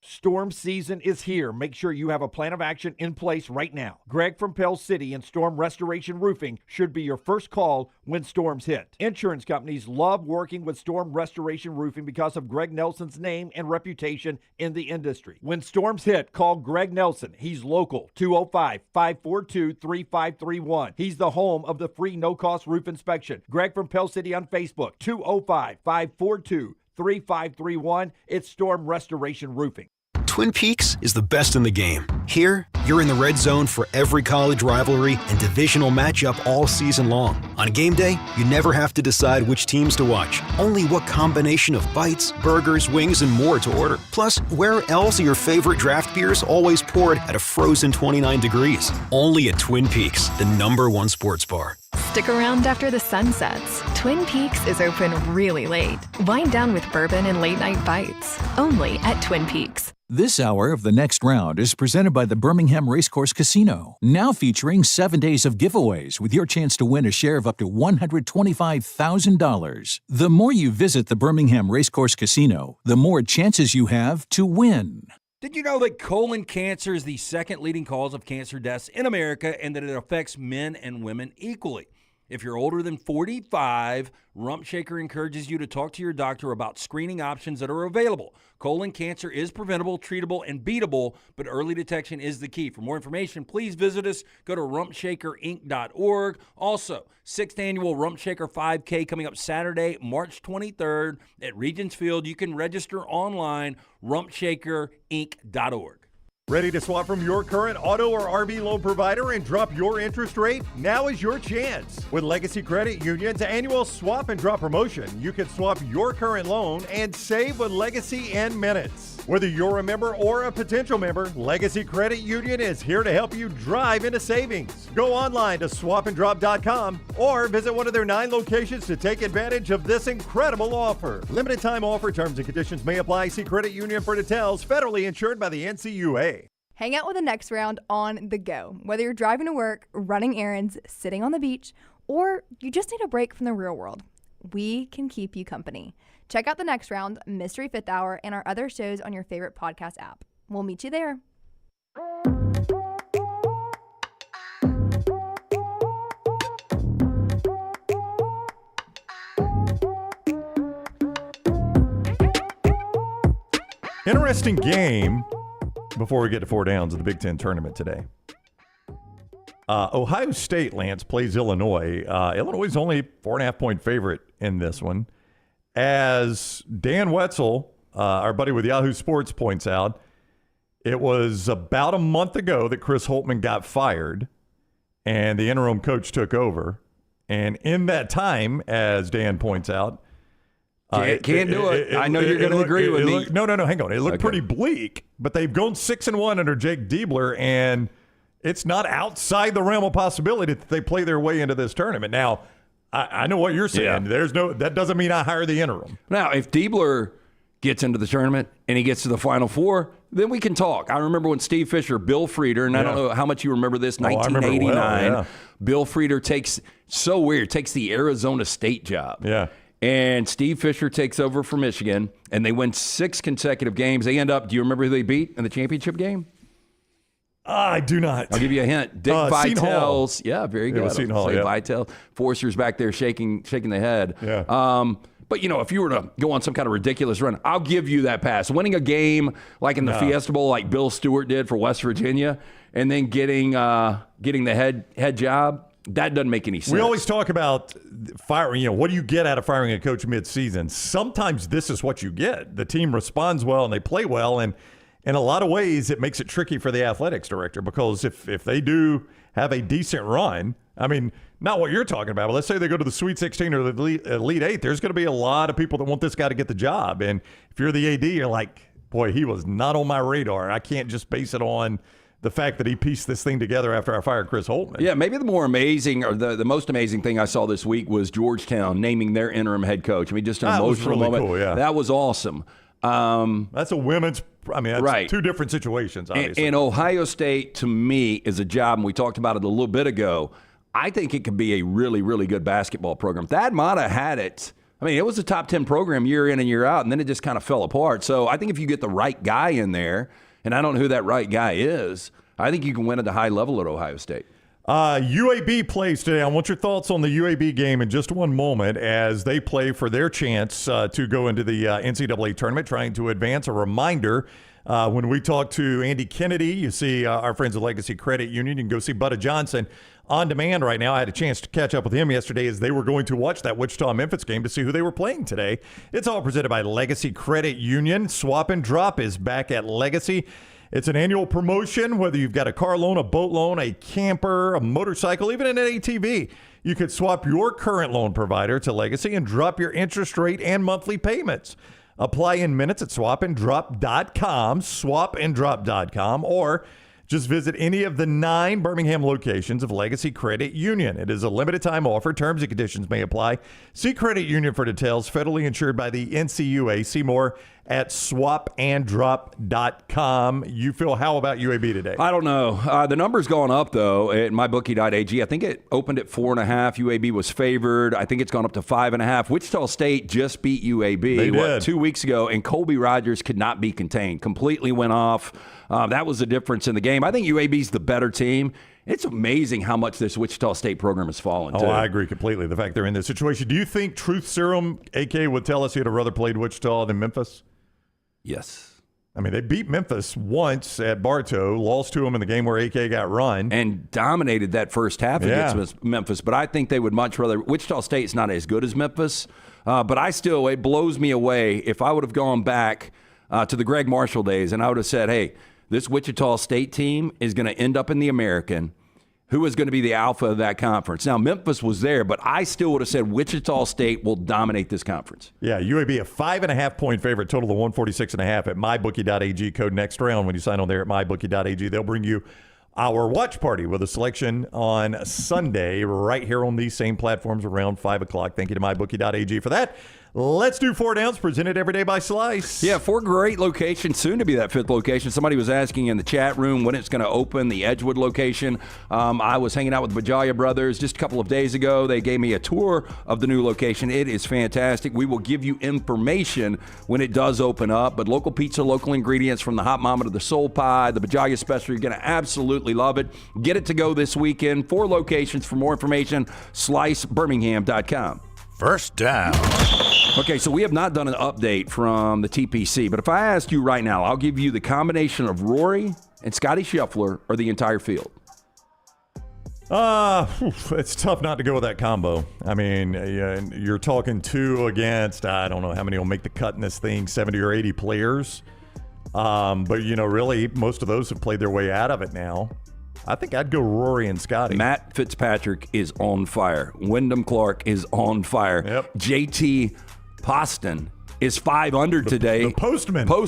Storm season is here. Make sure you have a plan of action in place right now. Greg from Pell City and Storm Restoration Roofing should be your first call when storms hit. Insurance companies love working with Storm Restoration Roofing because of Greg Nelson's name and reputation in the industry. When storms hit, call Greg Nelson. He's local, 205-542-3531. He's the home of the free no-cost roof inspection. Greg from Pell City on Facebook, 205-542-3531. It's Storm Restoration Roofing. Twin Peaks is the best in the game. Here, you're in the red zone for every college rivalry and divisional matchup all season long. On game day, you never have to decide which teams to watch, only what combination of bites, burgers, wings, and more to order. Plus, where else are your favorite draft beers always poured at a frozen 29 degrees? Only at Twin Peaks, the #1 sports bar. Stick around after the sun sets. Twin Peaks is open really late. Wind down with bourbon and late night bites. Only at Twin Peaks. This hour of The Next Round is presented by the Birmingham Racecourse Casino, now featuring 7 days of giveaways with your chance to win a share of up to $125,000. The more you visit the Birmingham Racecourse Casino, the more chances you have to win. Did you know that colon cancer is the second leading cause of cancer deaths in America and that it affects men and women equally? If you're older than 45, Rump Shaker encourages you to talk to your doctor about screening options that are available. Colon cancer is preventable, treatable, and beatable, but early detection is the key. For more information, please visit us. Go to rumpshakerinc.org. Also, 6th Annual Rump Shaker 5K coming up Saturday, March 23rd at Regents Field. You can register online, rumpshakerinc.org. Ready to swap from your current auto or RV loan provider and drop your interest rate? Now is your chance. With Legacy Credit Union's annual swap and drop promotion, you can swap your current loan and save with Legacy in minutes. Whether you're a member or a potential member, Legacy Credit Union is here to help you drive into savings. Go online to swapanddrop.com or visit one of their 9 locations to take advantage of this incredible offer. Limited time offer, terms and conditions may apply. See Credit Union for details. Federally insured by the NCUA. Hang out with The Next Round on the go. Whether you're driving to work, running errands, sitting on the beach, or you just need a break from the real world, we can keep you company. Check out The Next Round, Mystery Fifth Hour, and our other shows on your favorite podcast app. We'll meet you there. Interesting game before we get to 4 downs of the Big Ten tournament today. Ohio State, Lance, plays Illinois. Illinois is only 4.5-point favorite in this one. As Dan Wetzel, our buddy with Yahoo Sports, points out, it was about a month ago that Chris Holtmann got fired and the interim coach took over. And in that time, as Dan points out, Can't do it. I know you're going to agree with me. No, hang on. It looked pretty bleak, but they've gone 6-1 under Jake Diebler, and it's not outside the realm of possibility that they play their way into this tournament. Now, I know what you're saying. Yeah. That doesn't mean I hire the interim. Now, if Diebler gets into the tournament and he gets to the Final Four, then we can talk. I remember when Steve Fisher, Bill Frieder, and I don't know how much you remember this, 1989, well, Bill Frieder takes the Arizona State job. Yeah. And Steve Fisher takes over for Michigan, and they win 6 consecutive games. They end up, do you remember who they beat in the championship game? I do not. I'll give you a hint. Dick Vitale's. Yeah, very good. It was Seton Hall, yeah. Vitale. Forster's back there shaking the head. Yeah. But, if you were to go on some kind of ridiculous run, I'll give you that pass. Winning a game like in the Fiesta Bowl like Bill Stewart did for West Virginia and then getting the head job, that doesn't make any sense. We always talk about firing, what do you get out of firing a coach mid-season? Sometimes this is what you get. The team responds well and they play well, and in a lot of ways it makes it tricky for the athletics director because if they do have a decent run, I mean, not what you're talking about, but let's say they go to the Sweet 16 or the Elite 8, there's going to be a lot of people that want this guy to get the job. And if you're the AD, you're like, boy, he was not on my radar. I can't just base it on the fact that he pieced this thing together after I fired Chris Holtmann. Yeah, maybe the more amazing or the most amazing thing I saw this week was Georgetown naming their interim head coach. I mean, just an emotional moment. Cool, yeah. That was awesome. That's a women's – I mean, that's right. 2 different situations, obviously. And Ohio State, to me, is a job, and we talked about it a little bit ago, I think it could be a really, really good basketball program. Thad Matta had it. I mean, it was a top 10 program year in and year out, and then it just kind of fell apart. So I think if you get the right guy in there, and I don't know who that right guy is, I think you can win at the high level at Ohio State. UAB plays today. I want your thoughts on the UAB game in just one moment as they play for their chance to go into the NCAA tournament, trying to advance. A reminder, when we talk to Andy Kennedy, you see our friends at Legacy Credit Union. You can go see Butta Johnson on demand right now. I had a chance to catch up with him yesterday as they were going to watch that Wichita-Memphis game to see who they were playing today. It's all presented by Legacy Credit Union. Swap and Drop is back at Legacy. It's an annual promotion, whether you've got a car loan, a boat loan, a camper, a motorcycle, even an ATV. You could swap your current loan provider to Legacy and drop your interest rate and monthly payments. Apply in minutes at swapanddrop.com, swapanddrop.com, or Just visit any of the 9 Birmingham locations of Legacy Credit Union. It is a limited time offer. Terms and conditions may apply. See Credit Union for details. Federally insured by the NCUA. See more at swapanddrop.com. You feel how about UAB today? I don't know. The number's gone up, though, at mybookie.ag. I think it opened at 4.5. UAB was favored. I think it's gone up to 5.5. Wichita State just beat UAB 2 weeks ago, and Colby Rogers could not be contained. Completely went off. That was the difference in the game. I think UAB's the better team. It's amazing how much this Wichita State program has fallen, too. Oh, I agree completely. The fact they're in this situation. Do you think Truth Serum, AK, would tell us he'd have rather played Wichita than Memphis? Yes. I mean, they beat Memphis once at Bartow, lost to them in the game where AK got run. And dominated that first half against Memphis. But I think they would much rather – Wichita State's not as good as Memphis. But it blows me away if I would have gone back to the Greg Marshall days and I would have said, hey, this Wichita State team is going to end up in the American. Who is going to be the alpha of that conference? Now, Memphis was there, but I still would have said Wichita State will dominate this conference. Yeah, UAB a 5.5-point favorite, total of 146.5 at mybookie.ag. Code next round when you sign on there at mybookie.ag. They'll bring you our watch party with a selection on Sunday right here on these same platforms around 5 o'clock. Thank you to mybookie.ag for that. Let's do 4 Downs, presented every day by Slice. Yeah, 4 great locations, soon to be that 5th location. Somebody was asking in the chat room when it's going to open, the Edgewood location. I was hanging out with the Bajalia brothers just a couple of days ago. They gave me a tour of the new location. It is fantastic. We will give you information when it does open up. But local pizza, local ingredients from the hot mama to the soul pie, the Bajalia special, you're going to absolutely love it. Get it to go this weekend. 4 locations. For more information, slicebirmingham.com. First down. Okay, so we have not done an update from the TPC, but if I ask you right now, I'll give you the combination of Rory and Scotty Scheffler or the entire field. It's tough not to go with that combo. I mean, you're talking 2 against, I don't know how many will make the cut in this thing, 70 or 80 players. But, really, most of those have played their way out of it now. I think I'd go Rory and Scotty. Matt Fitzpatrick is on fire. Wyndham Clark is on fire. Yep. JT Poston is 5 under today. The postman. Well,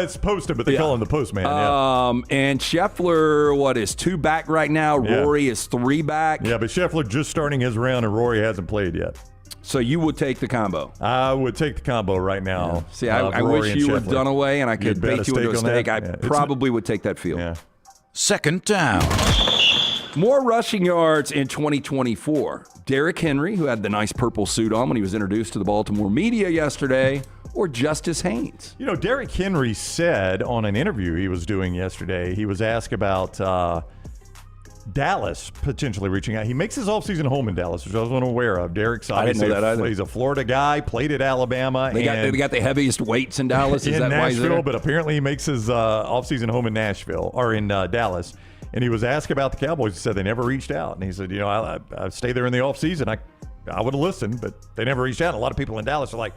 it's posted, but they call him the postman. And Scheffler, is 2 back right now? Rory is 3 back. Yeah, but Scheffler just starting his round, and Rory hasn't played yet. So you would take the combo? I would take the combo right now. Yeah. See, I wish you would have done away, and I could bait you into a stake. I probably would take that field. Yeah. Second down. More rushing yards in 2024. Derrick Henry, who had the nice purple suit on when he was introduced to the Baltimore media yesterday, or Justice Haynes? Derrick Henry said on an interview he was doing yesterday, he was asked about Dallas potentially reaching out. He makes his offseason home in Dallas, which I wasn't aware of. Derrick's obviously, I didn't know that either. He's a Florida guy, played at Alabama. They got the heaviest weights in Dallas. Is in that Nashville, why he's there? But apparently he makes his offseason home in Nashville or in Dallas. And he was asked about the Cowboys. He said they never reached out. And he said, I stay there in the offseason. I would have listened, but they never reached out. And a lot of people in Dallas are like,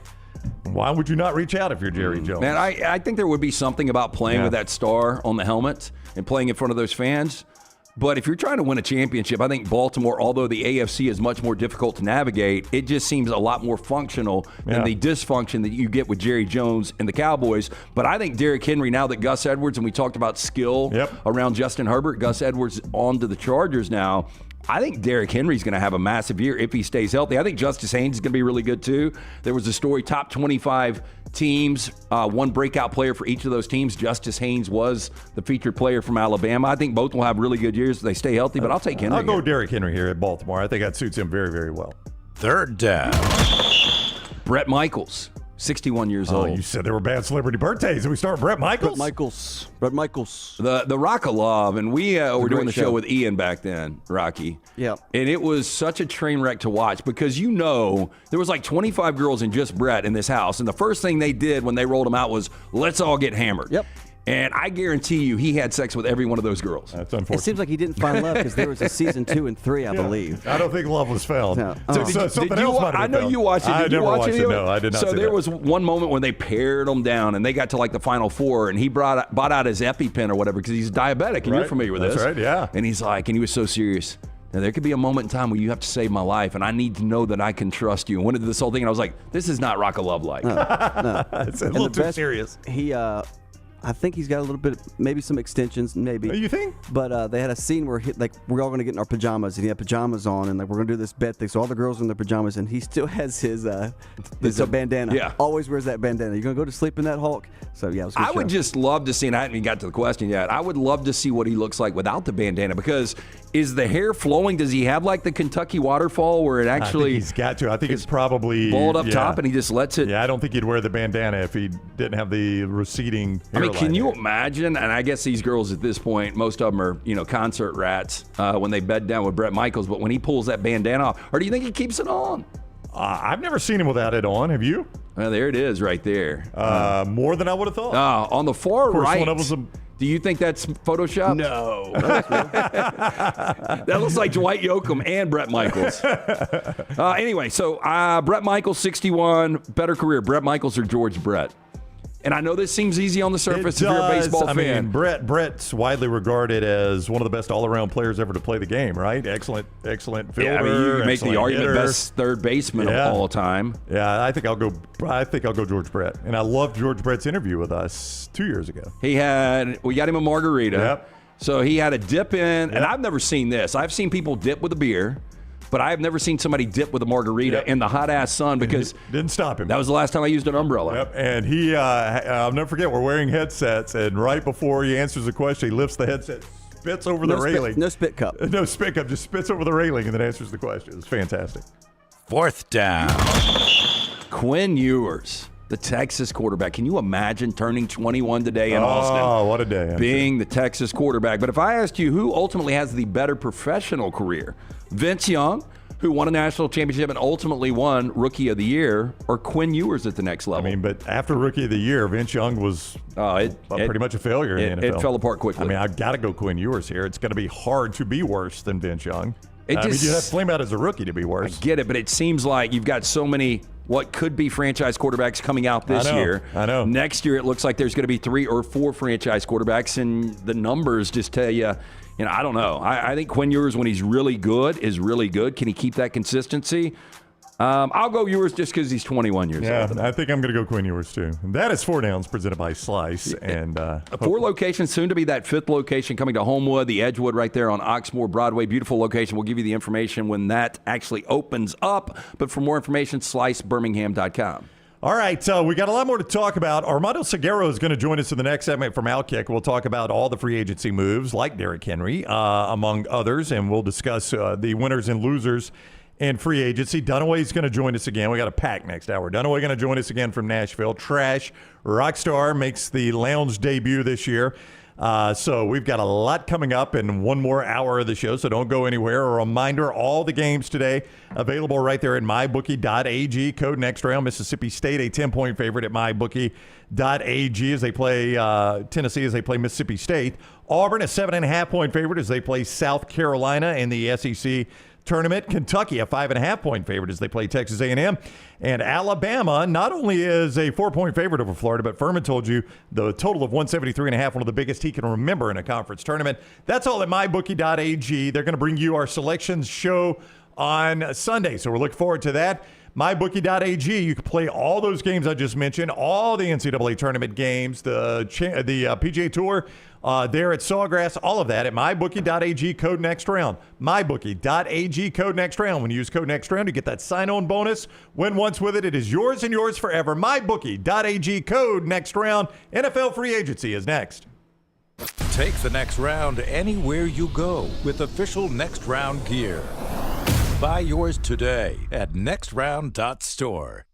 why would you not reach out if you're Jerry Jones? Man, I think there would be something about playing with that star on the helmet and playing in front of those fans. But if you're trying to win a championship, I think Baltimore, although the AFC is much more difficult to navigate, it just seems a lot more functional than the dysfunction that you get with Jerry Jones and the Cowboys. But I think Derrick Henry, now that Gus Edwards, and we talked about skill around Justin Herbert, Gus Edwards on to the Chargers now, I think Derrick Henry's going to have a massive year if he stays healthy. I think Justice Haynes is going to be really good too. There was a story, top 25 teams, 1 breakout player for each of those teams. Justice Haynes was the featured player from Alabama. I think both will have really good years if they stay healthy, but I'll take Henry. I'll go Derrick Henry here at Baltimore. I think that suits him very, very well. Third down. Brett Michaels, 61 years old. You said there were bad celebrity birthdays. Did we start with Brett Michaels? Brett Michaels. The Rock of Love. And we were doing the show show with Ian back then, Rocky. Yeah. And it was such a train wreck to watch because there was like 25 girls and just Brett in this house. And the first thing they did when they rolled him out was, let's all get hammered. Yep. And I guarantee you he had sex with every one of those girls. That's unfortunate. It seems like he didn't find love because there was a season 2 and 3, I believe. I don't think love was found. No. Something else might have been I know found. you watched it. I never watched it. No, No, I did not So see there that. was one moment when they pared them down and they got to like the final 4 and he bought out his EpiPen or whatever because he's diabetic and you're familiar with this. That's right, yeah. And he's like, and he was so serious. Now, there could be a moment in time where you have to save my life, and I need to know that I can trust you. And when did this whole thing, and I was like, this is not Rock of Love like. No. It's a little too serious. I think he's got a little bit, maybe some extensions, maybe. You think? But they had a scene where we're all going to get in our pajamas, and he had pajamas on, and we're going to do this bet thing. So all the girls are in their pajamas, and he still has his bandana. Yeah. Always wears that bandana. You going to go to sleep in that, Hulk? So yeah, it was a good I would show. just love to see, and I haven't even got to the question yet. I would love to see what he looks like without the bandana, because is the hair flowing? Does he have like the Kentucky waterfall where it actually? I think he's got to. I think it's probably balled up top, and he just lets it. Yeah, I don't think he'd wear the bandana if he didn't have the receding hairline. Can you imagine? And I guess these girls at this point, most of them are concert rats when they bed down with Bret Michaels. But when he pulls that bandana off, or do you think he keeps it on? I've never seen him without it on. Have you? Well, there it is right there. More than I would have thought. On the far right. One of them do you think that's Photoshop? No. That looks like Dwight Yoakam and Bret Michaels. Anyway, so Bret Michaels, 61, better career. Bret Michaels or George Brett? And I know this seems easy on the surface if you're a baseball fan. Brett's widely regarded as one of the best all-around players ever to play the game, right? Excellent fielder. Yeah, I mean, you can make the argument hitter. Best third baseman of all time. Yeah, I think I'll go George Brett. And I loved George Brett's interview with us 2 years ago. We got him a margarita. Yep. So he had a dip in, and I've never seen this. I've seen people dip with a beer, but I have never seen somebody dip with a margarita in the hot-ass sun because didn't stop him. That was the last time I used an umbrella. Yep. And he, I'll never forget, we're wearing headsets, and right before he answers the question, he lifts the headset, spits over the railing. No spit cup. No spit cup, just spits over the railing and then answers the question. It's fantastic. 4th down. Quinn Ewers, the Texas quarterback. Can you imagine turning 21 today in Austin? Oh, what a day. Being the Texas quarterback. But if I asked you who ultimately has the better professional career, Vince Young, who won a national championship and ultimately won Rookie of the Year, or Quinn Ewers at the next level? I mean, but after Rookie of the Year, Vince Young was pretty much a failure in the NFL. It fell apart quickly. I mean, I've got to go Quinn Ewers here. It's going to be hard to be worse than Vince Young. You have to flame out as a rookie to be worse. I get it, but it seems like you've got so many what could be franchise quarterbacks coming out this year. I know. Next year, it looks like there's going to be 3 or 4 franchise quarterbacks, and the numbers just tell you, I don't know. I think Quinn Ewers, when he's really good, is really good. Can he keep that consistency? I'll go Ewers just because he's 21 years old. I think I'm going to go Quinn Ewers, too. And that is 4 Downs presented by Slice. And 4 locations, soon to be that 5th location coming to Homewood, the Edgewood right there on Oxmoor Broadway. Beautiful location. We'll give you the information when that actually opens up. But for more information, slicebirmingham.com. All right, we got a lot more to talk about. Armando Salguero is going to join us in the next segment from Outkick. We'll talk about all the free agency moves, like Derrick Henry, among others, and we'll discuss the winners and losers in free agency. Dunaway's going to join us again. We got a pack next hour. Dunaway going to join us again from Nashville. Trash Rockstar makes the lounge debut this year. So we've got a lot coming up in one more hour of the show, so don't go anywhere. A reminder, all the games today available right there at mybookie.ag. Code next round, Mississippi State, a 10-point favorite at mybookie.ag as they play Tennessee, as they play Mississippi State. Auburn, a 7.5-point favorite as they play South Carolina in the SEC tournament. Kentucky, a 5.5-point favorite as they play Texas A&M. And Alabama not only is a 4-point favorite over Florida, but Fuhrman told you the total of 173.5, one of the biggest he can remember in a conference tournament. That's all at mybookie.ag. They're going to bring you our selections show on Sunday, so we're looking forward to that. MyBookie.ag, you can play all those games I just mentioned, all the NCAA tournament games, the PGA Tour there at Sawgrass, all of that at MyBookie.ag, code next round. MyBookie.ag, code next round. When you use code next round, you get that sign-on bonus. Win once with it. It is yours and yours forever. MyBookie.ag, code next round. NFL free agency is next. Take the next round anywhere you go with official Next Round gear. Buy yours today at nextround.store.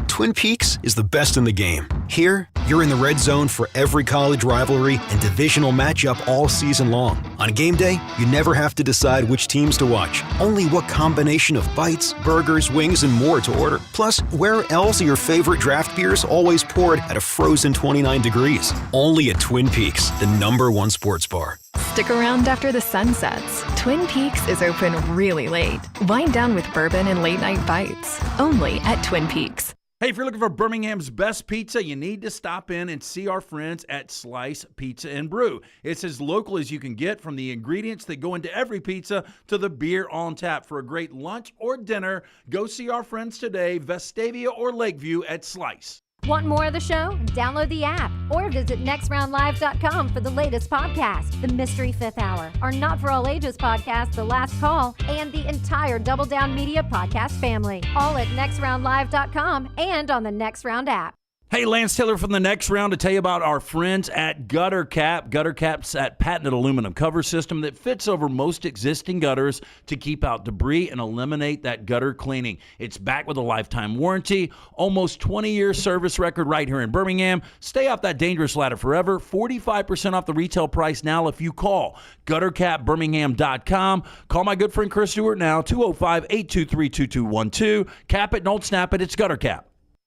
Twin Peaks is the best in the game. Here, you're in the red zone for every college rivalry and divisional matchup all season long. On game day, you never have to decide which teams to watch, only what combination of bites, burgers, wings, and more to order. Plus, where else are your favorite draft beers always poured at a frozen 29 degrees? Only at Twin Peaks, the #1 sports bar. Stick around after the sun sets. Twin Peaks is open really late. Wind down with bourbon and late night bites. Only at Twin Peaks. Hey, if you're looking for Birmingham's best pizza, you need to stop in and see our friends at Slice Pizza and Brew. It's as local as you can get, from the ingredients that go into every pizza to the beer on tap. For a great lunch or dinner, go see our friends today, Vestavia or Lakeview at Slice. Want more of the show? Download the app or visit nextroundlive.com for the latest podcast, The Mystery Fifth Hour, our Not For All Ages podcast, The Last Call, and the entire Double Down Media podcast family. All at nextroundlive.com and on the Next Round app. Hey, Lance Taylor from the Next Round to tell you about our friends at Gutter Cap. Gutter Cap's that patented aluminum cover system that fits over most existing gutters to keep out debris and eliminate that gutter cleaning. It's back with a lifetime warranty, almost 20-year service record right here in Birmingham. Stay off that dangerous ladder forever. 45% off the retail price now if you call guttercapbirmingham.com. Call my good friend Chris Stewart now, 205-823-2212. Cap it, don't snap it. It's Gutter Cap.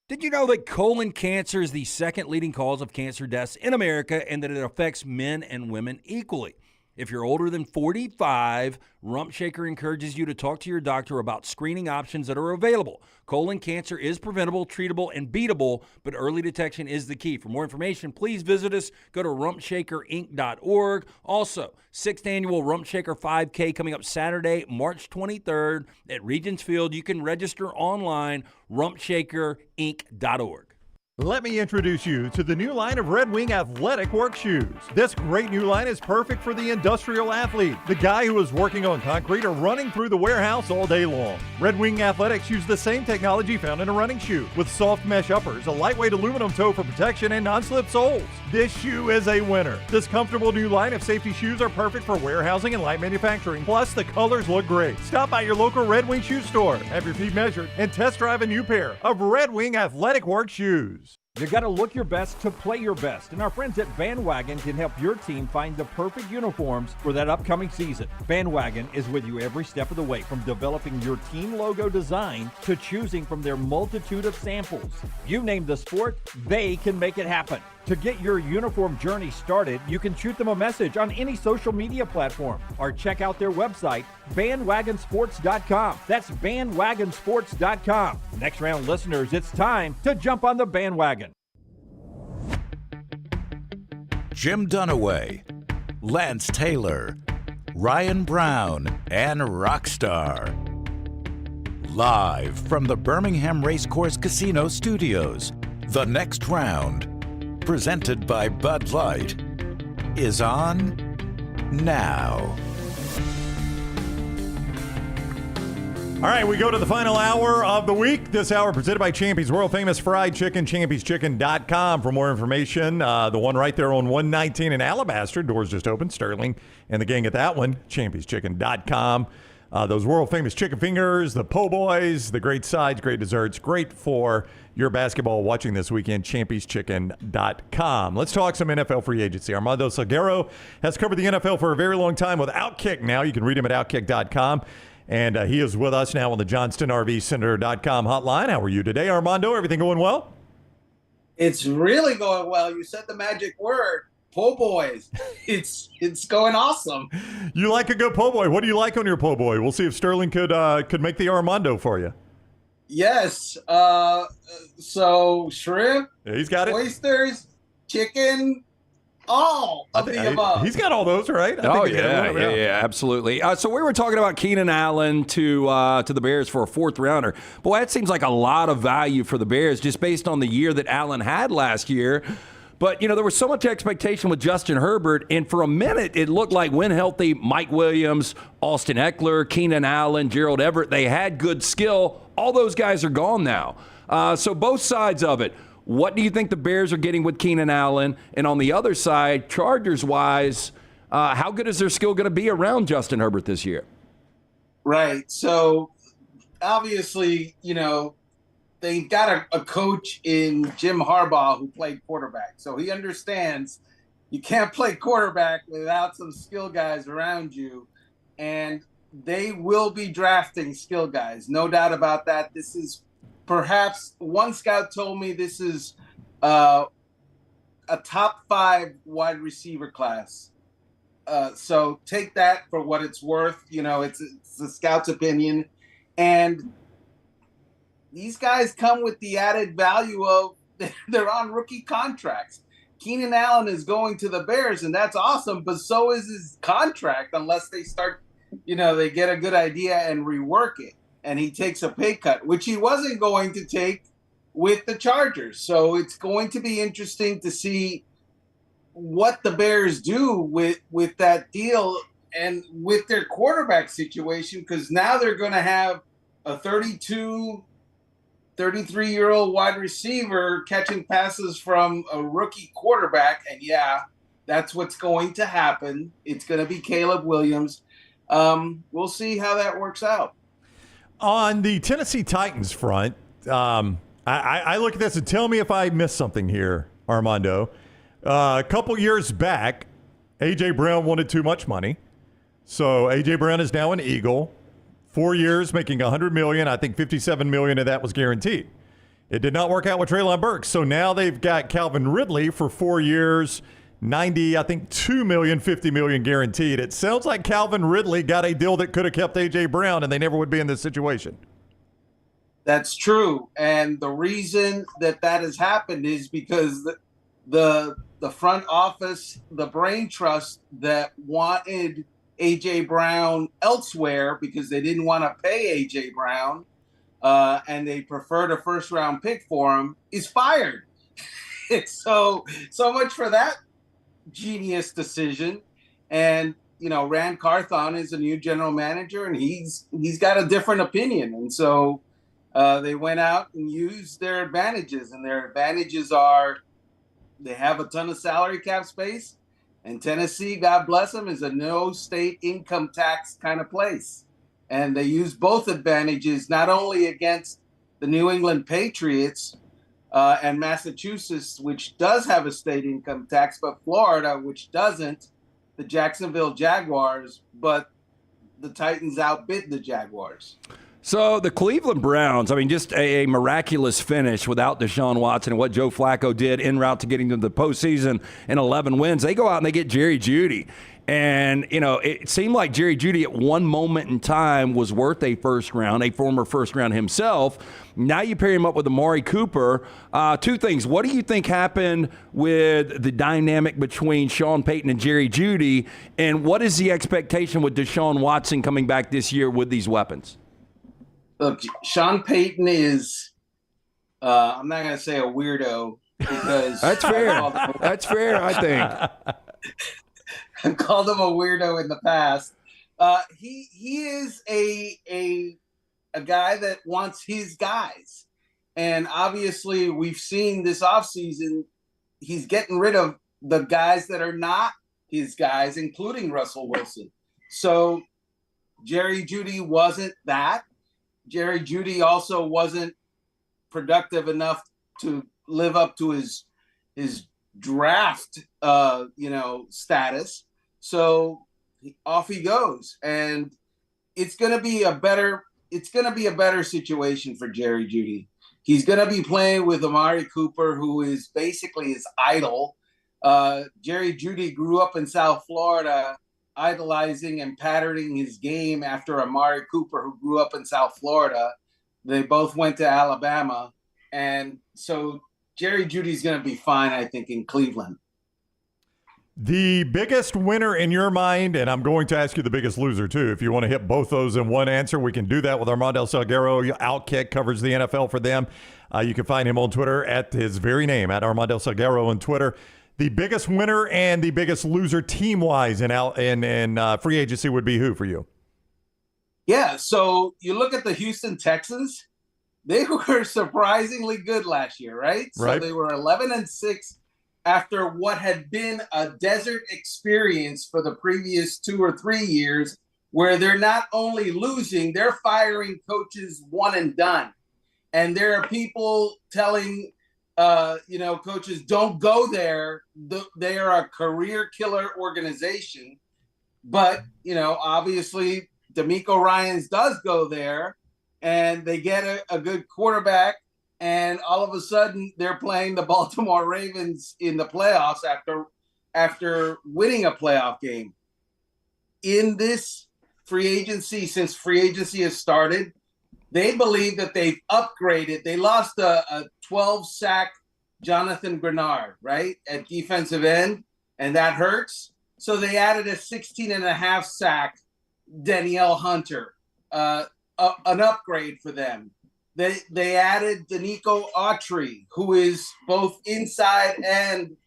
Did you know that colon cancer is the second leading cause of cancer deaths in America and that it affects men and women equally? If you're older than 45, Rump Shaker encourages you to talk to your doctor about screening options that are available. Colon cancer is preventable, treatable, and beatable, but early detection is the key. For more information, please visit us. Go to rumpshakerinc.org. Also, 6th annual Rump Shaker 5K coming up Saturday, March 23rd at Regents Field. You can register online, rumpshakerinc.org. Let me introduce you to the new line of Red Wing athletic work shoes. This great new line is perfect for the industrial athlete, the guy who is working on concrete or running through the warehouse all day long. Red Wing Athletics use the same technology found in a running shoe, with soft mesh uppers, a lightweight aluminum toe for protection, and non-slip soles. This shoe is a winner. This comfortable new line of safety shoes are perfect for warehousing and light manufacturing. Plus, the colors look great. Stop by your local Red Wing shoe store, have your feet measured, and test drive a new pair of Red Wing athletic work shoes. You got to look your best to play your best, and our friends at Bandwagon can help your team find the perfect uniforms for that upcoming season. Bandwagon is with you every step of the way, from developing your team logo design to choosing from their multitude of samples. You name the sport, they can make it happen. To get your uniform journey started, you can shoot them a message on any social media platform or check out their website, bandwagonsports.com. That's bandwagonsports.com. Next Round listeners, it's time to jump on the bandwagon. Jim Dunaway, Lance Taylor, Ryan Brown, and Rockstar. Live from the Birmingham Racecourse Casino Studios, The Next Round, presented by Bud Light, is on now. All right, we go to the final hour of the week. This hour presented by Champy's World Famous Fried Chicken, champy'schicken.com for more information. The one right there on 119 in Alabaster. Doors just opened. Sterling and the gang at that one, champy'schicken.com. Those world famous chicken fingers, the po' boys, the great sides, great desserts, great for your basketball watching this weekend, champy'schicken.com. Let's talk some NFL free agency. Armando Salguero has covered the NFL for a very long time with Outkick now. You can read him at outkick.com. And he is with us now on the JohnstonRVCenter.com hotline. How are you today, Armando? Everything going well? It's really going well. You said the magic word. Po' boys. It's going awesome. You like a good po' boy. What do you like on your po' boy? We'll see if Sterling could make the Armando for you. Yes. So shrimp. Yeah, he's got it. Oysters, chicken, all of the above. He's got all those, right? Yeah, absolutely. So we were talking about Keenan Allen to the Bears for a fourth rounder. Boy, that seems like a lot of value for the Bears just based on the year that Allen had last year. But, you know, there was so much expectation with Justin Herbert, and for a minute it looked like when healthy, Mike Williams, Austin Eckler, Keenan Allen, Gerald Everett, they had good skill. All those guys are gone now. So both sides of it. What do you think the Bears are getting with Keenan Allen? And on the other side, Chargers-wise, how good is their skill going to be around Justin Herbert this year? Right. So, obviously, you know, they got a coach in Jim Harbaugh who played quarterback. So he understands you can't play quarterback without some skill guys around you. And they will be drafting skill guys. No doubt about that. This is perhaps, one scout told me this is a top 5 wide receiver class. So take that for what it's worth. You know, it's the scout's opinion. And these guys come with the added value of they're on rookie contracts. Keenan Allen is going to the Bears, and that's awesome, but so is his contract unless they start, you know, they get a good idea and rework it. And he takes a pay cut, which he wasn't going to take with the Chargers. So it's going to be interesting to see what the Bears do with that deal and with their quarterback situation, because now they're going to have a 33-year-old wide receiver catching passes from a rookie quarterback. And yeah, that's what's going to happen. It's going to be Caleb Williams. We'll see how that works out. On the Tennessee Titans front, I look at this and tell me if I missed something here, Armando. A couple years back, A.J. Brown wanted too much money. So A.J. Brown is now an Eagle. 4 years, making $100 million. I think $57 million of that was guaranteed. It did not work out with Treylon Burks. So now they've got Calvin Ridley for 4 years, 90, I think $2 million, $50 million guaranteed. It sounds like Calvin Ridley got a deal that could have kept A.J. Brown, and they never would be in this situation. That's true. And the reason that has happened is because the front office, the brain trust that wanted A.J. Brown elsewhere because they didn't want to pay A.J. Brown and they preferred a first-round pick for him, is fired. so much for that genius decision. And, Rand Carthon is a new general manager, and he's got a different opinion. And so they went out and used their advantages. And their advantages are they have a ton of salary cap space. And Tennessee, God bless them, is a no state income tax kind of place. And they use both advantages, not only against the New England Patriots and Massachusetts, which does have a state income tax, but Florida, which doesn't, the Jacksonville Jaguars, but the Titans outbid the Jaguars. So the Cleveland Browns, just a miraculous finish without Deshaun Watson and what Joe Flacco did en route to getting to the postseason and 11 wins. They go out and they get Jerry Jeudy. And, it seemed like Jerry Jeudy at one moment in time was worth a first round, a former first round himself. Now you pair him up with Amari Cooper. Two things. What do you think happened with the dynamic between Sean Payton and Jerry Jeudy? And what is the expectation with Deshaun Watson coming back this year with these weapons? Look, Sean Payton is, I'm not going to say a weirdo because that's fair. That's fair, I think. I've called him a weirdo in the past. He is a guy that wants his guys. And obviously we've seen this offseason, he's getting rid of the guys that are not his guys, including Russell Wilson. So Jerry Jeudy wasn't that. Jerry Jeudy also wasn't productive enough to live up to his draft, status. So off he goes, and it's going to be a better situation for Jerry Jeudy. He's going to be playing with Amari Cooper, who is basically his idol. Jerry Jeudy grew up in South Florida, idolizing and patterning his game after Amari Cooper, who grew up in South Florida. They both went to Alabama. And so Jerry Judy's going to be fine, I think, in Cleveland. The biggest winner in your mind, and I'm going to ask you the biggest loser too. If you want to hit both those in one answer, we can do that with Armando Salguero. Outkick covers the NFL for them. You can find him on Twitter at his very name, at Armando Salguero on Twitter. The biggest winner and the biggest loser team-wise in free agency would be who for you? Yeah, so you look at the Houston Texans. They were surprisingly good last year, right? Right. So they were 11-6 after what had been a desert experience for the previous 2 or 3 years, where they're not only losing, they're firing coaches one and done. And there are people telling coaches, don't go there. They are a career killer organization. But, obviously DeMeco Ryans does go there, and they get a good quarterback, and all of a sudden they're playing the Baltimore Ravens in the playoffs after winning a playoff game. In this free agency, since free agency has started, they believe that they've upgraded. They lost a 12-sack Jonathan Grenard, right, at defensive end, and that hurts. So they added a 16.5-sack Danielle Hunter, an upgrade for them. They added Danico Autry, who is both inside and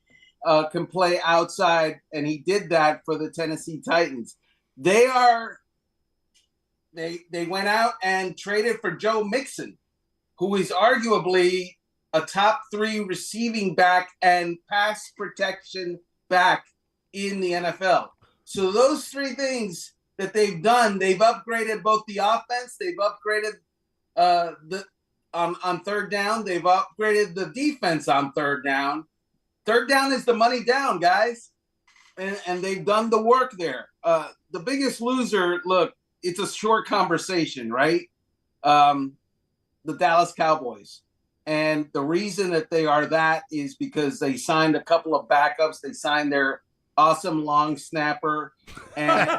can play outside, and he did that for the Tennessee Titans. They went out and traded for Joe Mixon, who is arguably a top 3 receiving back and pass protection back in the NFL. So those 3 things that they've done, they've upgraded both the offense, they've upgraded on third down, they've upgraded the defense on third down. Third down is the money down, guys, and they've done the work there. The biggest loser, look, it's a short conversation, right? The Dallas Cowboys. And the reason that they are that is because they signed a couple of backups. They signed their awesome long snapper, and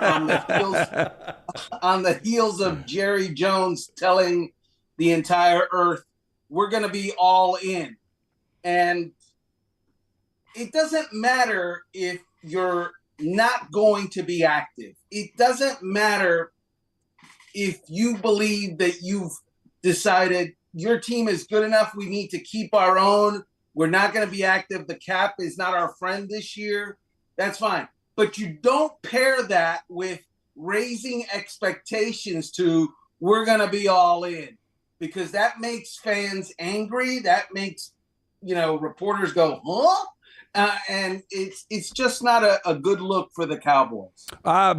on the heels of Jerry Jones telling the entire earth, we're going to be all in. And it doesn't matter if you're not going to be active. It doesn't matter if you believe that you've decided your team is good enough, we need to keep our own, we're not going to be active, the cap is not our friend this year. That's fine. But you don't pair that with raising expectations to we're going to be all in, because that makes fans angry. That makes, reporters go, huh? And it's just not a good look for the Cowboys.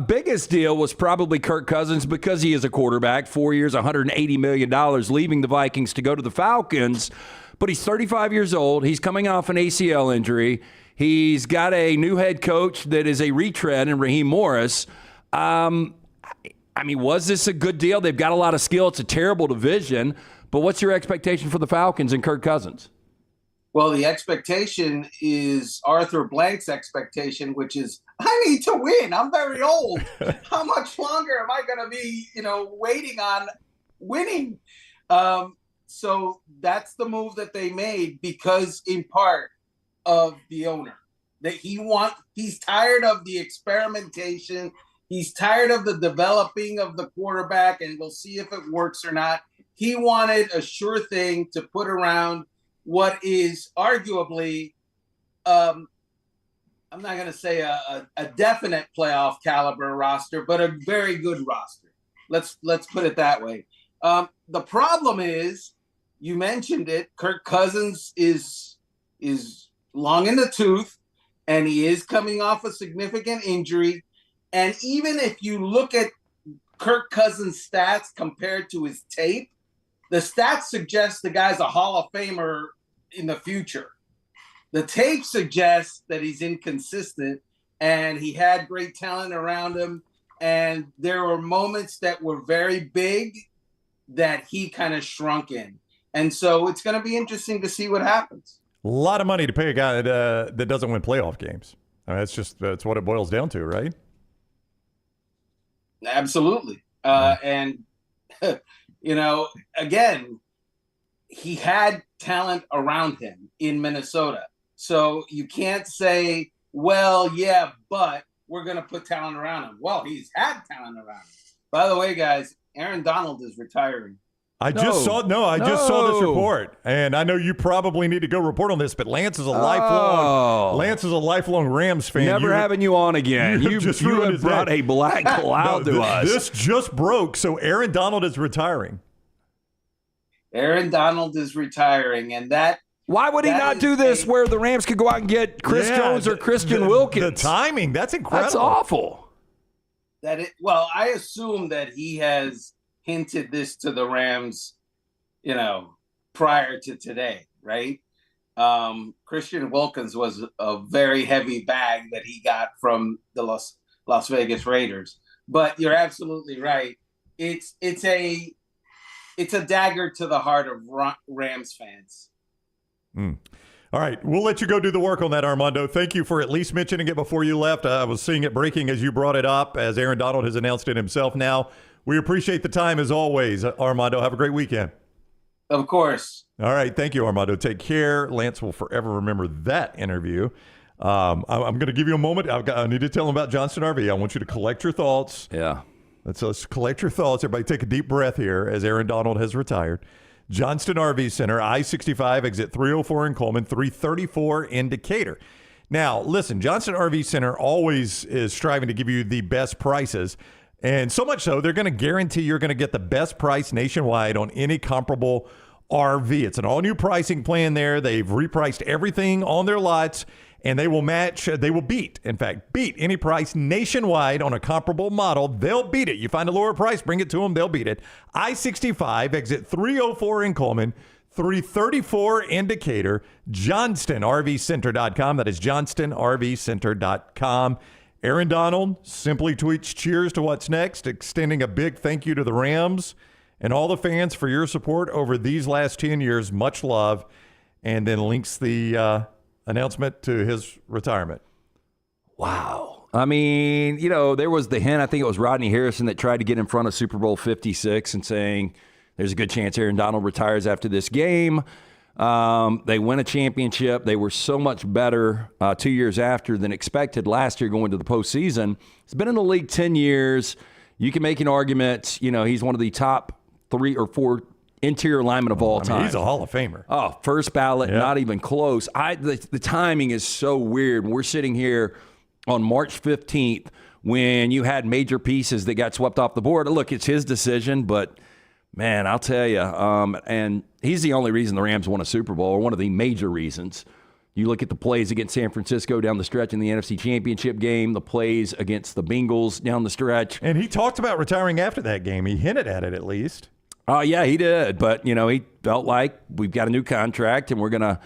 Biggest deal was probably Kirk Cousins, because he is a quarterback, 4 years, $180 million, leaving the Vikings to go to the Falcons. But he's 35 years old. He's coming off an ACL injury. He's got a new head coach that is a retread in Raheem Morris. Was this a good deal? They've got a lot of skill. It's a terrible division. But what's your expectation for the Falcons and Kirk Cousins? Well, the expectation is Arthur Blank's expectation, which is, I need to win. I'm very old. How much longer am I going to be, waiting on winning? So that's the move that they made, because in part of the owner, that he's tired of the experimentation. He's tired of the developing of the quarterback, and we'll see if it works or not. He wanted a sure thing to put around what is arguably, I'm not going to say a definite playoff caliber roster, but a very good roster. Let's put it that way. The problem is, you mentioned it, Kirk Cousins is long in the tooth, and he is coming off a significant injury. And even if you look at Kirk Cousins' stats compared to his tape, the stats suggest the guy's a Hall of Famer in the future. The tape suggests that he's inconsistent, and he had great talent around him, and there were moments that were very big that he kind of shrunk in. And so it's going to be interesting to see what happens. A lot of money to pay a guy that doesn't win playoff games. I mean, that's what it boils down to, right? Absolutely. And, again, he had talent around him in Minnesota. So you can't say, well, yeah, but we're going to put talent around him. Well, he's had talent around him. By the way, guys, Aaron Donald is retiring. I just saw this report, and I know you probably need to go report on this, but Lance is a lifelong Rams fan. Never having you on again. You have brought a black cloud to us. This just broke, so Aaron Donald is retiring. Aaron Donald is retiring, and that. Why would he not do this where the Rams could go out and get Chris Jones or Christian Wilkins? The timing, that's incredible. That's awful. I assume that he has hinted this to the Rams, prior to today, right? Christian Wilkins was a very heavy bag that he got from the Las Vegas Raiders. But you're absolutely right. It's a dagger to the heart of Rams fans. All right, we'll let you go do the work on that, Armando. Thank you for at least mentioning it before you left. I was seeing it breaking as you brought it up, as Aaron Donald has announced it himself now. We appreciate the time as always, Armando. Have a great weekend. Of course. All right, thank you, Armando. Take care. Lance will forever remember that interview. I'm going to give you a moment. I need to tell him about Johnston RV. I want you to collect your thoughts. Yeah. Let's collect your thoughts. Everybody take a deep breath here as Aaron Donald has retired. Johnston RV Center, I-65, exit 304 in Coleman, 334 in Decatur. Now, listen, Johnston RV Center always is striving to give you the best prices. And so much so, they're going to guarantee you're going to get the best price nationwide on any comparable RV. It's an all-new pricing plan there. They've repriced everything on their lots, and they will beat any price nationwide on a comparable model. They'll beat it. You find a lower price, bring it to them, they'll beat it. I-65, exit 304 in Coleman, 334 in Decatur, JohnstonRVCenter.com. That is JohnstonRVCenter.com. Aaron Donald simply tweets cheers to what's next, extending a big thank you to the Rams and all the fans for your support over these last 10 years. Much love. And then links the announcement to his retirement. Wow. I mean, there was the hint, I think it was Rodney Harrison that tried to get in front of Super Bowl 56 and saying there's a good chance Aaron Donald retires after this game. They win a championship. They were so much better 2 years after than expected last year going to the postseason. He's been in the league 10 years. You can make an argument, he's one of the top 3 or 4 interior linemen of all time. He's a Hall of Famer. Oh, first ballot, not even close. The timing is so weird. We're sitting here on March 15th when you had major pieces that got swept off the board. Look, it's his decision, but man, I'll tell you, and he's the only reason the Rams won a Super Bowl, or one of the major reasons. You look at the plays against San Francisco down the stretch in the NFC Championship game, the plays against the Bengals down the stretch. And he talked about retiring after that game. He hinted at it at least. Oh, yeah, he did. But, he felt like we've got a new contract and we're gonna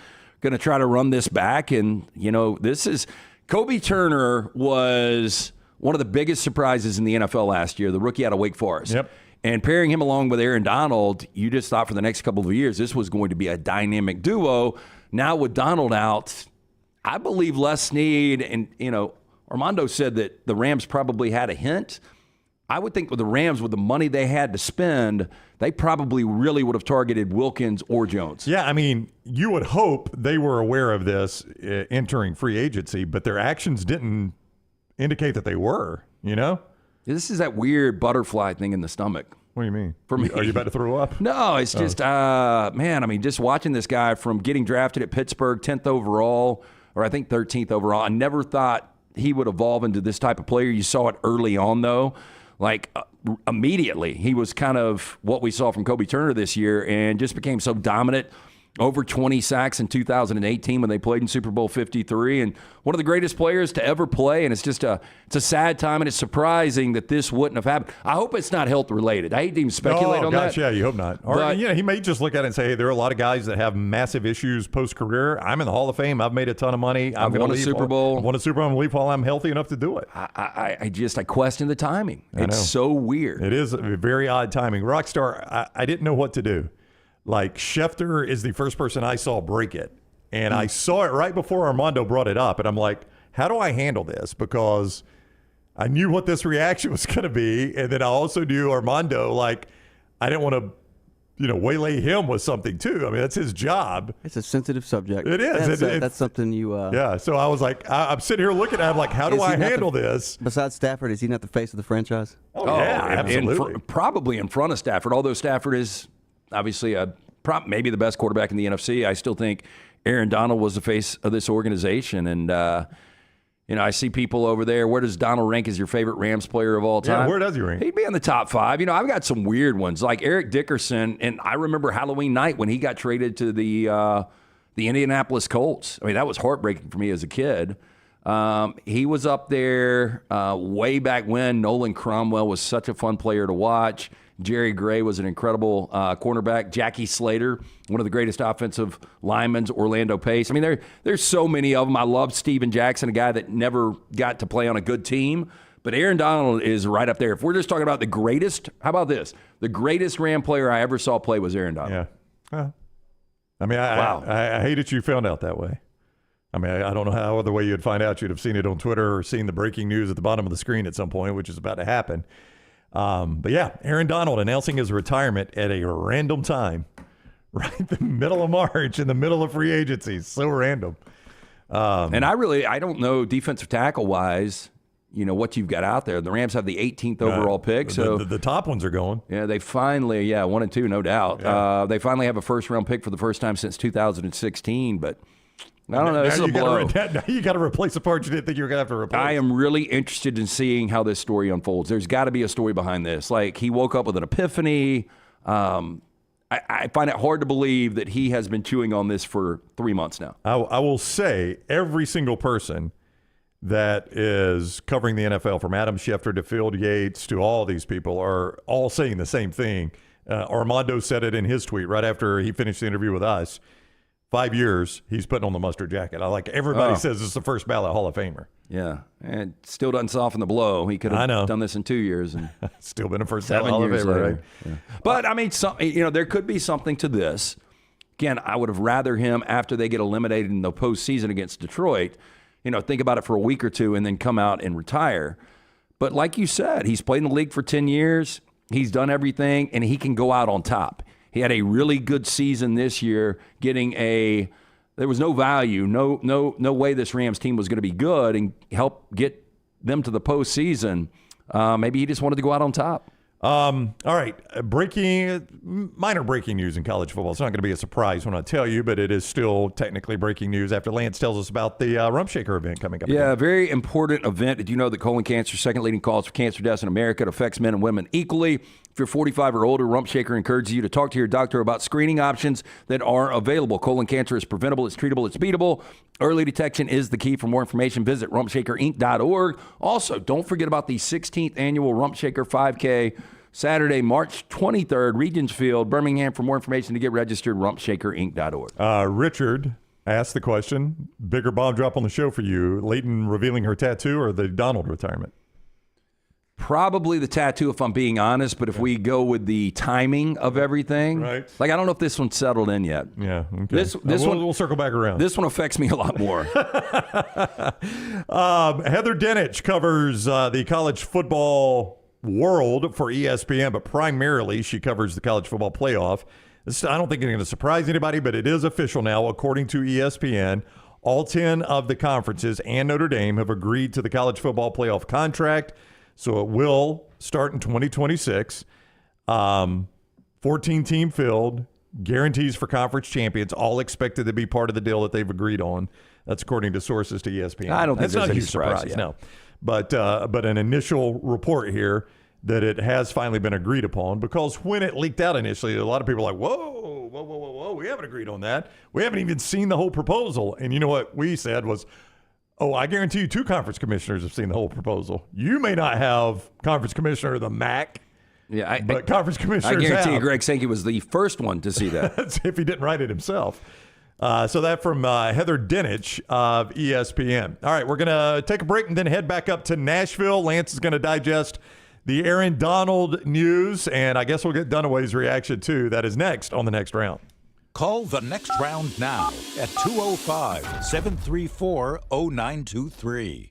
try to run this back. And, this is – Kobe Turner was one of the biggest surprises in the NFL last year, the rookie out of Wake Forest. Yep. And pairing him along with Aaron Donald, you just thought for the next couple of years this was going to be a dynamic duo. Now with Donald out, I believe Les Snead and, Armando said that the Rams probably had a hint. I would think with the Rams, with the money they had to spend, they probably really would have targeted Wilkins or Jones. Yeah, I mean, you would hope they were aware of this entering free agency, but their actions didn't indicate that they were, This is that weird butterfly thing in the stomach. What do you mean? For me. Are you about to throw up? No, it's just, just watching this guy from getting drafted at Pittsburgh, 10th overall, or I think 13th overall. I never thought he would evolve into this type of player. You saw it early on, though. Immediately, he was kind of what we saw from Kobe Turner this year and just became so dominant. Over 20 sacks in 2018 when they played in Super Bowl 53, and one of the greatest players to ever play. And it's just it's a sad time, and it's surprising that this wouldn't have happened. I hope it's not health related. I hate to even speculate on that. Yeah, you hope not. Or he may just look at it and say, "Hey, there are a lot of guys that have massive issues post career. I'm in the Hall of Fame. I've made a ton of money. I've won a Super Bowl. I've won a Super Bowl. I'm leave while I'm healthy enough to do it." I question the timing. It's so weird. It is a very odd timing. Rockstar, I didn't know what to do. Like, Schefter is the first person I saw break it. And I saw it right before Armando brought it up. And I'm like, how do I handle this? Because I knew what this reaction was going to be. And then I also knew Armando, I didn't want to, waylay him with something, too. I mean, that's his job. It's a sensitive subject. It is. That's something you... Yeah, so I was like, I'm sitting here looking at him like, how do I handle this? Besides Stafford, is he not the face of the franchise? Oh yeah, absolutely. Probably in front of Stafford, although Stafford is... obviously, maybe the best quarterback in the NFC. I still think Aaron Donald was the face of this organization. And, I see people over there. Where does Donald rank as your favorite Rams player of all time? Yeah, where does he rank? He'd be in the top 5. I've got some weird ones, like Eric Dickerson. And I remember Halloween night when he got traded to the Indianapolis Colts. I mean, that was heartbreaking for me as a kid. He was up there way back when. Nolan Cromwell was such a fun player to watch. Jerry Gray was an incredible cornerback. Jackie Slater, one of the greatest offensive linemen. Orlando Pace. I mean, there's so many of them. I love Steven Jackson, a guy that never got to play on a good team. But Aaron Donald is right up there. If we're just talking about the greatest, how about this? The greatest Ram player I ever saw play was Aaron Donald. Yeah. I mean, I hate that you found out that way. I mean, I don't know how other way you'd find out. You'd have seen it on Twitter or seen the breaking news at the bottom of the screen at some point, which is about to happen. But yeah, Aaron Donald announcing his retirement at a random time, right in the middle of March, in the middle of free agency. So random. And I don't know defensive tackle wise. what you've got out there. The Rams have the 18th overall pick. So the top ones are going. Yeah, they finally, 1 and 2, no doubt. Yeah. They finally have a first-round pick for the first time since 2016, but I don't know. This is a blow. Now you got to replace the part you didn't think you were going to have to replace. I am really interested in seeing how this story unfolds. There's got to be a story behind this. Like, he woke up with an epiphany. I find it hard to believe that he has been chewing on this for 3 months now. I will say every single person that is covering the NFL, from Adam Schefter to Phil Yates to all these people, are all saying the same thing. Armando said it in his tweet right after he finished the interview with us. 5 years, he's putting on the mustard jacket. Everybody says it's the first ballot Hall of Famer. Yeah, and it still doesn't soften the blow. He could have done this in 2 years and still been a first 7 ballot Hall of years Famer, later. right? Yeah. But I mean, there could be something to this. Again, I would have rather him after they get eliminated in the postseason against Detroit. Think about it for a week or two and then come out and retire. But like you said, he's played in the league for 10 years. He's done everything, and he can go out on top. He had a really good season this year, there was no value, no way this Rams team was going to be good and help get them to the postseason. Maybe he just wanted to go out on top. All right, minor breaking news in college football. It's not going to be a surprise when I tell you, but it is still technically breaking news after Lance tells us about the Rump Shaker event coming up. Yeah, a very important event. Did you know that colon cancer, second leading cause for cancer deaths in America? It affects men and women equally. If you're 45 or older, Rump Shaker encourages you to talk to your doctor about screening options that are available. Colon cancer is preventable, it's treatable, it's beatable. Early detection is the key. For more information, visit rumpshakerinc.org. Also, don't forget about the 16th annual Rump Shaker 5K, Saturday, March 23rd, Regents Field, Birmingham. For more information to get registered, rumpshakerinc.org. Richard asked the question, bigger bomb drop on the show for you, Leighton revealing her tattoo or the Donald retirement? Probably the tattoo, if I'm being honest, but if we go with the timing of everything, right? I don't know if this one's settled in yet. Yeah, okay. We'll circle back around. This one affects me a lot more. Heather Dinich covers the college football world for ESPN, but primarily she covers the college football playoff. I don't think it's going to surprise anybody, but it is official now, according to ESPN. All 10 of the conferences and Notre Dame have agreed to the college football playoff contract. So it will start in 2026. 14-team field, guarantees for conference champions, all expected to be part of the deal that they've agreed on. That's according to sources to ESPN. I don't think that's not a any huge surprise, yet. no. But an initial report here that it has finally been agreed upon, because when it leaked out initially, a lot of people were like, whoa, we haven't agreed on that. We haven't even seen the whole proposal. And you know what we said was, I guarantee you 2 conference commissioners have seen the whole proposal. You may not have conference commissioner of the MAC, but conference commissioners I guarantee have. you Greg Sankey was the first one to see that. If he didn't write it himself. So that from Heather Dinich of ESPN. All right, we're going to take a break and then head back up to Nashville. Lance is going to digest the Aaron Donald news, and I guess we'll get Dunaway's reaction too. That is next on the next round. Call the next round now at 205-734-0923.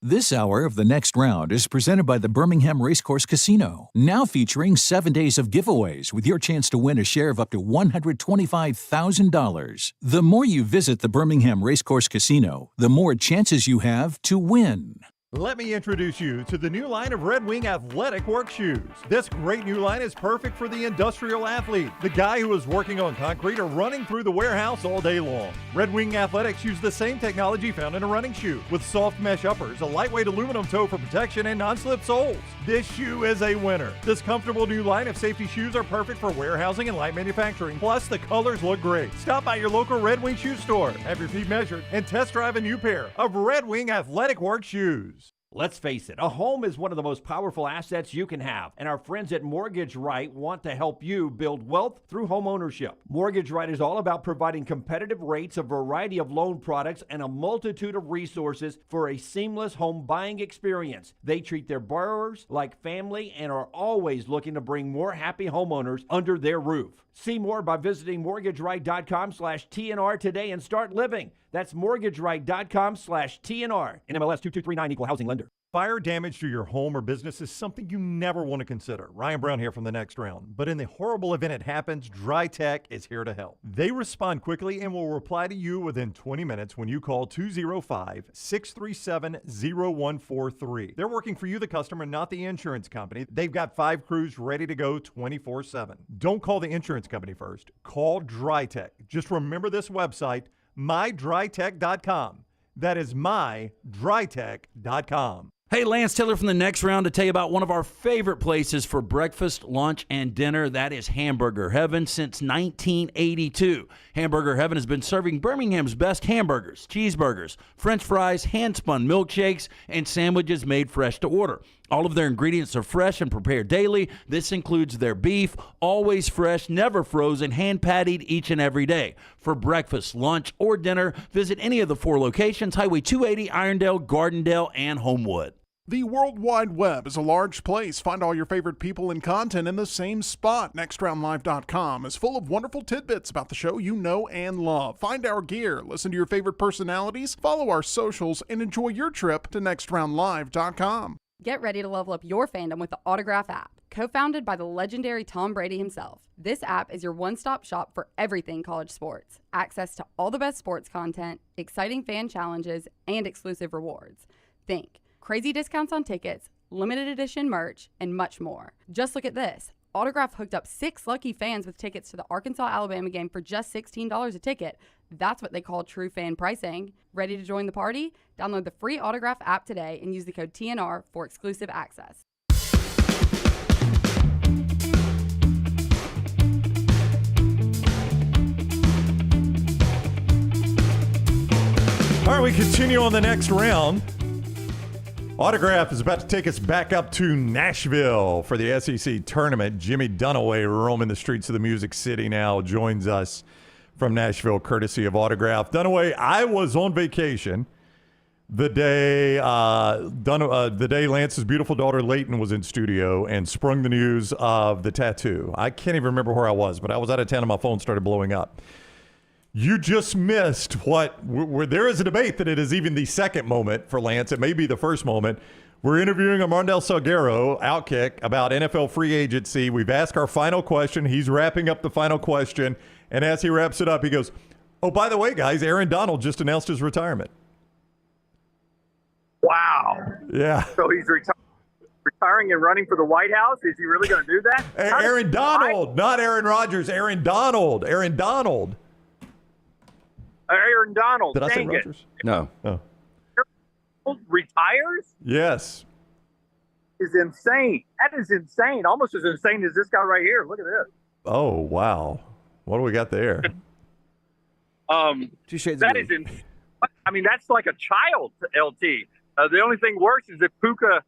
This hour of the next round is presented by the Birmingham Racecourse Casino, now featuring 7 days of giveaways with your chance to win a share of up to $125,000. The more you visit the Birmingham Racecourse Casino, the more chances you have to win. Let me introduce you to the new line of Red Wing athletic work shoes. This great new line is perfect for the industrial athlete, the guy who is working on concrete or running through the warehouse all day long. Red Wing Athletics use the same technology found in a running shoe, with soft mesh uppers, a lightweight aluminum toe for protection, and non-slip soles. This shoe is a winner. This comfortable new line of safety shoes are perfect for warehousing and light manufacturing. Plus, the colors look great. Stop by your local Red Wing shoe store, have your feet measured, and test drive a new pair of Red Wing athletic work shoes. Let's face it, a home is one of the most powerful assets you can have, and our friends at Mortgage Right want to help you build wealth through home ownership. Mortgage Right is all about providing competitive rates, a variety of loan products, and a multitude of resources for a seamless home buying experience. They treat their borrowers like family and are always looking to bring more happy homeowners under their roof. See more by visiting mortgageright.com/TNR today and start living. That's mortgageright.com/TNR. NMLS 2239, Equal Housing Lender. Fire damage to your home or business is something you never want to consider. Ryan Brown here from The Next Round. But in the horrible event it happens, Dry Tech is here to help. They respond quickly and will reply to you within 20 minutes when you call 205-637-0143. They're working for you, the customer, not the insurance company. They've got 5 crews ready to go 24/7. Don't call the insurance company first. Call Dry Tech. Just remember this website, mydrytech.com. That is mydrytech.com. Hey, Lance Taylor from The Next Round to tell you about one of our favorite places for breakfast, lunch, and dinner. That is Hamburger Heaven since 1982. Hamburger Heaven has been serving Birmingham's best hamburgers, cheeseburgers, French fries, hand-spun milkshakes, and sandwiches made fresh to order. All of their ingredients are fresh and prepared daily. This includes their beef, always fresh, never frozen, hand-pattied each and every day. For breakfast, lunch, or dinner, visit any of the 4 locations, Highway 280, Irondale, Gardendale, and Homewood. The World Wide Web is a large place. Find all your favorite people and content in the same spot. NextRoundLive.com is full of wonderful tidbits about the show you know and love. Find our gear, listen to your favorite personalities, follow our socials, and enjoy your trip to NextRoundLive.com. Get ready to level up your fandom with the Autograph app. Co-founded by the legendary Tom Brady himself, this app is your one-stop shop for everything college sports. Access to all the best sports content, exciting fan challenges, and exclusive rewards. Think crazy discounts on tickets, limited edition merch, and much more. Just look at this. Autograph hooked up 6 lucky fans with tickets to the Arkansas-Alabama game for just $16 a ticket. That's what they call true fan pricing. Ready to join the party? Download the free Autograph app today and use the code TNR for exclusive access. All right, we continue on The Next Round. Autograph is about to take us back up to Nashville for the SEC tournament. Jimmy Dunaway, roaming the streets of the Music City now, joins us from Nashville, courtesy of Autograph. Dunaway, I was on vacation the day Lance's beautiful daughter Layton was in studio and sprung the news of the tattoo. I can't even remember where I was, but I was out of town and my phone started blowing up. You just missed where there is a debate that it is even the second moment for Lance. It may be the first moment. We're interviewing Armando Salguero, Outkick, about NFL free agency. We've asked our final question. He's wrapping up the final question. And as he wraps it up, he goes, oh, by the way, guys, Aaron Donald just announced his retirement. Wow. Yeah. So he's retiring and running for the White House? Is he really going to do that? Aaron Donald, not Aaron Rodgers. Aaron Donald. Aaron Donald. Aaron Donald. Did I say Rodgers? No. Oh. Retires? Yes. Is insane. That is insane. Almost as insane as this guy right here. Look at this. Oh, wow. What do we got there? Two shades that of is in, I mean, that's like a child to LT. The only thing worse is if Puka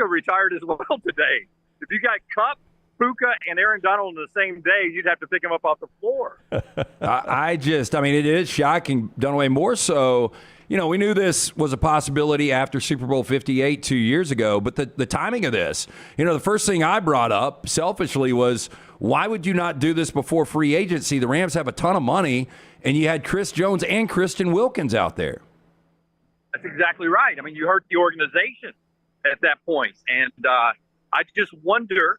retired as well today. If you got Kupp, Puka, and Aaron Donald on the same day, you'd have to pick him up off the floor. I mean, it is shocking, Dunaway, more so. You know, we knew this was a possibility after Super Bowl 58 2 years ago, but the timing of this, you know, the first thing I brought up selfishly was, why would you not do this before free agency? The Rams have a ton of money, and you had Chris Jones and Christian Wilkins out there. That's exactly right. I mean, you hurt the organization at that point. And I just wonder,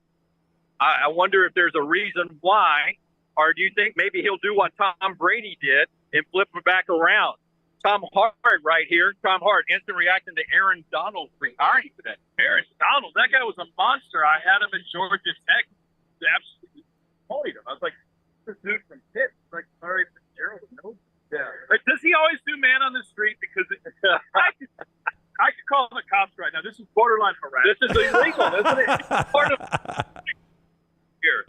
I wonder if there's a reason why, or do you think maybe he'll do what Tom Brady did and flip it back around? Tom Hart right here. Tom Hart, instant reaction to Aaron Donald retiring today. Aaron Donald, that guy was a monster. I had him at Georgia Tech. Absolutely destroyed him. I was like, this dude from Pitt. Like, sorry, Fitzgerald. No. Yeah. Like, does he always do man on the street? Because I could call the cops right now. This is borderline harassment. This is illegal, isn't it? It's part of here.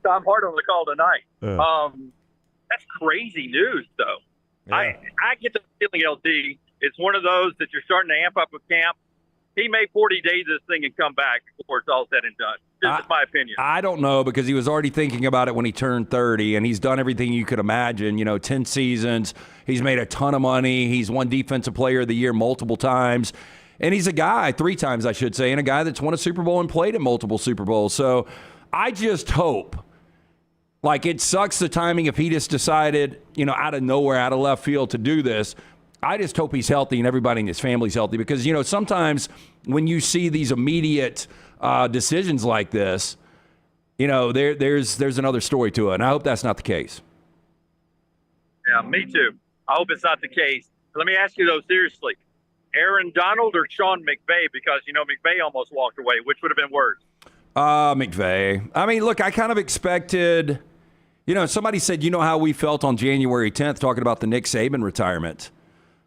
Tom Hart on the call tonight. That's crazy news, though. Yeah. I get the feeling, LT, it's one of those that you're starting to amp up with camp. He may 40 days this thing and come back before it's all said and done. This is my opinion. I don't know, because he was already thinking about it when he turned 30, and he's done everything you could imagine. You know, 10 seasons. He's made a ton of money. He's won Defensive Player of the Year multiple times. And he's a guy, 3 times I should say, and a guy that's won a Super Bowl and played in multiple Super Bowls. So I just hope Like, it sucks the timing if he just decided, out of nowhere, out of left field to do this. I just hope he's healthy and everybody in his family's healthy because, sometimes when you see these immediate decisions like this, there's another story to it, and I hope that's not the case. Yeah, me too. I hope it's not the case. Let me ask you, though, seriously. Aaron Donald or Sean McVay? Because, McVay almost walked away. Which would have been worse? McVay. I mean, look, I kind of expected, somebody said, how we felt on January 10th talking about the Nick Saban retirement.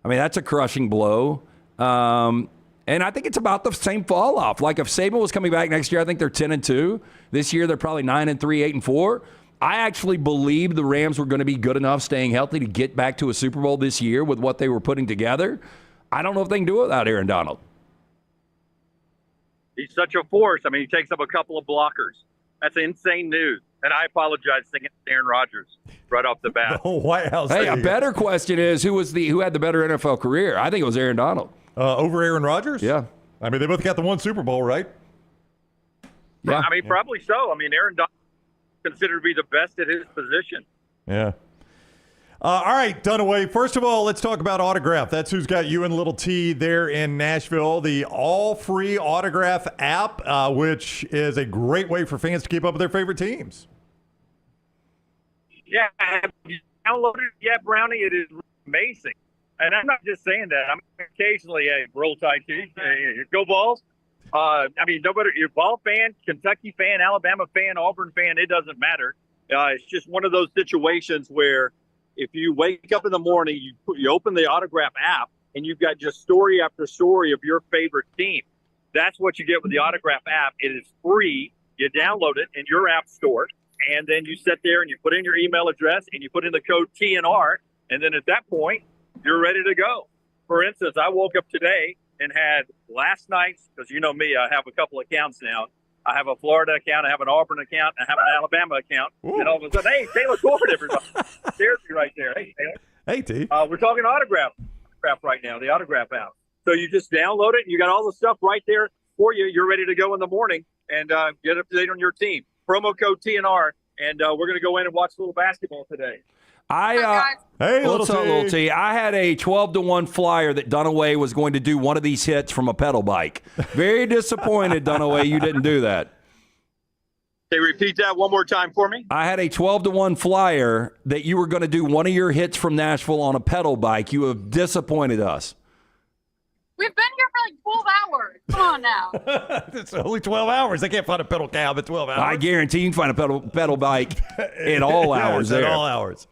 I mean, that's a crushing blow. And I think it's about the same fall off. Like, if Saban was coming back next year, I think they're 10-2. This year, they're probably 9-3, 8-4. I actually believe the Rams were going to be good enough staying healthy to get back to a Super Bowl this year with what they were putting together. I don't know if they can do it without Aaron Donald. He's such a force. I mean, he takes up a couple of blockers. That's insane news. And I apologize thinking Aaron Rodgers right off the bat. The White House. Hey, a better question is who had the better NFL career? I think it was Aaron Donald. Over Aaron Rodgers? Yeah. I mean, they both got the one Super Bowl, right? Yeah. I mean, probably so. I mean, Aaron Donald is considered to be the best at his position. Yeah. All right, Dunaway. First of all, let's talk about Autograph. That's who's got you and Little T there in Nashville. The all-free Autograph app, which is a great way for fans to keep up with their favorite teams. Yeah, have you downloaded it yet, Brownie? It is amazing. And I'm not just saying that. I'm occasionally a roll tide T. Go Balls. I mean, nobody, you're a ball fan, Kentucky fan, Alabama fan, Auburn fan, it doesn't matter. It's just one of those situations where if you wake up in the morning, you open the Autograph app, and you've got just story after story of your favorite team. That's what you get with the Autograph app. It is free. You download it in your app store, and then you sit there and you put in your email address, and you put in the code TNR, and then at that point, you're ready to go. For instance, I woke up today and had last night's, because you know me, I have a couple accounts now. I have a Florida account, I have an Auburn account, I have an Alabama account. Ooh. And all of a sudden, hey, Taylor Court, everybody. There's me right there. Hey, Taylor. Hey, T. We're talking Autograph right now, the Autograph app. So you just download it, and you got all the stuff right there for you. You're ready to go in the morning and get up to date on your team. Promo code TNR, and we're going to go in and watch a little basketball today. Hey, what's up, Little T? I had a 12-1 flyer that Dunaway was going to do one of these hits from a pedal bike. Very disappointed, Dunaway, you didn't do that. Hey, repeat that one more time for me. I had a 12-1 flyer that you were going to do one of your hits from Nashville on a pedal bike. You have disappointed us. We've been here for like 12 hours. Come on now. It's only 12 hours. They can't find a pedal cab at 12 hours. I guarantee you can find a pedal bike in all hours there. At all hours.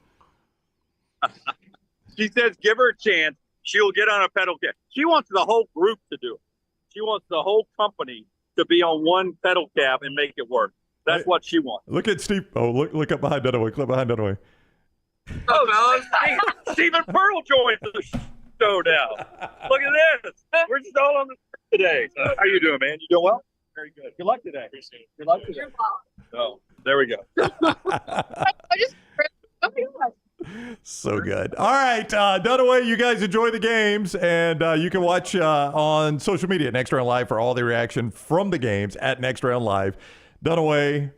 She says give her a chance. She'll get on a pedal cab. She wants the whole group to do it. She wants the whole company to be on one pedal cab and make it work. That's what she wants. Look at Steve. Oh, look up behind Dunaway. Look behind Dunaway. Oh, Stephen Pearl joins the show now. Look at this. We're just all on the today. How you doing, man? You doing well? Very good. Good luck today. Good luck today. Oh, there we go. So good. All right, Dunaway, you guys enjoy the games, and you can watch on social media at Next Round Live for all the reaction from the games at Next Round Live. Dunaway,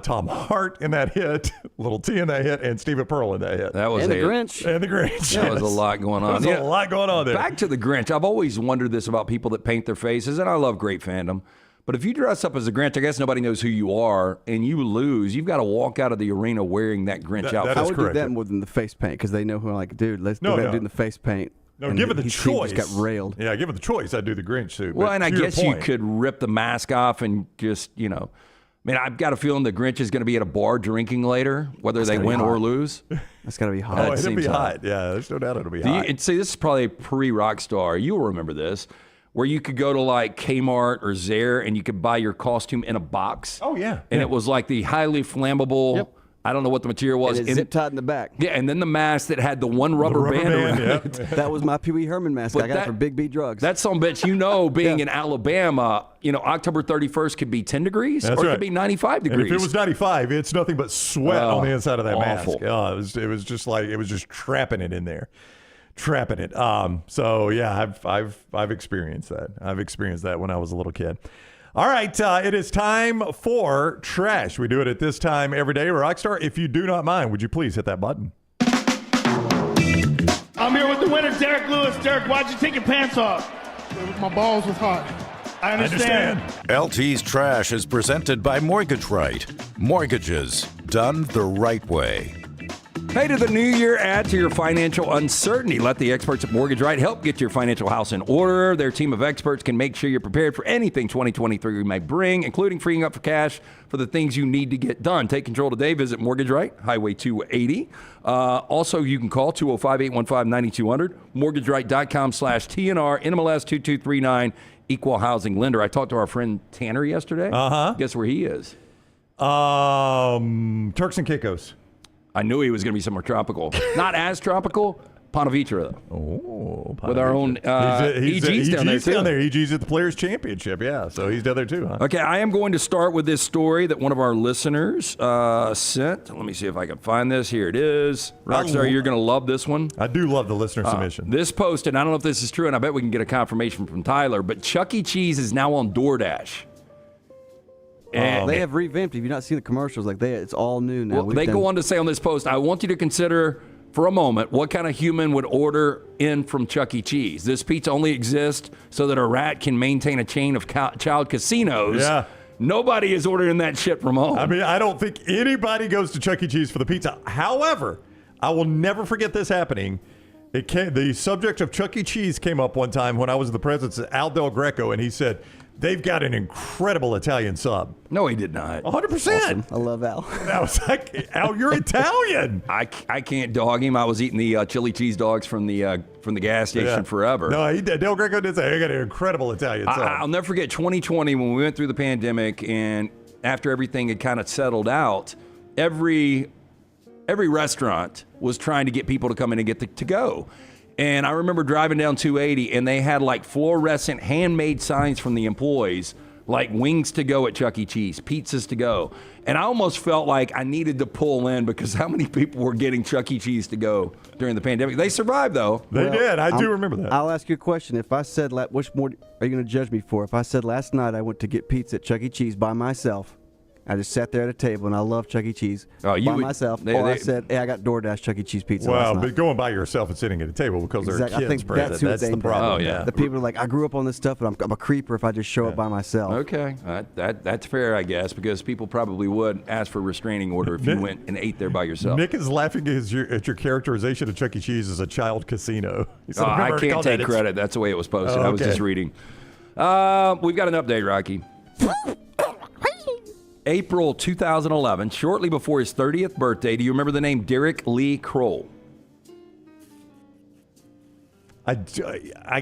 Tom Hart in that hit, Little T in that hit, and Stephen Pearl in that hit. That was and the Grinch. And the Grinch. That was a lot going on. There's a lot going on there. Back to the Grinch. I've always wondered this about people that paint their faces, and I love great fandom. But if you dress up as a Grinch, I guess nobody knows who you are, and you lose, you've got to walk out of the arena wearing that Grinch outfit. I would do that more than the face paint because they know who I'm like, dude, let's do the face paint. No, given the choice. Just got railed. Yeah, given the choice, I'd do the Grinch suit. Well, and I guess you could rip the mask off and just, I mean, I've got a feeling the Grinch is going to be at a bar drinking later, whether they win or lose. That's got to be hot. Oh, it'll be hot. Yeah, there's no doubt it'll be hot. And see, this is probably pre-Rockstar. You'll remember this, where you could go to like Kmart or Zare and you could buy your costume in a box. Oh, yeah. And it was like the highly flammable, I don't know what the material was. And zip tied in the back. Yeah, and then the mask that had the one rubber band around it. That was my Pee Wee Herman mask. I got it from Big B Drugs. That son bitch, being in Alabama, October 31st could be 10 degrees or it could be 95 degrees. And if it was 95, it's nothing but sweat on the inside of that awful. mask. Oh, it was just trapping it in there. Trapping it. So yeah, I've experienced that. I've experienced that when I was a little kid. All right, it is time for Trash. We do it at this time every day. Rockstar, if you do not mind, would you please hit that button? I'm here with the winner, Derek Lewis. Derek, why'd you take your pants off? My balls was hot. I understand. LT's Trash is presented by Mortgage Right. Mortgages done the right way. Hey, did the new year add to your financial uncertainty? Let the experts at Mortgage Right help get your financial house in order. Their team of experts can make sure you're prepared for anything 2023 may bring, including freeing up for cash for the things you need to get done. Take control today. Visit Mortgage Right, Highway 280. Also, you can call 205-815-9200, mortgageright.com/TNR, NMLS 2239, Equal Housing Lender. I talked to our friend Tanner yesterday. Guess where he is? Turks and Caicos. I knew he was going to be somewhere tropical. Not as tropical. Ponte Vedra, though. Oh, with our own EG's down there, too. EG's at the Players' Championship, yeah. So he's down there, too, huh? Okay, I am going to start with this story that one of our listeners sent. Let me see if I can find this. Here it is. Rockstar, you're going to love this one. I do love the listener submission. This post, and I don't know if this is true, and I bet we can get a confirmation from Tyler, but Chuck E. Cheese is now on DoorDash. And they have revamped. Have you not seen the commercials? It's all new now. Well, they go on to say on this post, I want you to consider for a moment what kind of human would order in from Chuck E. Cheese. This pizza only exists so that a rat can maintain a chain of child casinos. Yeah. Nobody is ordering that shit from home. I mean, I don't think anybody goes to Chuck E. Cheese for the pizza. However, I will never forget this happening. The subject of Chuck E. Cheese came up one time when I was in the presence of Al Del Greco, and he said, they've got an incredible Italian sub. No, he did not. 100%. Awesome. I love Al. I was like, Al, you're Italian. I can't dog him. I was eating the chili cheese dogs from the gas station forever. No, Del Greco did say, they got an incredible Italian sub. I'll never forget 2020 when we went through the pandemic, and after everything had kind of settled out, every restaurant was trying to get people to come in and get to go. And I remember driving down 280, and they had like fluorescent handmade signs from the employees, like wings to go at Chuck E. Cheese, pizzas to go. And I almost felt like I needed to pull in because how many people were getting Chuck E. Cheese to go during the pandemic? They survived, though. They did. I do remember that. I'll ask you a question. If I said, which more are you going to judge me for? If I said last night I went to get pizza at Chuck E. Cheese by myself, I just sat there at a table, and I love Chuck E. Cheese myself. I said, hey, I got DoorDash Chuck E. Cheese pizza last night. But going by yourself and sitting at a table because there are kids I think present, that's the problem. Oh, yeah. The people are like, I grew up on this stuff, and I'm a creeper if I just show up by myself. Okay. That's fair, I guess, because people probably would ask for a restraining order if you went and ate there by yourself. Nick is laughing at your characterization of Chuck E. Cheese as a child casino. I can't take credit. That's the way it was posted. I was just reading. We've got an update, Rocky. April 2011, shortly before his 30th birthday. Do you remember the name Derek Lee Kroll? I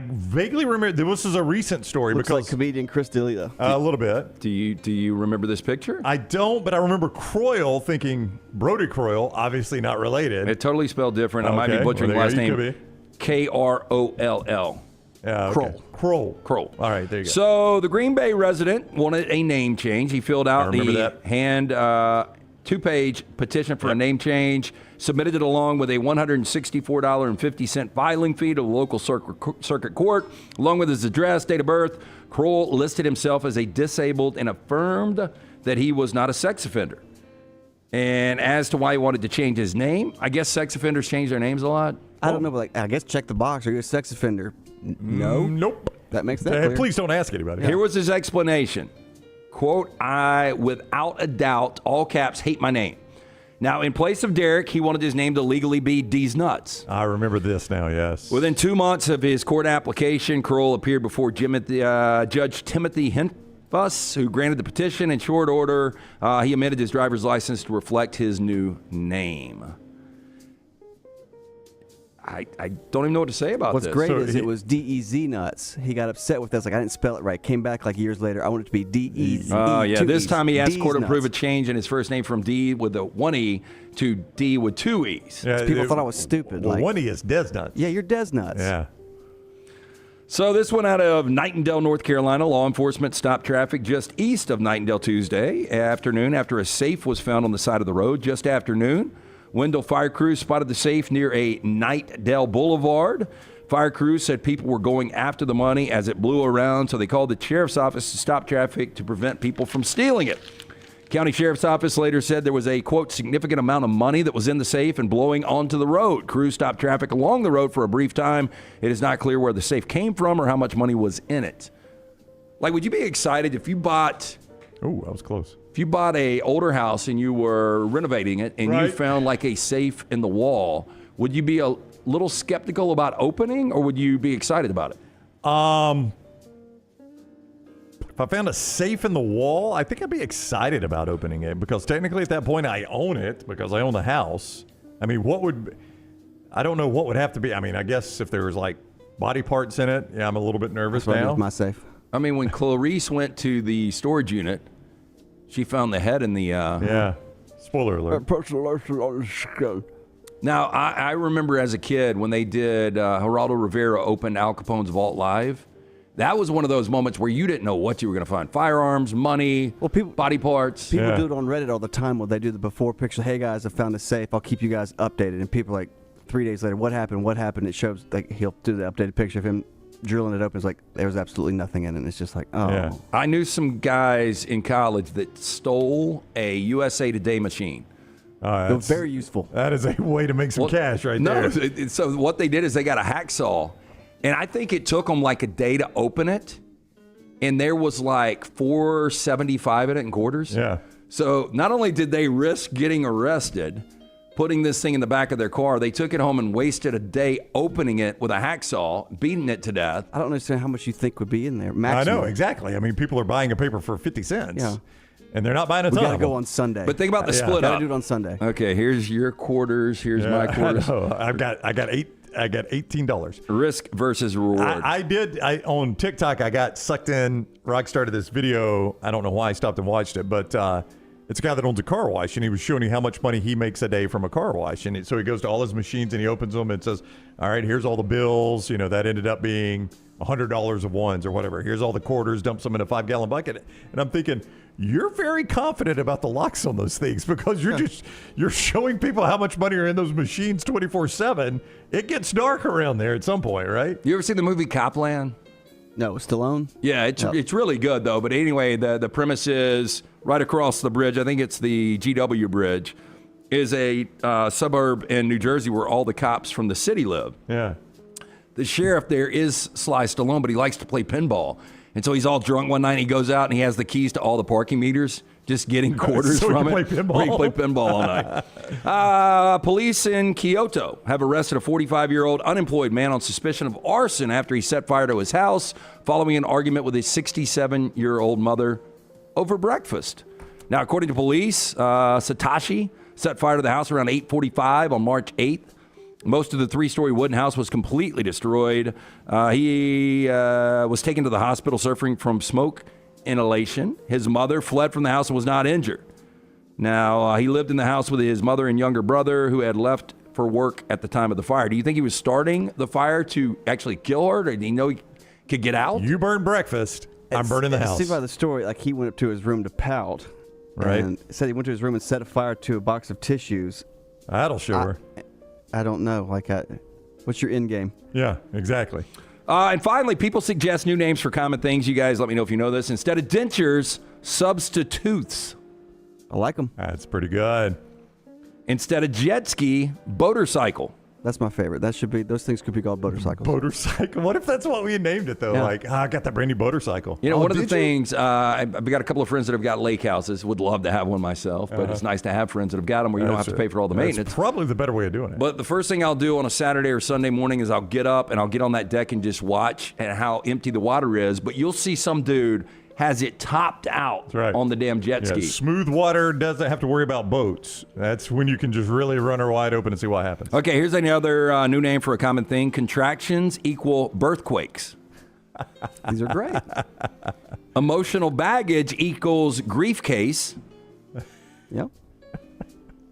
vaguely remember. This is a recent story. Looks like comedian Chris D'Elia. A little bit. Do you remember this picture? I don't, but I remember Croyle thinking Brody Croyle, obviously not related. It totally spelled different. I might be butchering the last name. Kroll. Yeah, okay. Kroll. All right, there you go. So the Green Bay resident wanted a name change. He filled out the two-page petition for a name change, submitted it along with a $164.50 filing fee to the local circuit court, along with his address, date of birth. Kroll listed himself as a disabled and affirmed that he was not a sex offender. And as to why he wanted to change his name, I guess sex offenders change their names a lot. I don't know, but I guess check the box. Are you a sex offender? No. Nope. That makes that clear. Please don't ask anybody. Here was his explanation. Quote, I, without a doubt, all caps, hate my name. Now, in place of Derek, he wanted his name to legally be D's Nuts. I remember this now, yes. Within 2 months of his court application, Kroll appeared before Judge Timothy Hinfuss, who granted the petition in short order. He amended his driver's license to reflect his new name. I don't even know what to say about this. this. What's great is it was D-E-Z Nuts. He got upset with this. Like, I didn't spell it right. Came back like years later. I want it to be D-E-Z. Oh, yeah. This time he asked D's court to nuts. approve a change in his first name from D with a 1 E to D with 2 E's. Yeah, people thought I was stupid. Well, like, 1 E is Des Nuts. Yeah, you're Des Nuts. Yeah. So this one out of Nightendale, North Carolina. Law enforcement stopped traffic just east of Nightendale Tuesday afternoon after a safe was found on the side of the road just afternoon. Wendell fire crews spotted the safe near a Nightdale Boulevard. Fire crews said people were going after the money as it blew around, so they called the sheriff's office to stop traffic to prevent people from stealing it. County Sheriff's Office later said there was a, quote, significant amount of money that was in the safe and blowing onto the road. Crews stopped traffic along the road for a brief time. It is not clear where the safe came from or how much money was in it. Like, would you be excited if you bought... Oh, that was close. If you bought a older house and you were renovating it and you found like a safe in the wall, would you be a little skeptical about opening, or would you be excited about it? If I found a safe in the wall, I think I'd be excited about opening it, because technically at that point I own it because I own the house. I mean, I don't know what would have to be. I mean, I guess if there was like body parts in it, yeah, I'm a little bit nervous now. My safe. I mean, when Clarice went to the storage unit, she found the head in the... Yeah. Spoiler alert. Now, I remember as a kid when they did Geraldo Rivera opened Al Capone's Vault Live. That was one of those moments where you didn't know what you were going to find. Firearms, money, body parts. People do it on Reddit all the time where they do the before picture. Hey, guys, I found a safe. I'll keep you guys updated. And people are like, 3 days later, what happened? What happened? It shows, like, he'll do the updated picture of him drilling it open. It's like, there was absolutely nothing in it. And it's just like, oh. Yeah. I knew some guys in college that stole a USA Today machine. They're very useful. That is a way to make some cash right there. No, so what they did is they got a hacksaw, and I think it took them like a day to open it, and there was like $4.75 in it in quarters. Yeah. So not only did they risk getting arrested, putting this thing in the back of their car, they took it home and wasted a day opening it with a hacksaw, beating it to death. I don't understand how much you think would be in there. Maximum. I know, exactly. I mean, people are buying a paper for 50 cents. Yeah. And they're not buying a ton. We gotta go on Sunday. But think about the split up. Gotta do it on Sunday. Okay, here's your quarters. Here's my quarters. I got $18. Risk versus reward. I on TikTok, I got sucked in. Rock started this video. I don't know why I stopped and watched it, but it's a guy that owns a car wash, and he was showing you how much money he makes a day from a car wash. And so he goes to all his machines and he opens them and says, all right, here's all the bills. You know, that ended up being $100 of ones or whatever. Here's all the quarters, dumps them in a 5-gallon bucket. And I'm thinking, you're very confident about the locks on those things, because you're showing people how much money are in those machines 24/7. It gets dark around there at some point, right? You ever seen the movie Copland? No, Stallone? Yeah, it's really good though. But anyway, the premise is right across the bridge, I think it's the GW Bridge, is a suburb in New Jersey where all the cops from the city live. Yeah. The sheriff there is Sly Stallone, but he likes to play pinball. And so he's all drunk one night, and he goes out and he has the keys to all the parking meters, just getting quarters so from he it. Play pinball. So he can play pinball all night. Police in Kyoto have arrested a 45-year-old unemployed man on suspicion of arson after he set fire to his house following an argument with his 67-year-old mother over breakfast. Now, according to police, Satoshi set fire to the house around 8:45 on March 8th. Most of the 3-story wooden house was completely destroyed. He was taken to the hospital suffering from smoke inhalation. His mother fled from the house and was not injured. Now, he lived in the house with his mother and younger brother, who had left for work at the time of the fire. Do you think he was starting the fire to actually kill her? Or did he know he could get out? You burn breakfast, I'm burning the house. See by the story, like he went up to his room to pout. Right. And said he went to his room and set a fire to a box of tissues. That'll show her. I don't know. What's your end game? Yeah, exactly. And finally, people suggest new names for common things. You guys let me know if you know this. Instead of dentures, substitutes. I like them. That's pretty good. Instead of jet ski, motorcycle. That's my favorite. Those things could be called motorcycles. Motorcycle. What if that's what we named it, though? Yeah. Like, I got that brand new motorcycle. You know, one of the things, I've got a couple of friends that have got lake houses. Would love to have one myself, but it's nice to have friends that have got them where you don't have to pay for all the maintenance. That's probably the better way of doing it. But the first thing I'll do on a Saturday or Sunday morning is I'll get up and I'll get on that deck and just watch at how empty the water is. But you'll see some dude has it topped out on the damn jet ski. Smooth water, doesn't have to worry about boats. That's when you can just really run her wide open and see what happens. Okay, here's another new name for a common thing. Contractions equal birthquakes. These are great. Emotional baggage equals grief case. Yep.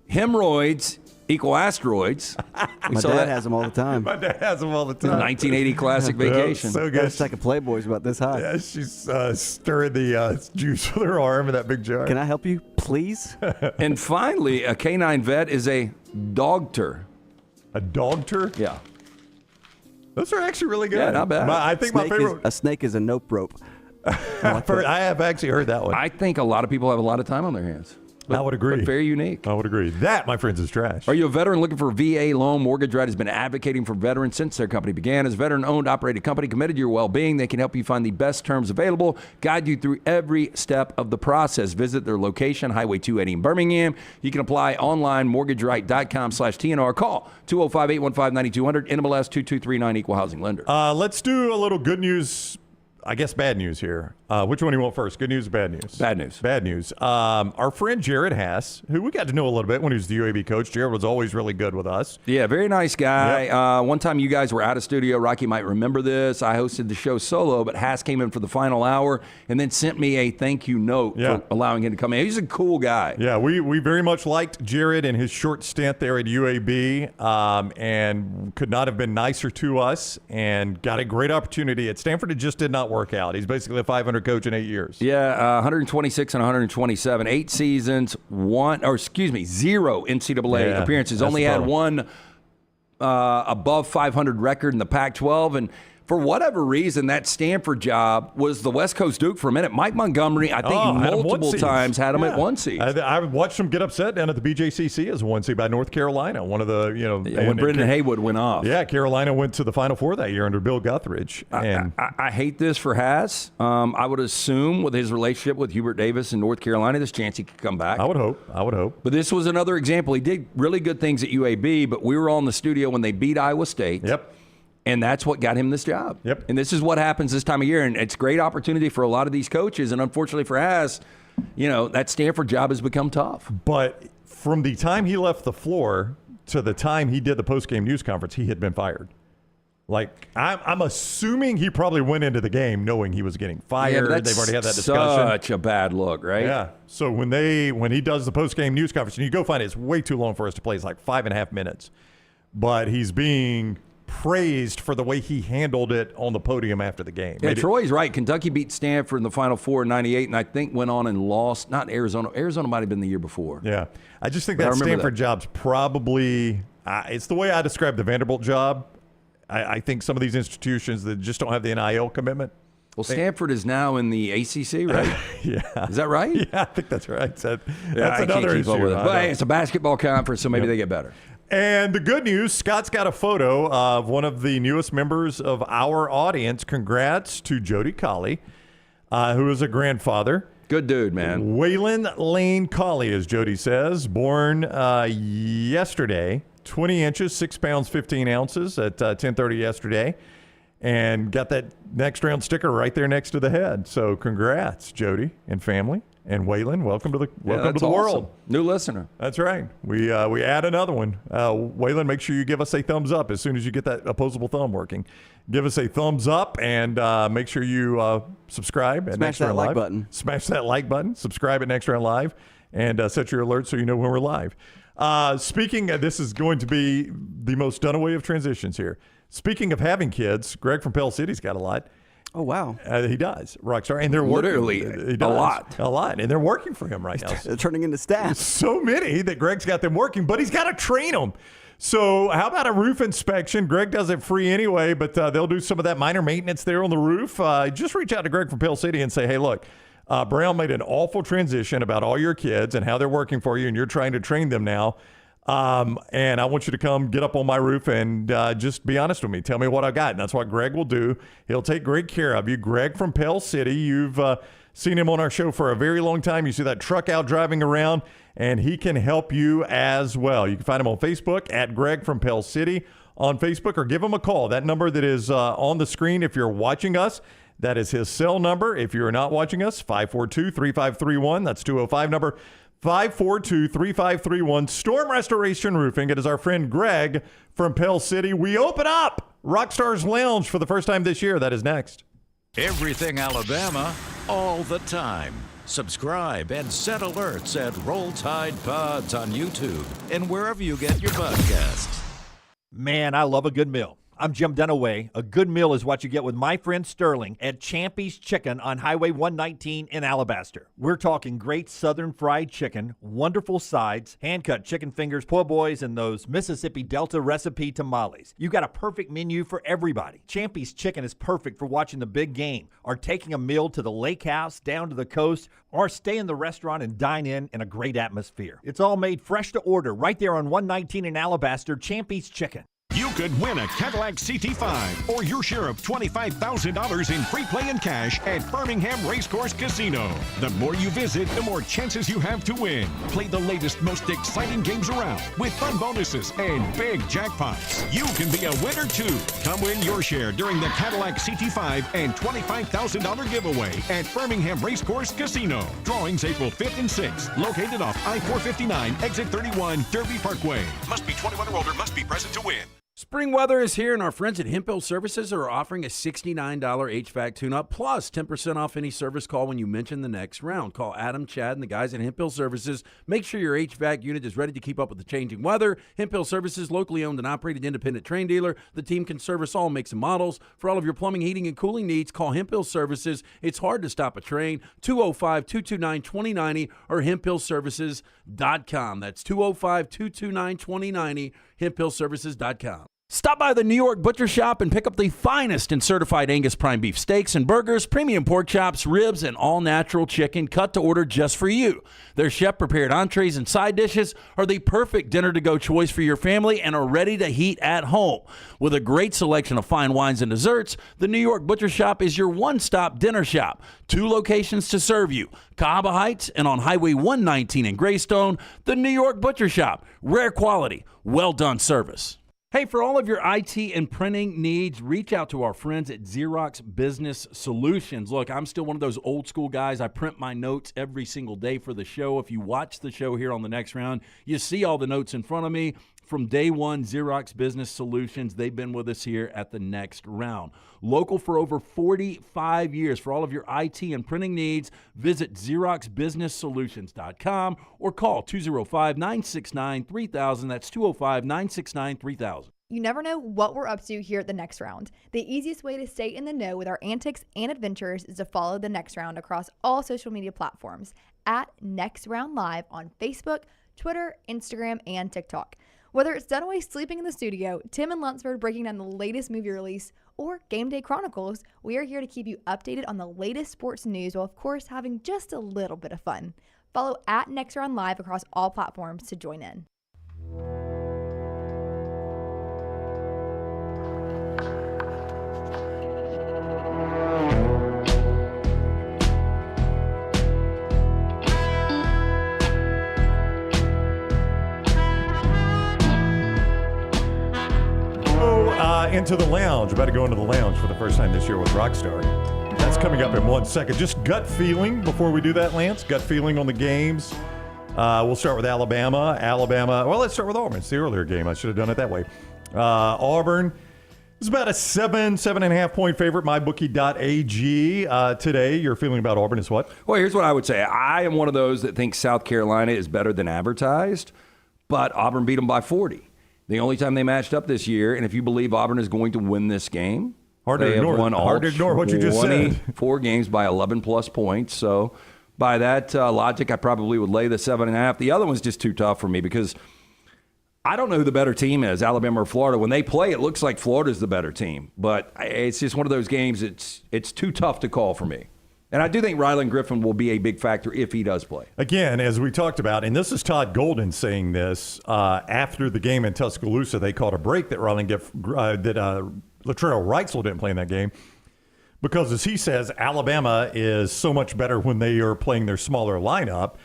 Hemorrhoids equal asteroids. My dad has them all the time. My dad has them all the time. 1980 classic vacation. So good. That stack of Playboys about this high. Yeah, she's stirring the juice with her arm in that big jar. Can I help you, please? And finally, a canine vet is a dogter. A dogter? Yeah. Those are actually really good. Yeah, not bad. I think my favorite. A snake is a nope rope. I have actually heard that one. I think a lot of people have a lot of time on their hands. I would agree. But very unique. I would agree. That, my friends, is trash. Are you a veteran looking for a VA loan? Mortgage Right has been advocating for veterans since their company began. As a veteran-owned, operated company committed to your well-being, they can help you find the best terms available, guide you through every step of the process. Visit their location, Highway 280 in Birmingham. You can apply online, mortgageright.com/TNR. Call 205-815-9200, NMLS 2239, Equal Housing Lender. Let's do a little good news. I guess bad news here. Which one do you want first? Good news or bad news? Bad news. Bad news. Our friend Jared Haas, who we got to know a little bit when he was the UAB coach. Jared was always really good with us. Yeah, very nice guy. Yep. One time you guys were out of studio. Rocky might remember this. I hosted the show solo, but Haas came in for the final hour and then sent me a thank you note for allowing him to come in. He's a cool guy. Yeah, we very much liked Jared and his short stint there at UAB, and could not have been nicer to us, and got a great opportunity at Stanford. It just did not work out. He's basically a 500 coach in 8 years. Yeah, 126 and 127, 8 seasons, 0 NCAA appearances. Only had one above 500 record in the Pac-12, and for whatever reason, that Stanford job was the West Coast Duke for a minute. Mike Montgomery, I think multiple times had him at 1 seed. I watched him get upset down at the BJCC as 1 seed by North Carolina. One of the, when Brendan Haywood went off. Yeah, Carolina went to the Final Four that year under Bill Guthridge. And I hate this for Haas. I would assume with his relationship with Hubert Davis in North Carolina, there's a chance he could come back. I would hope. But this was another example. He did really good things at UAB, but we were all in the studio when they beat Iowa State. Yep. And that's what got him this job. Yep. And this is what happens this time of year. And it's a great opportunity for a lot of these coaches. And unfortunately for Haas, that Stanford job has become tough. But from the time he left the floor to the time he did the post-game news conference, he had been fired. Like, I'm assuming he probably went into the game knowing he was getting fired. Yeah, they've already had that discussion. Such a bad look, right? Yeah. So when he does the post-game news conference, and you go find it's way too long for us to play. It's like 5.5 minutes. But he's being praised for the way he handled it on the podium after the game. Yeah, Troy's right. Kentucky beat Stanford in the Final Four in 98, and I think went on and lost, not Arizona. Arizona might have been the year before. Yeah. I just think that Stanford job's probably it's the way I describe the Vanderbilt job. I think some of these institutions that just don't have the NIL commitment. Well, Stanford is now in the ACC, right? Yeah. Is that right? Yeah, I think that's right. That's I another can't keep up issue. with it. But hey, it's a basketball conference, so maybe they get better. And the good news, Scott's got a photo of one of the newest members of our audience. Congrats to Jody Colley, who is a grandfather. Good dude, man. Waylon Lane Colley, as Jody says, born yesterday, 20 inches, 6 pounds, 15 ounces at 10:30 yesterday, and got that next round sticker right there next to the head. So congrats, Jody and family. And Waylon, welcome to the world. New listener. That's right. We add another one. Waylon, make sure you give us a thumbs up as soon as you get that opposable thumb working. Give us a thumbs up and make sure you subscribe at Next Round Live. Like button. Smash that like button. Subscribe at Next Round Live and set your alerts so you know when we're live. Speaking, this is going to be the most done away of transitions here. Speaking of having kids, Greg from Pell City's got a lot. Oh, wow. He does, Rockstar. And they're literally working. a lot. A lot. And they're working for him right now. They're turning into staff. So many that Greg's got them working, but he's got to train them. So how about a roof inspection? Greg does it free anyway, but they'll do some of that minor maintenance there on the roof. Just reach out to Greg from Pell City and say, hey, look, Brown made an awful transition about all your kids and how they're working for you, and you're trying to train them now. And I want you to come get up on my roof and just be honest with me. Tell me what I got. And that's what Greg will do. He'll take great care of you. Greg from Pell City. You've seen him on our show for a very long time. You see that truck out driving around, and he can help you as well. You can find him on Facebook at Greg from Pell City on Facebook, or give him a call. That number that is on the screen if you're watching us, that is his cell number. If you're not watching us, 542-3531. That's 205 number. 542-3531. Storm Restoration Roofing. It is our friend Greg from Pell City. We open up Rockstars Lounge for the first time this year. That is next. Everything Alabama, all the time. Subscribe and set alerts at Roll Tide Pods on YouTube and wherever you get your podcasts. Man, I love a good meal. I'm Jim Dunaway. A good meal is what you get with my friend Sterling at Champy's Chicken on Highway 119 in Alabaster. We're talking great southern fried chicken, wonderful sides, hand-cut chicken fingers, po' boys, and those Mississippi Delta recipe tamales. You got a perfect menu for everybody. Champy's Chicken is perfect for watching the big game, or taking a meal to the lake house, down to the coast, or stay in the restaurant and dine in a great atmosphere. It's all made fresh to order right there on 119 in Alabaster, Champy's Chicken. You could win a Cadillac CT5 or your share of $25,000 in free play and cash at Birmingham Racecourse Casino. The more you visit, the more chances you have to win. Play the latest, most exciting games around with fun bonuses and big jackpots. You can be a winner too. Come win your share during the Cadillac CT5 and $25,000 giveaway at Birmingham Racecourse Casino. Drawings April 5th and 6th. Located off I-459, exit 31, Derby Parkway. Must be 21 or older. Must be present to win. Spring weather is here, and our friends at Hemp Hill Services are offering a $69 HVAC tune-up plus 10% off any service call when you mention the next round. Call Adam, Chad, and the guys at Hemp Hill Services. Make sure your HVAC unit is ready to keep up with the changing weather. Hemp Hill Services, locally owned and operated independent train dealer. The team can service all makes and models. For all of your plumbing, heating, and cooling needs, call Hemp Hill Services. It's hard to stop a train. 205-229-2090 or hemphillservices.com. That's 205-229-2090, hemphillservices.com. Stop by the New York Butcher Shop and pick up the finest in certified Angus prime beef steaks and burgers, premium pork chops, ribs, and all-natural chicken cut to order just for you. Their chef-prepared entrees and side dishes are the perfect dinner-to-go choice for your family and are ready to heat at home. With a great selection of fine wines and desserts, the New York Butcher Shop is your one-stop dinner shop. 2 locations to serve you, Cahaba Heights and on Highway 119 in Greystone. The New York Butcher Shop, rare quality, well-done service. Hey, for all of your IT and printing needs, reach out to our friends at Xerox Business Solutions. Look, I'm still one of those old school guys. I print my notes every single day for the show. If you watch the show here on the next round, you see all the notes in front of me. From day one, Xerox Business Solutions, they've been with us here at the next round. Local for over 45 years. For all of your IT and printing needs, visit XeroxBusinessSolutions.com or call 205-969-3000. That's 205-969-3000. You never know what we're up to here at the Next Round. The easiest way to stay in the know with our antics and adventures is to follow the Next Round across all social media platforms at Next Round Live on Facebook, Twitter, Instagram, and TikTok. Whether it's Dunaway sleeping in the studio, Tim and Lunsford breaking down the latest movie release, or Game Day Chronicles, we are here to keep you updated on the latest sports news while, of course, having just a little bit of fun. Follow at Next Round Live across all platforms to join in. Into the lounge. About to go into the lounge for the first time this year with Rockstar. That's coming up in 1 second. Just gut feeling before we do that, Lance. Gut feeling on the games. We'll start with Alabama. Well, let's start with Auburn. It's the earlier game. I should have done it that way. Auburn is about a 7.5 point favorite. MyBookie.ag. Today, your feeling about Auburn is what? Well, here's what I would say. I am one of those that thinks South Carolina is better than advertised, but Auburn beat them by 40. The only time they matched up this year, and if you believe Auburn is going to win this game, hard to ignore what you just said. 4 games by 11-plus points. So by that logic, I probably would lay the 7.5. The other one's just too tough for me because I don't know who the better team is, Alabama or Florida. When they play, it looks like Florida's the better team. But it's just one of those games, it's too tough to call for me. And I do think Ryland Griffin will be a big factor if he does play. Again, as we talked about, and this is Todd Golden saying this, after the game in Tuscaloosa, they called a break that Latrell Wrightsell didn't play in that game. Because, as he says, Alabama is so much better when they are playing their smaller lineup.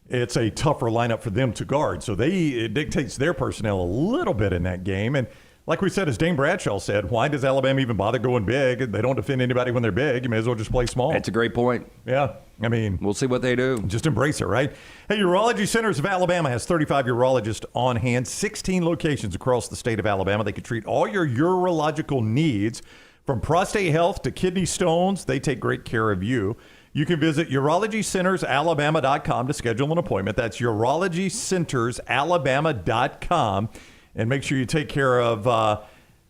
It's a tougher lineup for them to guard. So it dictates their personnel a little bit in that game. And like we said, as Dane Bradshaw said, why does Alabama even bother going big? They don't defend anybody when they're big. You may as well just play small. That's a great point. Yeah. I mean, we'll see what they do. Just embrace it, right? Hey, Urology Centers of Alabama has 35 urologists on hand, 16 locations across the state of Alabama. They can treat all your urological needs, from prostate health to kidney stones. They take great care of you. You can visit urologycentersalabama.com to schedule an appointment. That's urologycentersalabama.com. And make sure you take care of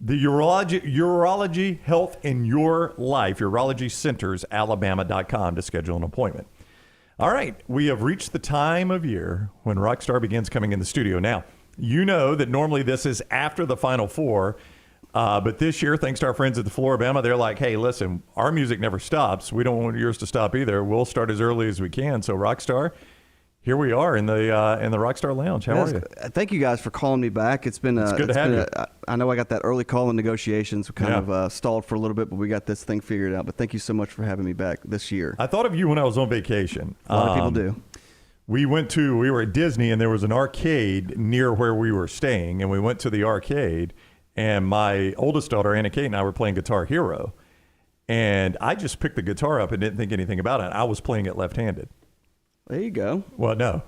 The urology health in your life, Urology Centers, Alabama.com to schedule an appointment. All right, we have reached the time of year when Rockstar begins coming in the studio. Now, you know that normally this is after the Final Four, but this year, thanks to our friends at the Floribama, they're like, hey, listen, our music never stops. We don't want yours to stop either. We'll start as early as we can. So, Rockstar, here we are in the Rockstar Lounge. How are you? Thank you guys for calling me back. It's good to have you. I know I got that early call in negotiations, kind of stalled for a little bit, but we got this thing figured out. But thank you so much for having me back this year. I thought of you when I was on vacation. A lot of people do. We were at Disney, and there was an arcade near where we were staying, and we went to the arcade, and my oldest daughter, Anna Kate, and I were playing Guitar Hero, and I just picked the guitar up and didn't think anything about it. I was playing it left-handed. There you go. Well, no.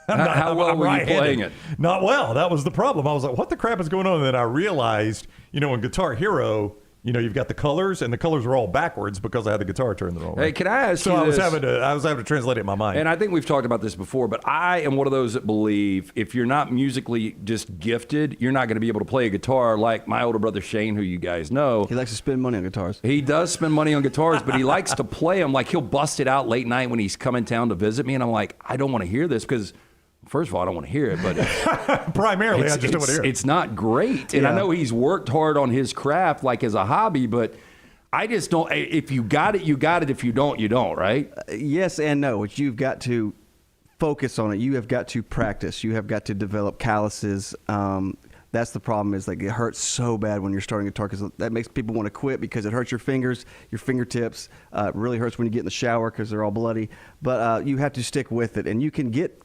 How well were you playing it? Not well. That was the problem. I was like, what the crap is going on? And then I realized, in Guitar Hero, you've got the colors, and the colors were all backwards because I had the guitar turned the wrong way. Hey, can I ask you this? So I was having to translate it in my mind. And I think we've talked about this before, but I am one of those that believe if you're not musically just gifted, you're not going to be able to play a guitar like my older brother Shane, who you guys know. He likes to spend money on guitars. He does spend money on guitars, but he likes to play them. Like, he'll bust it out late night when he's coming town to visit me, and I'm like, I don't want to hear this because, first of all, I don't want to hear it, but primarily, I just don't want to hear it. It's not great. And I know he's worked hard on his craft, like as a hobby, but I just don't. If you got it, you got it. If you don't, you don't, right? Yes and no. You've got to focus on it. You have got to practice. You have got to develop calluses. That's the problem, is like it hurts so bad when you're starting guitar, because that makes people want to quit because it hurts your fingers, your fingertips. It really hurts when you get in the shower because they're all bloody. But you have to stick with it, and you can get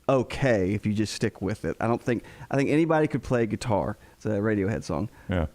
okay if you just stick with it. I think anybody could play guitar. It's a Radiohead song. Yeah.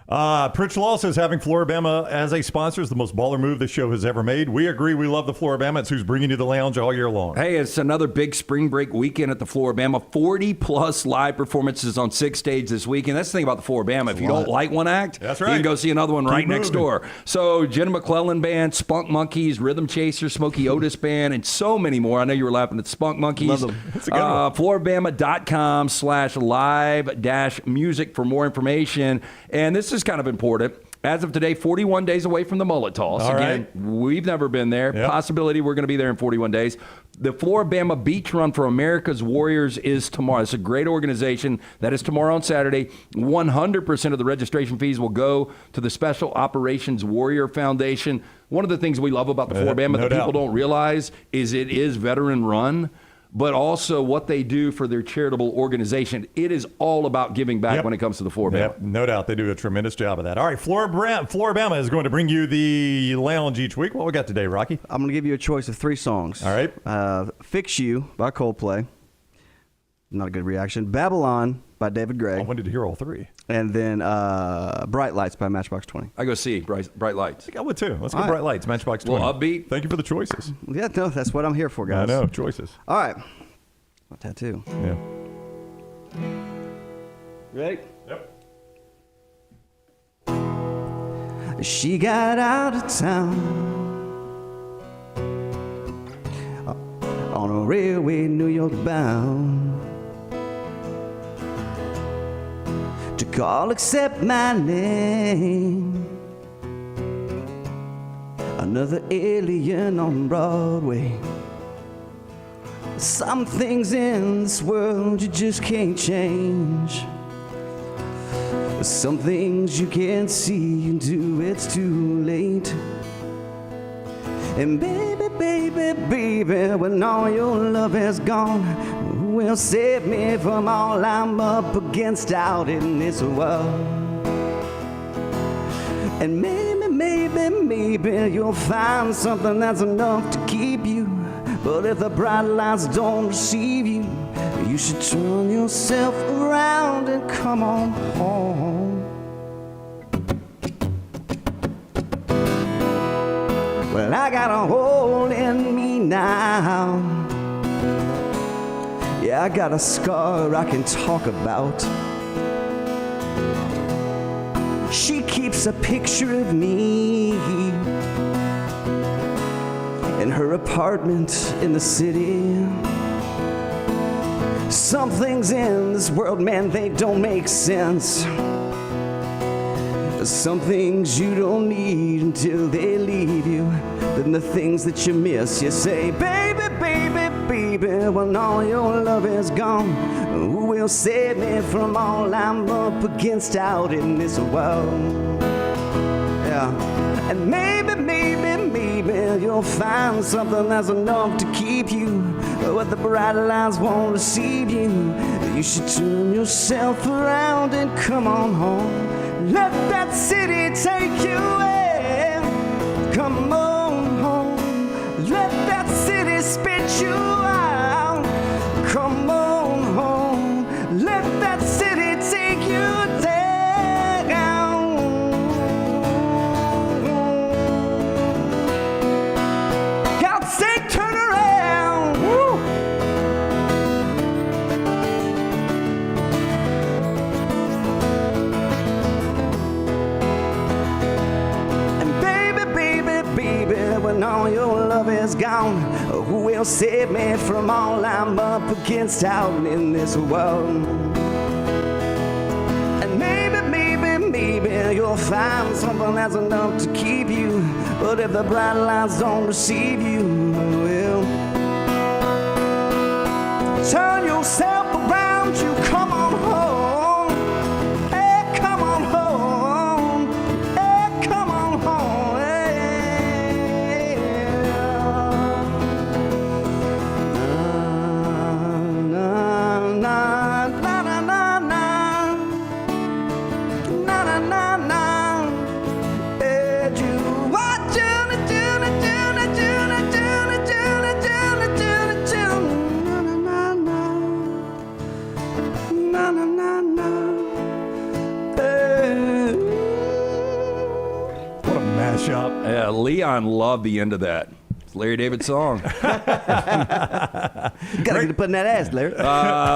Pritch Law says having Floribama as a sponsor is the most baller move this show has ever made. We agree. We love the Floribama. It's who's bringing you the lounge all year long. Hey, it's another big spring break weekend at the Floribama. 40-plus live performances on 6 stages this weekend. That's the thing about the Floribama. If you don't like one act, that's right, you can go see another one right next door. So Jenna McClellan Band, Spunk Monkeys, Rhythm Chasers, Smokey Otis Band, and so many more. I know you were laughing at Spunk Monkeys. Love them. That's a good one. Floribama.com/live-music for more information. And this is kind of important. As of today, 41 days away from the mullet toss. All Again, we've never been there. Yep. Possibility we're going to be there in 41 days. The Floribama Beach Run for America's Warriors is tomorrow. It's a great organization. That is tomorrow on Saturday. 100% of the registration fees will go to the Special Operations Warrior Foundation. One of the things we love about the Floribama that people don't realize is it is veteran run, but also what they do for their charitable organization. It is all about giving back when it comes to the Floribama. Yep, no doubt. They do a tremendous job of that. All right, Floribama is going to bring you the lounge each week. What we got today, Rocky? I'm going to give you a choice of 3 songs. All right. Fix You by Coldplay. Not a good reaction. Babylon by David Gray. I wanted to hear all 3. And then Bright Lights by Matchbox 20. I go see Bright Lights. I think I would too. Let's go Bright Lights, Matchbox 20. Well, upbeat. Thank you for the choices. Yeah, no, that's what I'm here for, guys. I know, choices. All right. A tattoo. Yeah. Ready? Yep. She got out of town on a railway, New York bound, to call, accept my name. Another alien on Broadway. Some things in this world you just can't change. Some things you can't see until it's too late. And baby, baby, baby, when all your love is gone, who will save me from all I'm up against out in this world? And maybe you'll find something that's enough to keep you. But if the bright lights don't receive you, you should turn yourself around and come on home. Well, I got a hole in me now. Yeah, I got a scar I can talk about. She keeps a picture of me in her apartment in the city. Some things in this world, man, they don't make sense. Some things you don't need until they leave you. Then the things that you miss, you say, baby, baby, baby, when all your love is gone, who will save me from all I'm up against out in this world? Yeah. And maybe, maybe, maybe you'll find something that's enough to keep you. But the bright lights won't deceive you. You should turn yourself around and come on home. Let that city take you away. Come on home. Let that city spit you out. Come on home. Let that city take you down. God say turn around. Woo. When all your love is gone, who will save me from all I'm up against out in this world? And maybe, maybe, maybe you'll find something that's enough to keep you. But if the bright lights don't receive you, well, turn yourself around, you come on home. Hey, come on home. Hey, come on home. Yeah, Leon loved the end of that. It's Larry David's song. Gotta get put in that ass, Larry.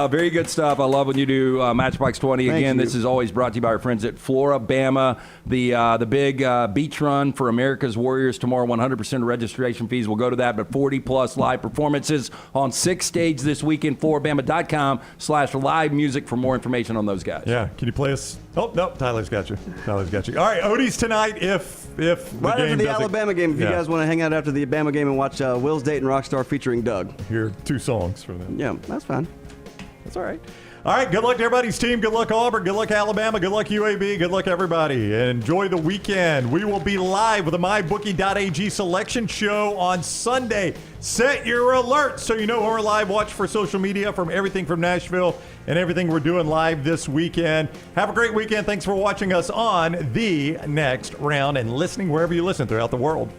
Very good stuff. I love when you do Matchbox 20. Thank Again, you. this is always brought to you by our friends at Florabama. The big beach run for America's Warriors tomorrow. 100% registration fees will go to that, but 40-plus live performances on 6 stages this weekend. Florabama.com/live music for more information on those guys. Yeah. Can you play us? Oh, no. Tyler's got you. All right. Odie's tonight if the right game after the doesn't- Alabama game, if you guys want to hang out after the Bama game and watch Will's Date and Rockstar featuring Doug. Hear 2 songs from them. Yeah, that's fine. That's all right. All right, good luck to everybody's team. Good luck, Auburn. Good luck, Alabama. Good luck, UAB. Good luck, everybody. And enjoy the weekend. We will be live with the MyBookie.ag selection show on Sunday. Set your alerts so you know when we're live. Watch for social media from everything from Nashville and everything we're doing live this weekend. Have a great weekend. Thanks for watching us on The Next Round and listening wherever you listen throughout the world.